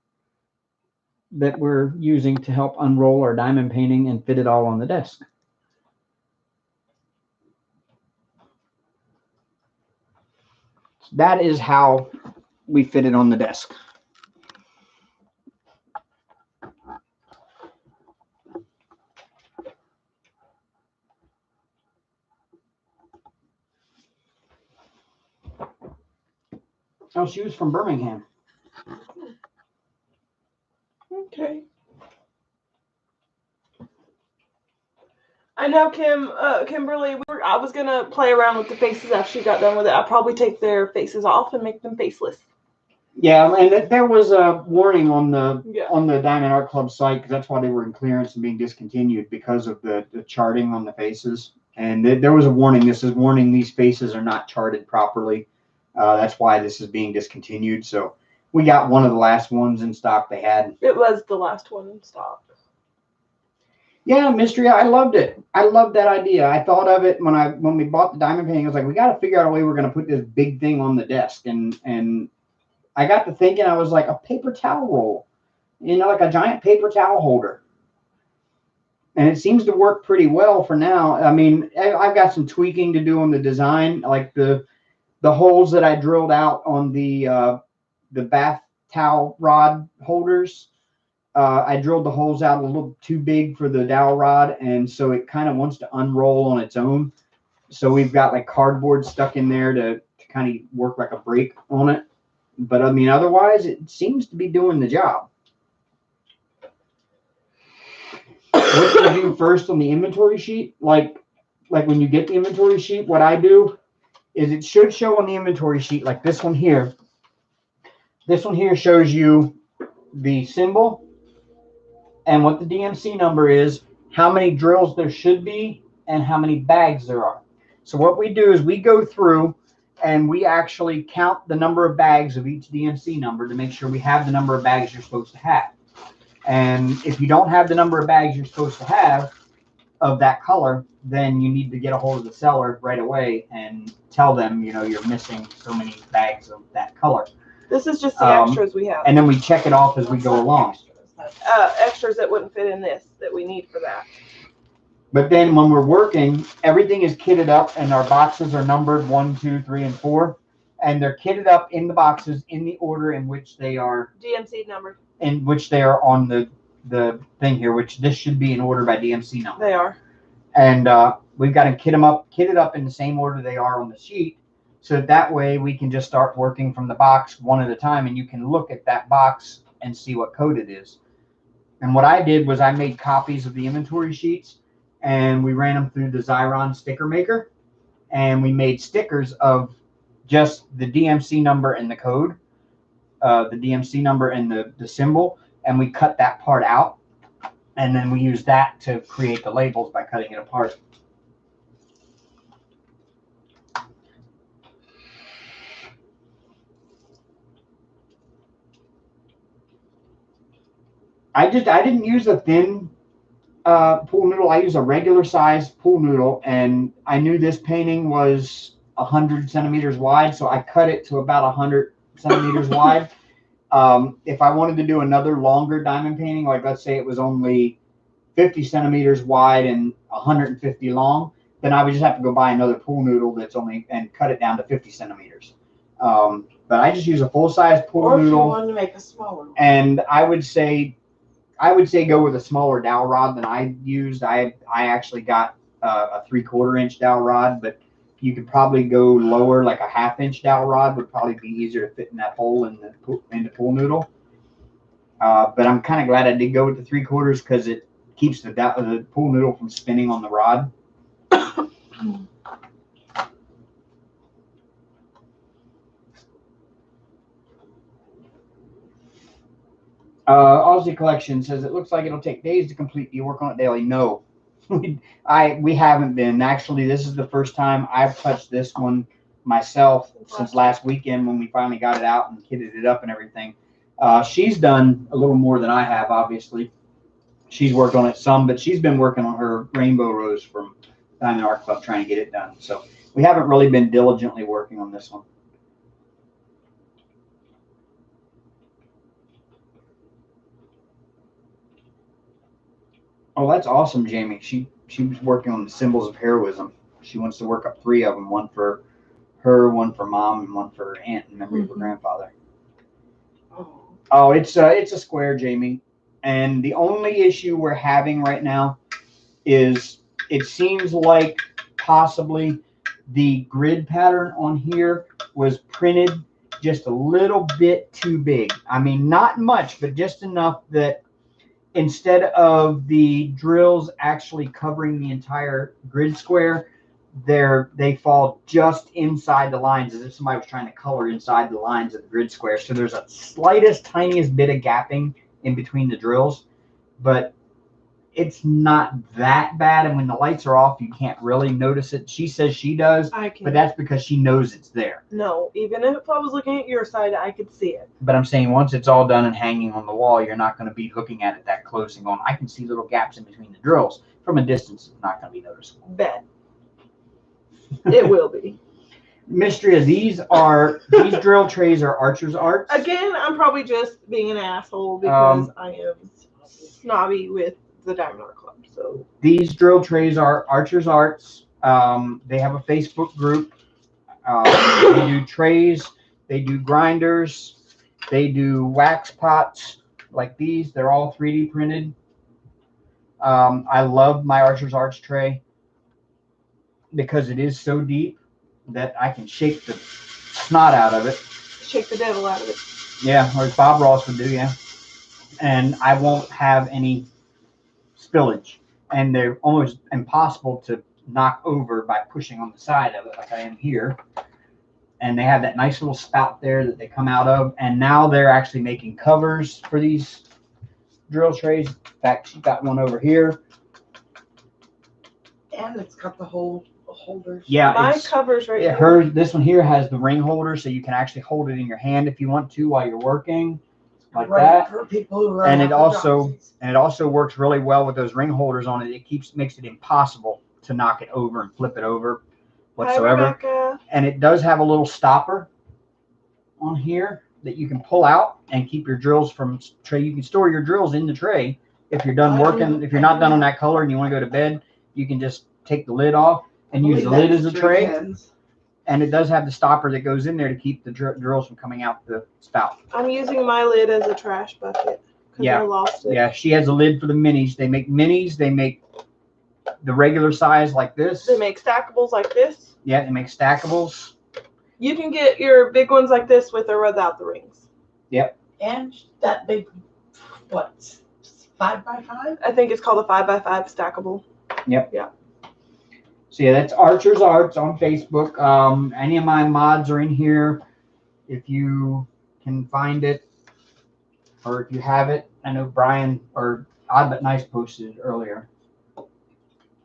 that we're using to help unroll our diamond painting and fit it all on the desk. That is how we fit it on the desk. Oh, she was from Birmingham. Okay. I know Kimberly, I was going to play around with the faces after she got done with it. I'll probably take their faces off and make them faceless. Yeah, and there was a warning on the Diamond Art Club site because that's why they were in clearance and being discontinued because of the charting on the faces. And there was a warning. This is warning these faces are not charted properly. That's why this is being discontinued. So we got one of the last ones in stock they had. It was the last one in stock. Yeah, Mystery, I loved it. I loved that idea. I thought of it when we bought the diamond painting. I was like, we got to figure out a way we're going to put this big thing on the desk. And I got to thinking, I was like, a paper towel roll, like a giant paper towel holder. And it seems to work pretty well for now. I mean, I've got some tweaking to do on the design, like the holes that I drilled out on the bath towel rod holders. I drilled the holes out a little too big for the dowel rod, and so it kind of wants to unroll on its own. So we've got like cardboard stuck in there to kind of work like a brake on it. But I mean, otherwise, it seems to be doing the job. What to do first on the inventory sheet? Like when you get the inventory sheet, what I do is it should show on the inventory sheet, like this one here. This one here shows you the symbol and what the DMC number is, how many drills there should be, and how many bags there are. So what we do is we go through and we actually count the number of bags of each DMC number to make sure we have the number of bags you're supposed to have. And if you don't have the number of bags you're supposed to have of that color, then you need to get a hold of the seller right away and tell them, you're missing so many bags of that color. This is just the extras we have. And then we check it off as we go along. extras that wouldn't fit in this that we need for that. But then when we're working, everything is kitted up and our boxes are numbered 1, 2, 3, and 4. And they're kitted up in the boxes in the order in which they are DMC numbered. In which they are on the thing here, which this should be in order by DMC number. They are. And we've got to kitted up in the same order they are on the sheet. So that way we can just start working from the box one at a time and you can look at that box and see what code it is. And what I did was I made copies of the inventory sheets and we ran them through the Xyron sticker maker and we made stickers of just the DMC number and the code, the DMC number and the symbol, and we cut that part out. And then we use that to create the labels by cutting it apart. I didn't use a thin pool noodle. I use a regular size pool noodle, and I knew this painting was 100 centimeters wide, so I cut it to about 100 centimeters wide. If I wanted to do another longer diamond painting, like let's say it was only 50 centimeters wide and 150 long, then I would just have to go buy another pool noodle that's only and cut it down to 50 centimeters. But I just use a full size pool or noodle. Or if you wanted to make a smaller one. And I would say go with a smaller dowel rod than I used. I actually got a 3/4 inch dowel rod, but you could probably go lower, like a 1/2 inch dowel rod would probably be easier to fit in that hole in the pool noodle. But I'm kind of glad I did go with the 3/4 because it keeps the pool noodle from spinning on the rod. Aussie Collection says it looks like it'll take days to complete. Do you work on it daily? No, we haven't been. Actually, this is the first time I've touched this one myself since last weekend when we finally got it out and kitted it up and everything. She's done a little more than I have, obviously. She's worked on it some, but she's been working on her Rainbow Rose from Diamond Art Club trying to get it done. So we haven't really been diligently working on this one. Oh, that's awesome, Jamie. She was working on the symbols of heroism. She wants to work up 3 of them, one for her, one for mom, and one for her aunt in memory of her grandfather. Oh, it's a square, Jamie. And the only issue we're having right now is it seems like possibly the grid pattern on here was printed just a little bit too big. I mean, not much, but just enough that instead of the drills actually covering the entire grid square, they fall just inside the lines as if somebody was trying to color inside the lines of the grid square. So there's a tiniest bit of gapping in between the drills, but it's not that bad. And when the lights are off, you can't really notice it. She says she does, but that's because she knows it's there. No, even if I was looking at your side, I could see it. But I'm saying once it's all done and hanging on the wall, you're not going to be looking at it that close and going, I can see little gaps in between the drills. From a distance, it's not going to be noticeable. Bet. It will be. Mystria, these drill trays are Archer's Arts. Again, I'm probably just being an asshole because I am snobby with the Diamond Art Club. So these drill trays are Archer's Arts. They have a Facebook group. They do trays. They do grinders. They do wax pots like these. They're all 3D printed. I love my Archer's Arts tray because it is so deep that I can shake the snot out of it. Shake the devil out of it. Yeah, or as Bob Ross would do, yeah. And I won't have any spillage. And they're almost impossible to knock over by pushing on the side of it like I am here. And they have that nice little spout there that they come out of. And now they're actually making covers for these drill trays. In fact, she's got one over here. And it's got the holders. Yeah, my covers right here. This one here has the ring holder, so you can actually hold it in your hand if you want to while you're working, like that. For people who run and it also works really well with those ring holders on it. It makes it impossible to knock it over and flip it over whatsoever. Hi, Rebecca. And it does have a little stopper on here that you can pull out and keep your drills from tray. You can store your drills in the tray if you're done working. If you're not done on that color and you want to go to bed, you can just take the lid off and use the lid as a tray. And it does have the stopper that goes in there to keep the drills from coming out the spout. I'm using my lid as a trash bucket because I lost it. Yeah, she has a lid for the minis. They make minis. They make the regular size like this. They make stackables like this. Yeah, they make stackables. You can get your big ones like this with or without the rings. Yep. And that big, what, 5x5? I think it's called a 5x5 stackable. Yep. Yeah. So yeah, that's Archer's Arts on Facebook. Any of my mods are in here. If you can find it, or if you have it, I know Brian or Odd But Nice posted it earlier.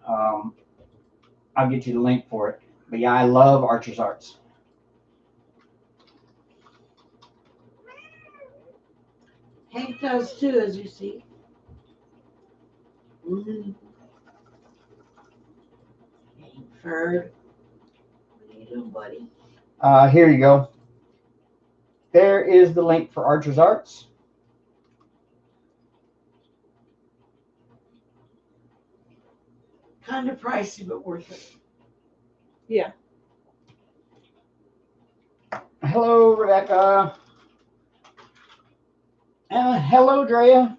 I'll get you the link for it. But yeah, I love Archer's Arts. Hank does too, as you see. Mm-hmm. Hank Ferd. What are you doing, buddy? Here you go. There is the link for Archer's Arts. Kind of pricey, but worth it. Yeah. Hello, Rebecca. Hello, Drea.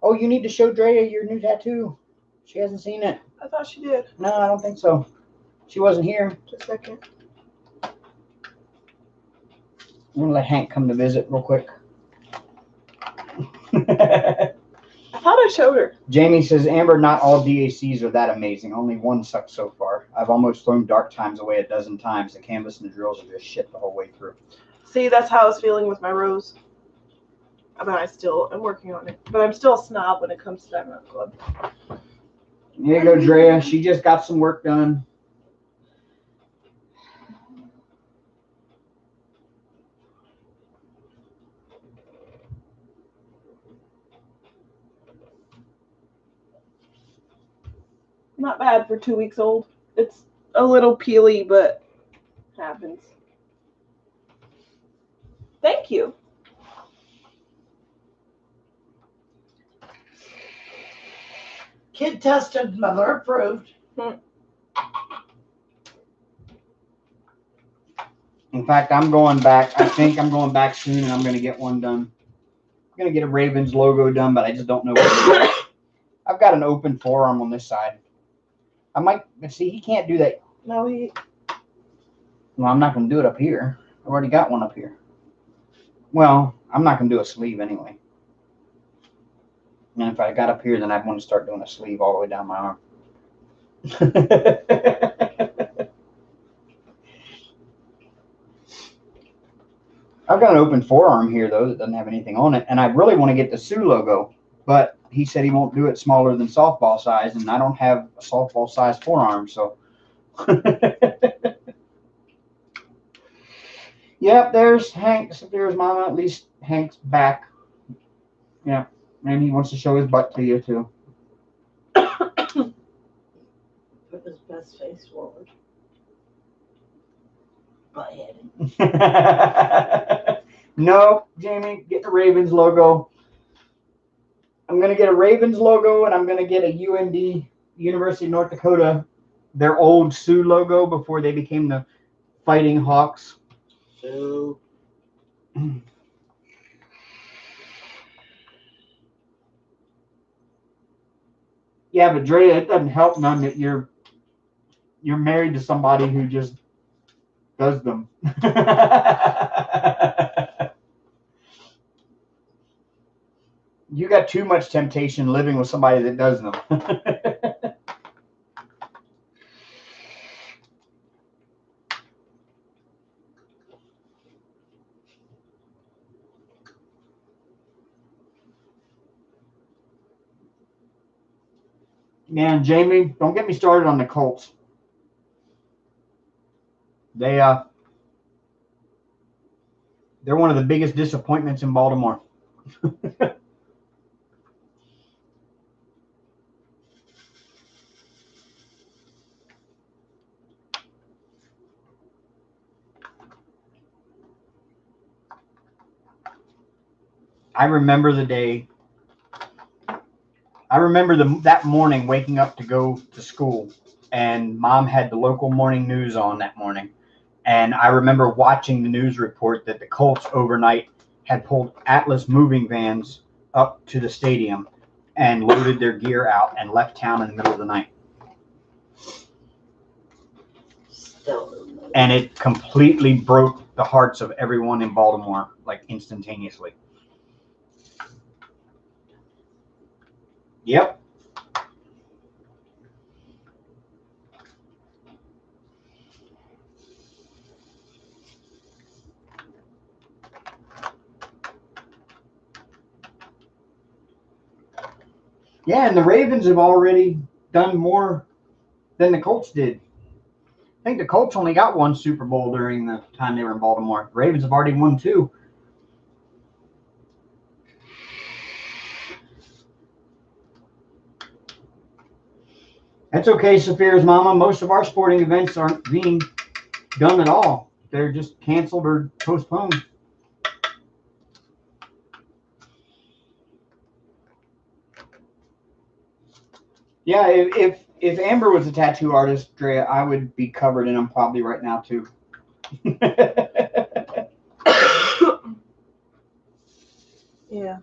Oh, you need to show Drea your new tattoo. She hasn't seen it. I thought she did. No, I don't think so. She wasn't here. Just a second. I'm going to let Hank come to visit real quick. I thought I showed her. Jamie says, Amber, not all DACs are that amazing. Only one sucks so far. I've almost thrown Dark Times away a dozen times. The canvas and the drills are just shit the whole way through. See, that's how I was feeling with my rose. I mean, I'm working on it. But I'm still a snob when it comes to Diamond Art Club. There you go, Drea. She just got some work done. Not bad for 2 weeks old. It's a little peely, but happens. Thank you. Kid tested, mother approved. In fact, I'm going back. I think I'm going back soon, and I'm going to get one done. I'm going to get a Ravens logo done, but I just don't know what to do. I've got an open forearm on this side. I might, see, he can't do that. No, Well, I'm not going to do it up here. I've already got one up here. Well, I'm not going to do a sleeve anyway. And if I got up here, then I'd want to start doing a sleeve all the way down my arm. I've got an open forearm here, though, that doesn't have anything on it. And I really want to get the Sioux logo. But he said he won't do it smaller than softball size. And I don't have a softball size forearm, so. Yep, there's Hank. There's Mama. At least Hank's back. Yeah. And he wants to show his butt to you, too. Put his best face forward. Butthead. No, Jamie, get the Ravens logo. I'm going to get a Ravens logo, and I'm going to get a UND, University of North Dakota, their old Sioux logo before they became the Fighting Hawks. So... Yeah, but Drea, it doesn't help none that you're married to somebody who just does them. You got too much temptation living with somebody that does them. Man, Jamie, don't get me started on the Colts. They're one of the biggest disappointments in Baltimore. I remember the day. I remember that morning waking up to go to school, and Mom had the local morning news on that morning. And I remember watching the news report that the Colts overnight had pulled Atlas moving vans up to the stadium and loaded their gear out and left town in the middle of the night. And it completely broke the hearts of everyone in Baltimore, like instantaneously. Yep. Yeah, and the Ravens have already done more than the Colts did. I think the Colts only got one Super Bowl during the time they were in Baltimore. The Ravens have already won 2. That's okay, Saphira's mama. Most of our sporting events aren't being done at all. They're just canceled or postponed. Yeah, if Amber was a tattoo artist, Drea, I would be covered in them probably right now too. Yeah.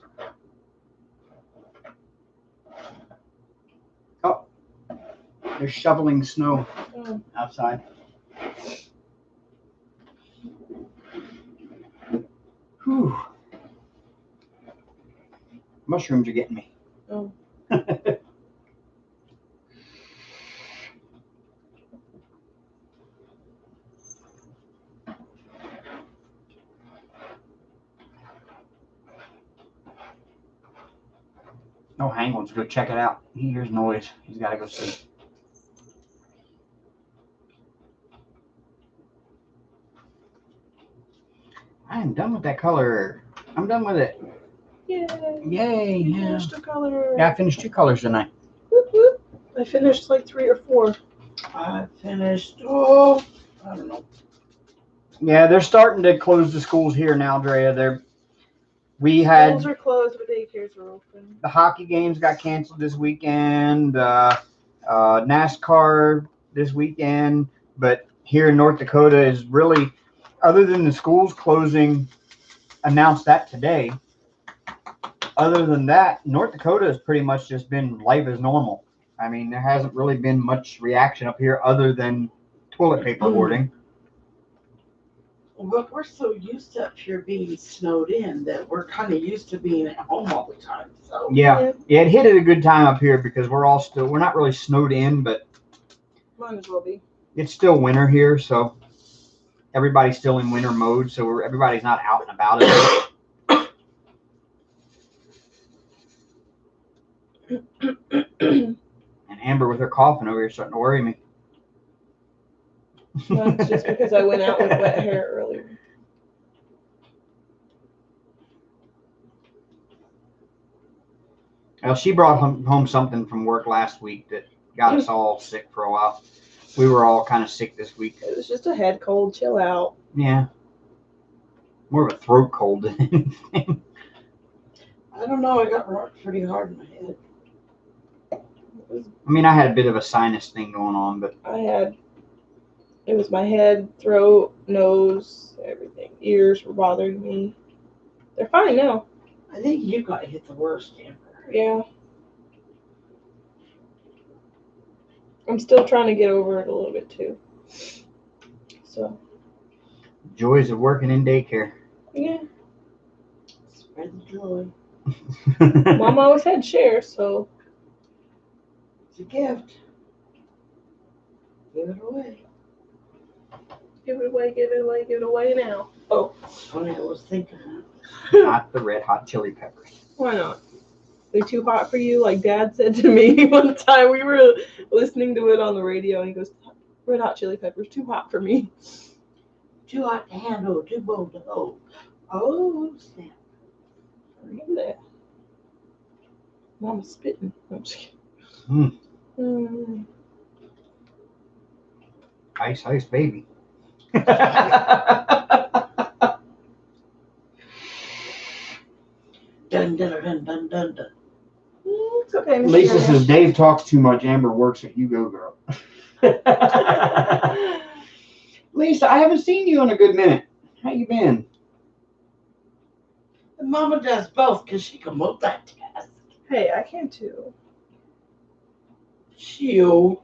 Oh, they're shoveling snow outside. Whew. Mushrooms are getting me. Oh. No, Hank wants to go check it out. He hears noise. He's got to go see. I am done with that color. I'm done with it. Yay. Yay. You Yeah. finished a color. Yeah, I finished 2 colors tonight. Whoop, whoop. I finished like 3 or 4. I finished, I don't know. Yeah, they're starting to close the schools here now, Drea. We had Schools are closed, but daycares are open. the hockey games got canceled this weekend. NASCAR this weekend, but here in North Dakota is really, other than the schools closing, announced that today. Other than that, North Dakota has pretty much just been life as normal. I mean, there hasn't really been much reaction up here other than toilet paper hoarding. But we're so used to up here being snowed in that we're kind of used to being at home all the time. So Yeah, it hit at a good time up here because we're not really snowed in, but might as well be. It's still winter here, so everybody's still in winter mode. So everybody's not out and about it. And Amber with her coughing over here starting to worry me. That's just because I went out with wet hair earlier. Well, she brought home something from work last week that got us all sick for a while. We were all kind of sick this week. It was just a head cold. Chill out. Yeah. More of a throat cold than anything. I don't know. I got rocked pretty hard in my head. I mean, I had a bit of a sinus thing going on, but it was my head, throat, nose, everything. Ears were bothering me. They're fine now. I think you got hit the worst, Amber. Yeah. I'm still trying to get over it a little bit too. So. Joys of working in daycare. Yeah. Spread the joy. Mom always had share, so. It's a gift. Give it away. Give it away, give it away, give it away now. Oh. That's funny, I was thinking that. Not the red hot chili peppers. Why not? They're too hot for you, like Dad said to me one time. We were listening to it on the radio, and he goes, "Red hot chili peppers, too hot for me. Too hot to handle, too bold to hold." Oh, snap. Remember that. Mama's spitting. I'm just kidding. Ice, ice, baby. dun dun dun dun dun dun. It's okay. Miss Lisa Junior. says Dave talks too much. Amber works at Hugo Girl. Lisa, I haven't seen you in a good minute. How you been? And Mama does both because she can multitask. Hey, I can too. She'll.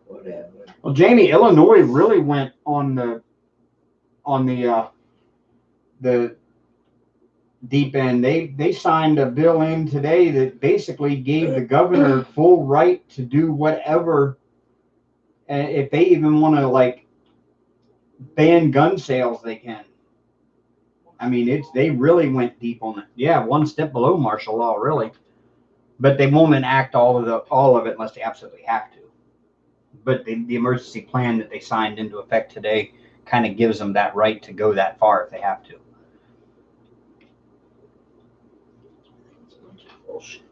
Whatever. Well, Jamie, Illinois really went on the deep end. They signed a bill in today that basically gave the governor full right to do whatever, and if they even want to like ban gun sales, they can. I mean, they really went deep on it. Yeah, one step below martial law, really. But they won't enact all of it unless they absolutely have to. But the emergency plan that they signed into effect today kind of gives them that right to go that far if they have to. It's a bunch of bullshit.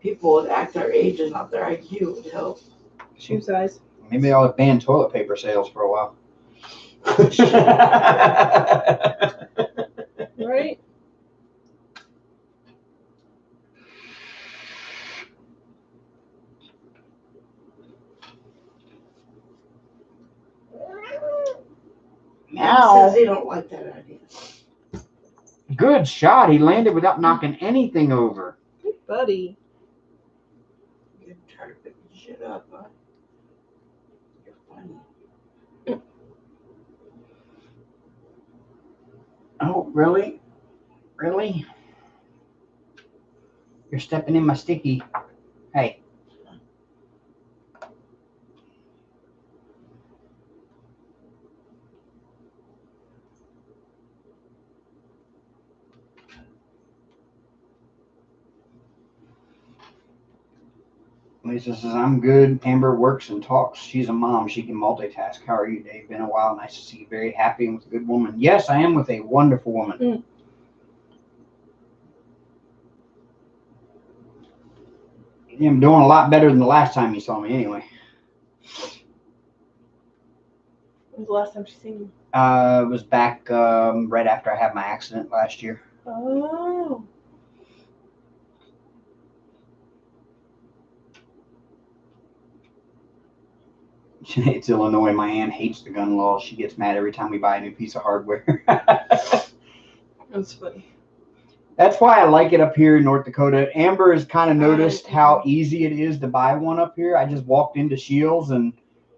People would act their age and not their IQ would help. Shoe size. Maybe I'll ban toilet paper sales for a while. Right? Now says they don't like that idea. Good shot. He landed without knocking anything over. Good buddy. You're trying to pick the shit up, huh? You're funny. Oh, really? Really? You're stepping in my sticky. Hey. Lisa says, I'm good. Amber works and talks. She's a mom. She can multitask. How are you, Dave? Been a while. Nice to see you. Very happy and with a good woman. Yes, I am with a wonderful woman. I'm doing a lot better than the last time you saw me anyway. When's the last time she seen you? It was back right after I had my accident last year. Oh. It's Illinois. My aunt hates the gun laws. She gets mad every time we buy a new piece of hardware. That's funny. That's why I like it up here in North Dakota. Amber has kind of noticed how easy it is to buy one up here. I just walked into Shields and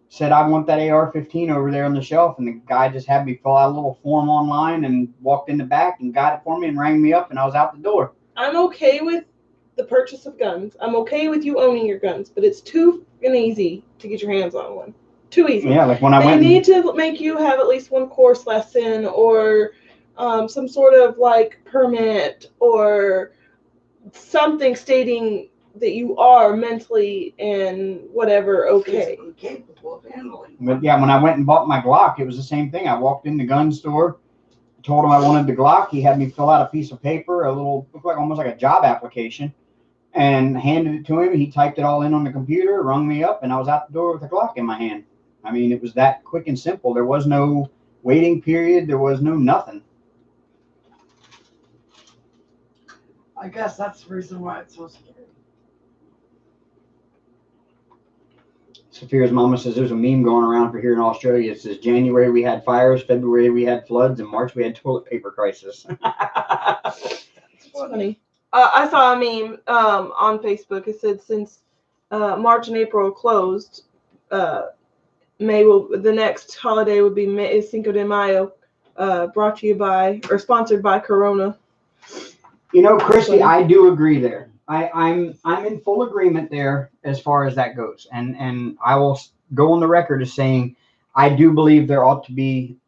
said, I want that AR-15 over there on the shelf. And the guy just had me fill out a little form online and walked in the back and got it for me and rang me up and I was out the door. I'm okay with the purchase of guns. I'm okay with you owning your guns, but it's too easy to get your hands on one. Too easy. Yeah, like when I went. They need to make you have at least one course lesson or some sort of like permit or something stating that you are mentally and whatever okay. Physically capable of handling. But yeah, when I went and bought my Glock, it was the same thing. I walked in the gun store, told him I wanted the Glock. He had me fill out a piece of paper, a little, looked like almost like a job application, and handed it to him. He typed it all in on the computer, rung me up, and I was out the door with a Glock in my hand. I mean, it was that quick and simple. There was no waiting period. There was no nothing. I guess that's the reason why it's so scary. Sophia's mama says there's a meme going around for here in Australia. It says January we had fires, February we had floods, and March we had toilet paper crisis. It's funny. I saw a meme on Facebook. It said since March and April closed, the next holiday would be Cinco de Mayo, brought to you by or sponsored by Corona. You know, Christy, I do agree there. I'm in full agreement there as far as that goes, and I will go on the record as saying I do believe there ought to be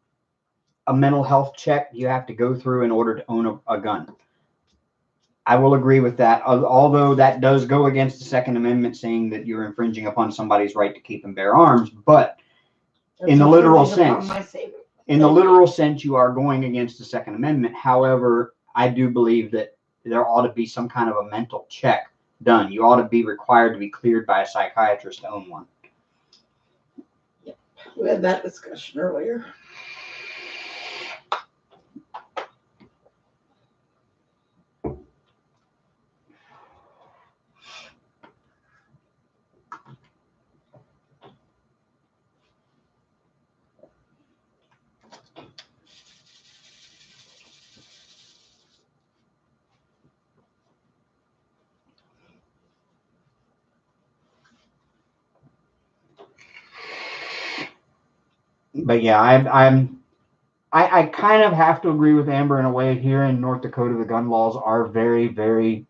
a mental health check you have to go through in order to own a gun. I will agree with that, although that does go against the Second Amendment, saying that you're infringing upon somebody's right to keep and bear arms. But in the literal sense, you are going against the Second Amendment. However, I do believe that there ought to be some kind of a mental check done. You ought to be required to be cleared by a psychiatrist to own one. We had that discussion earlier. But yeah, I kind of have to agree with Amber in a way. Here in North Dakota, the gun laws are very, very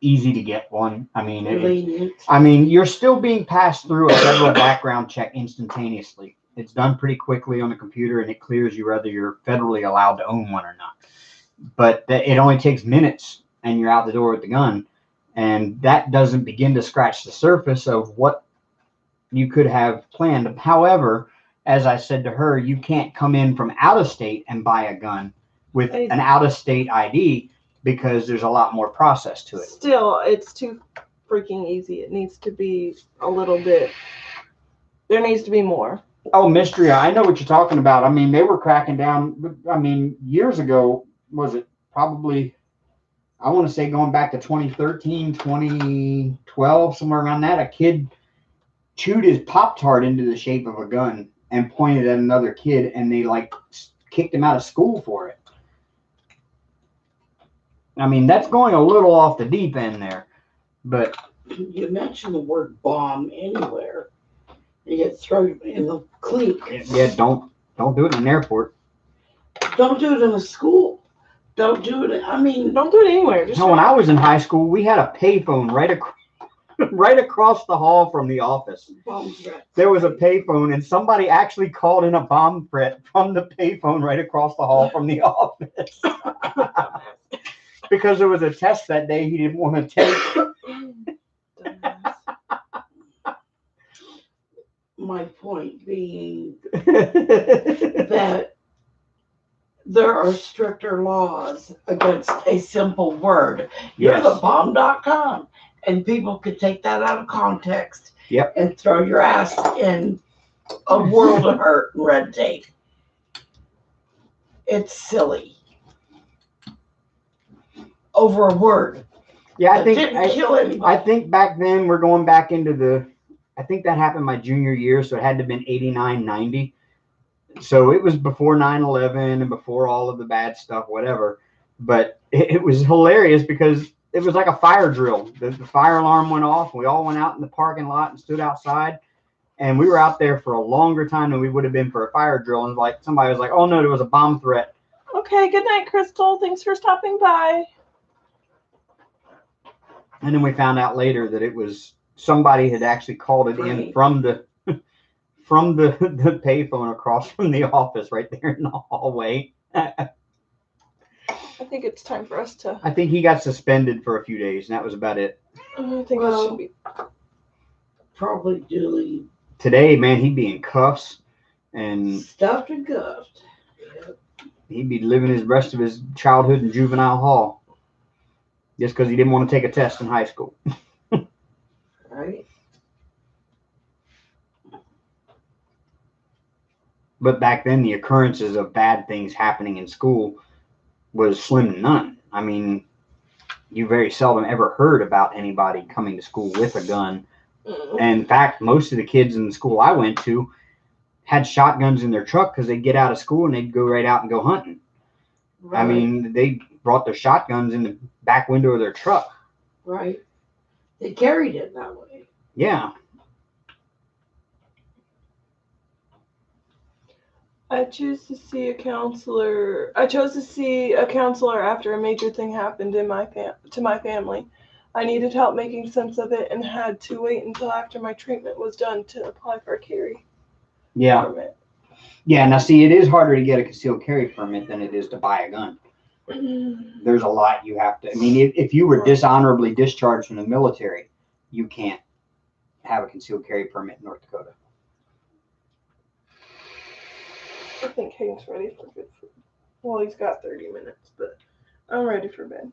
easy to get one. I mean, you're still being passed through a federal background check instantaneously. It's done pretty quickly on the computer, and it clears you whether you're federally allowed to own one or not. But it only takes minutes, and you're out the door with the gun. And that doesn't begin to scratch the surface of what you could have planned. However, as I said to her, you can't come in from out of state and buy a gun with an out of state ID because there's a lot more process to it. Still, it's too freaking easy. It needs to be a little bit. There needs to be more. Oh, mystery. I know what you're talking about. I mean, they were cracking down. I mean, years ago, was it probably, I want to say going back to 2013, 2012, somewhere around that, a kid chewed his Pop-Tart into the shape of a gun and pointed at another kid, and they like kicked him out of school for it. I mean, that's going a little off the deep end there, but you mentioned the word bomb anywhere, you get thrown in the cleat. Yeah, don't do it in an airport. Don't do it in a school. Don't do it. Don't do it anywhere. No, when I was in high school, we had a payphone right across the hall from the office. There was a payphone, and somebody actually called in a bomb threat from the payphone right across the hall from the office. Because there was a test that day he didn't want to take. My point being that there are stricter laws against a simple word. You're the bomb.com. And people could take that out of context. Yep. And throw your ass in a world of hurt and red tape. It's silly. Over a word. Yeah, I think didn't kill anybody. I think back then we're going back into I think that happened my junior year, so it had to have been 89, 90. So it was before 9/11 and before all of the bad stuff, whatever. But it was hilarious because it was like a fire drill. The fire alarm went off. We all went out in the parking lot and stood outside. And we were out there for a longer time than we would have been for a fire drill. And like somebody was like, "Oh no, there was a bomb threat." Okay, good night, Crystal. Thanks for stopping by. And then we found out later that it was somebody had actually called it in from the payphone across from the office right there in the hallway. I think it's time for us to. I think he got suspended for a few days, and that was about it. I think it should be probably duly. Today, man, he'd be in cuffs and stuffed and cuffed. Yep. He'd be living his rest of his childhood in juvenile hall just because he didn't want to take a test in high school. Right. But back then, the occurrences of bad things happening in school was slim to none. I mean, you very seldom ever heard about anybody coming to school with a gun. And in fact, most of the kids in the school I went to had shotguns in their truck because they'd get out of school and they'd go right out and go hunting. Right. I mean, they brought their shotguns in the back window of their truck. Right. They carried it that way. Yeah. I chose to see a counselor after a major thing happened to my family. I needed help making sense of it and had to wait until after my treatment was done to apply for a carry permit. Yeah, now see, it is harder to get a concealed carry permit than it is to buy a gun. There's a lot you have to, I mean, if you were dishonorably discharged from the military, you can't have a concealed carry permit in North Dakota. I think Hank's ready for good food. Well, he's got 30 minutes, but I'm ready for bed.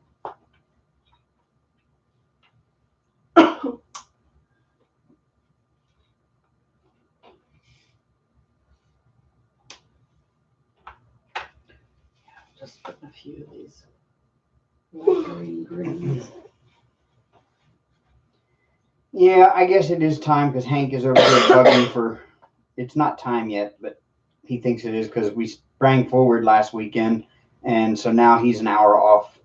Just putting a few of these green greens. Yeah, I guess it is time because Hank is over here bugging for. It's not time yet, but he thinks it is because we sprang forward last weekend, and so now he's an hour off.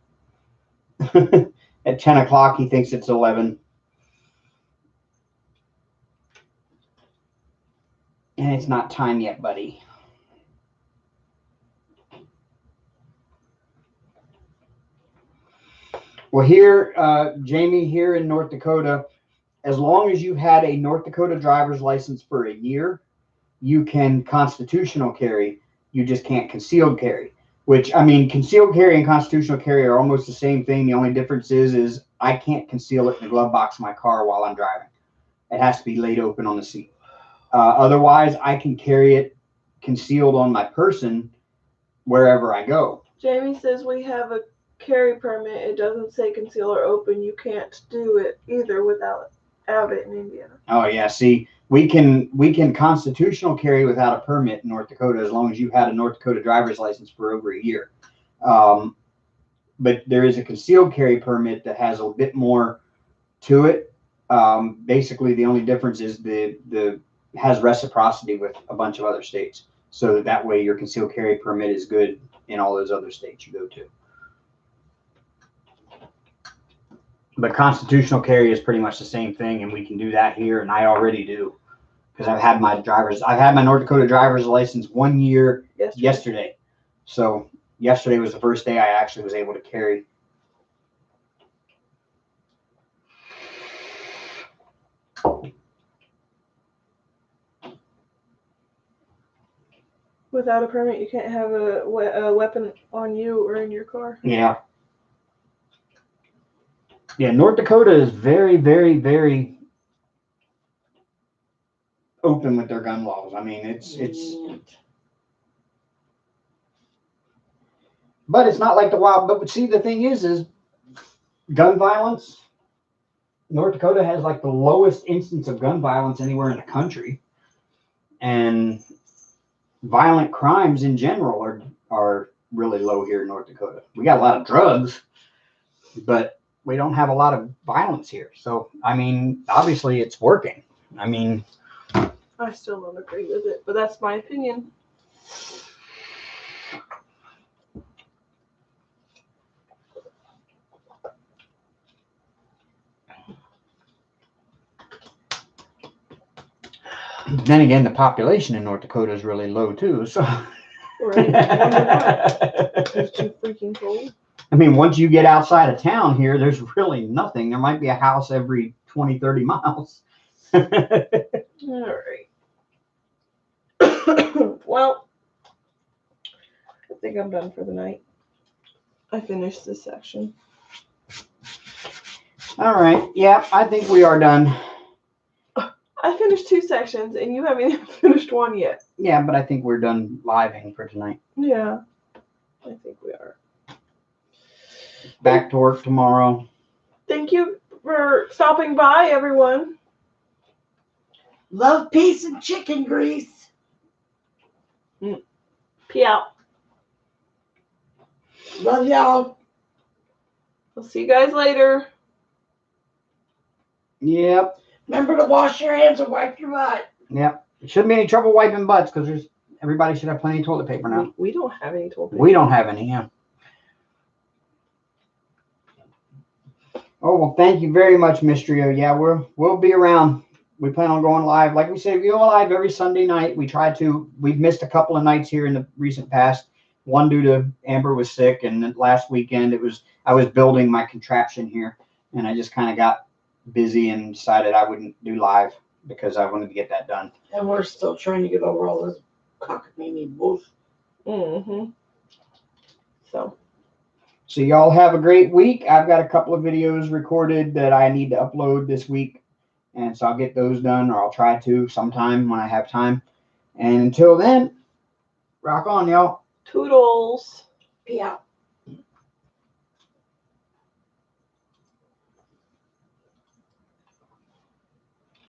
At 10 o'clock, he thinks it's 11. And it's not time yet, buddy. Well, here, Jamie, here in North Dakota, as long as you've had a North Dakota driver's license for a year, you can constitutional carry. You just can't concealed carry. Which, I mean, concealed carry and constitutional carry are almost the same thing. The only difference is I can't conceal it in the glove box of my car while I'm driving. It has to be laid open on the seat. Otherwise, I can carry it concealed on my person wherever I go. Jamie says we have a carry permit. It doesn't say conceal or open. You can't do it either without it in Indiana. Oh yeah, see, we can constitutional carry without a permit in North Dakota as long as you've had a North Dakota driver's license for over a year. But there is a concealed carry permit that has a bit more to it. Basically, the only difference is the has reciprocity with a bunch of other states, so that way your concealed carry permit is good in all those other states you go to. But constitutional carry is pretty much the same thing, and we can do that here, and I already do because I've had my North Dakota driver's license 1 year yesterday. So yesterday was the first day I actually was able to carry. Without a permit, you can't have a weapon on you or in your car. Yeah. Yeah, North Dakota is very, very, very open with their gun laws. I mean, but it's not like the wild. But see, the thing is gun violence. North Dakota has like the lowest instance of gun violence anywhere in the country, and violent crimes in general are really low here in North Dakota. We got a lot of drugs, but we don't have a lot of violence here. So, I mean, obviously it's working. I mean, I still don't agree with it, but that's my opinion. Then again, the population in North Dakota is really low too. So, right. It's too freaking cold. I mean, once you get outside of town here, there's really nothing. There might be a house every 20, 30 miles. All right. Well, I think I'm done for the night. I finished this section. All right. Yeah, I think we are done. I finished 2 sections, and you haven't even finished 1 yet. Yeah, but I think we're done living for tonight. Yeah, I think we are. Back to work tomorrow. Thank you for stopping by, everyone. Love, peace, and chicken grease. Pee out. Love y'all. We'll see you guys later. Yep. Remember to wash your hands and wipe your butt. Yep. It shouldn't be any trouble wiping butts because everybody should have plenty of toilet paper now. We don't have any toilet paper. We don't have any, yeah. Oh, well, thank you very much, Mistrio. Yeah, we'll be around. We plan on going live. Like we say, we go live every Sunday night. We've missed a couple of nights here in the recent past. One due to Amber was sick, and then last weekend I was building my contraption here, and I just kind of got busy and decided I wouldn't do live because I wanted to get that done. And we're still trying to get over all this cockamamie bullshit. Mm-hmm. So y'all have a great week. I've got a couple of videos recorded that I need to upload this week, and so I'll get those done, or I'll try to sometime when I have time. And until then, rock on, y'all. Toodles. Pee out.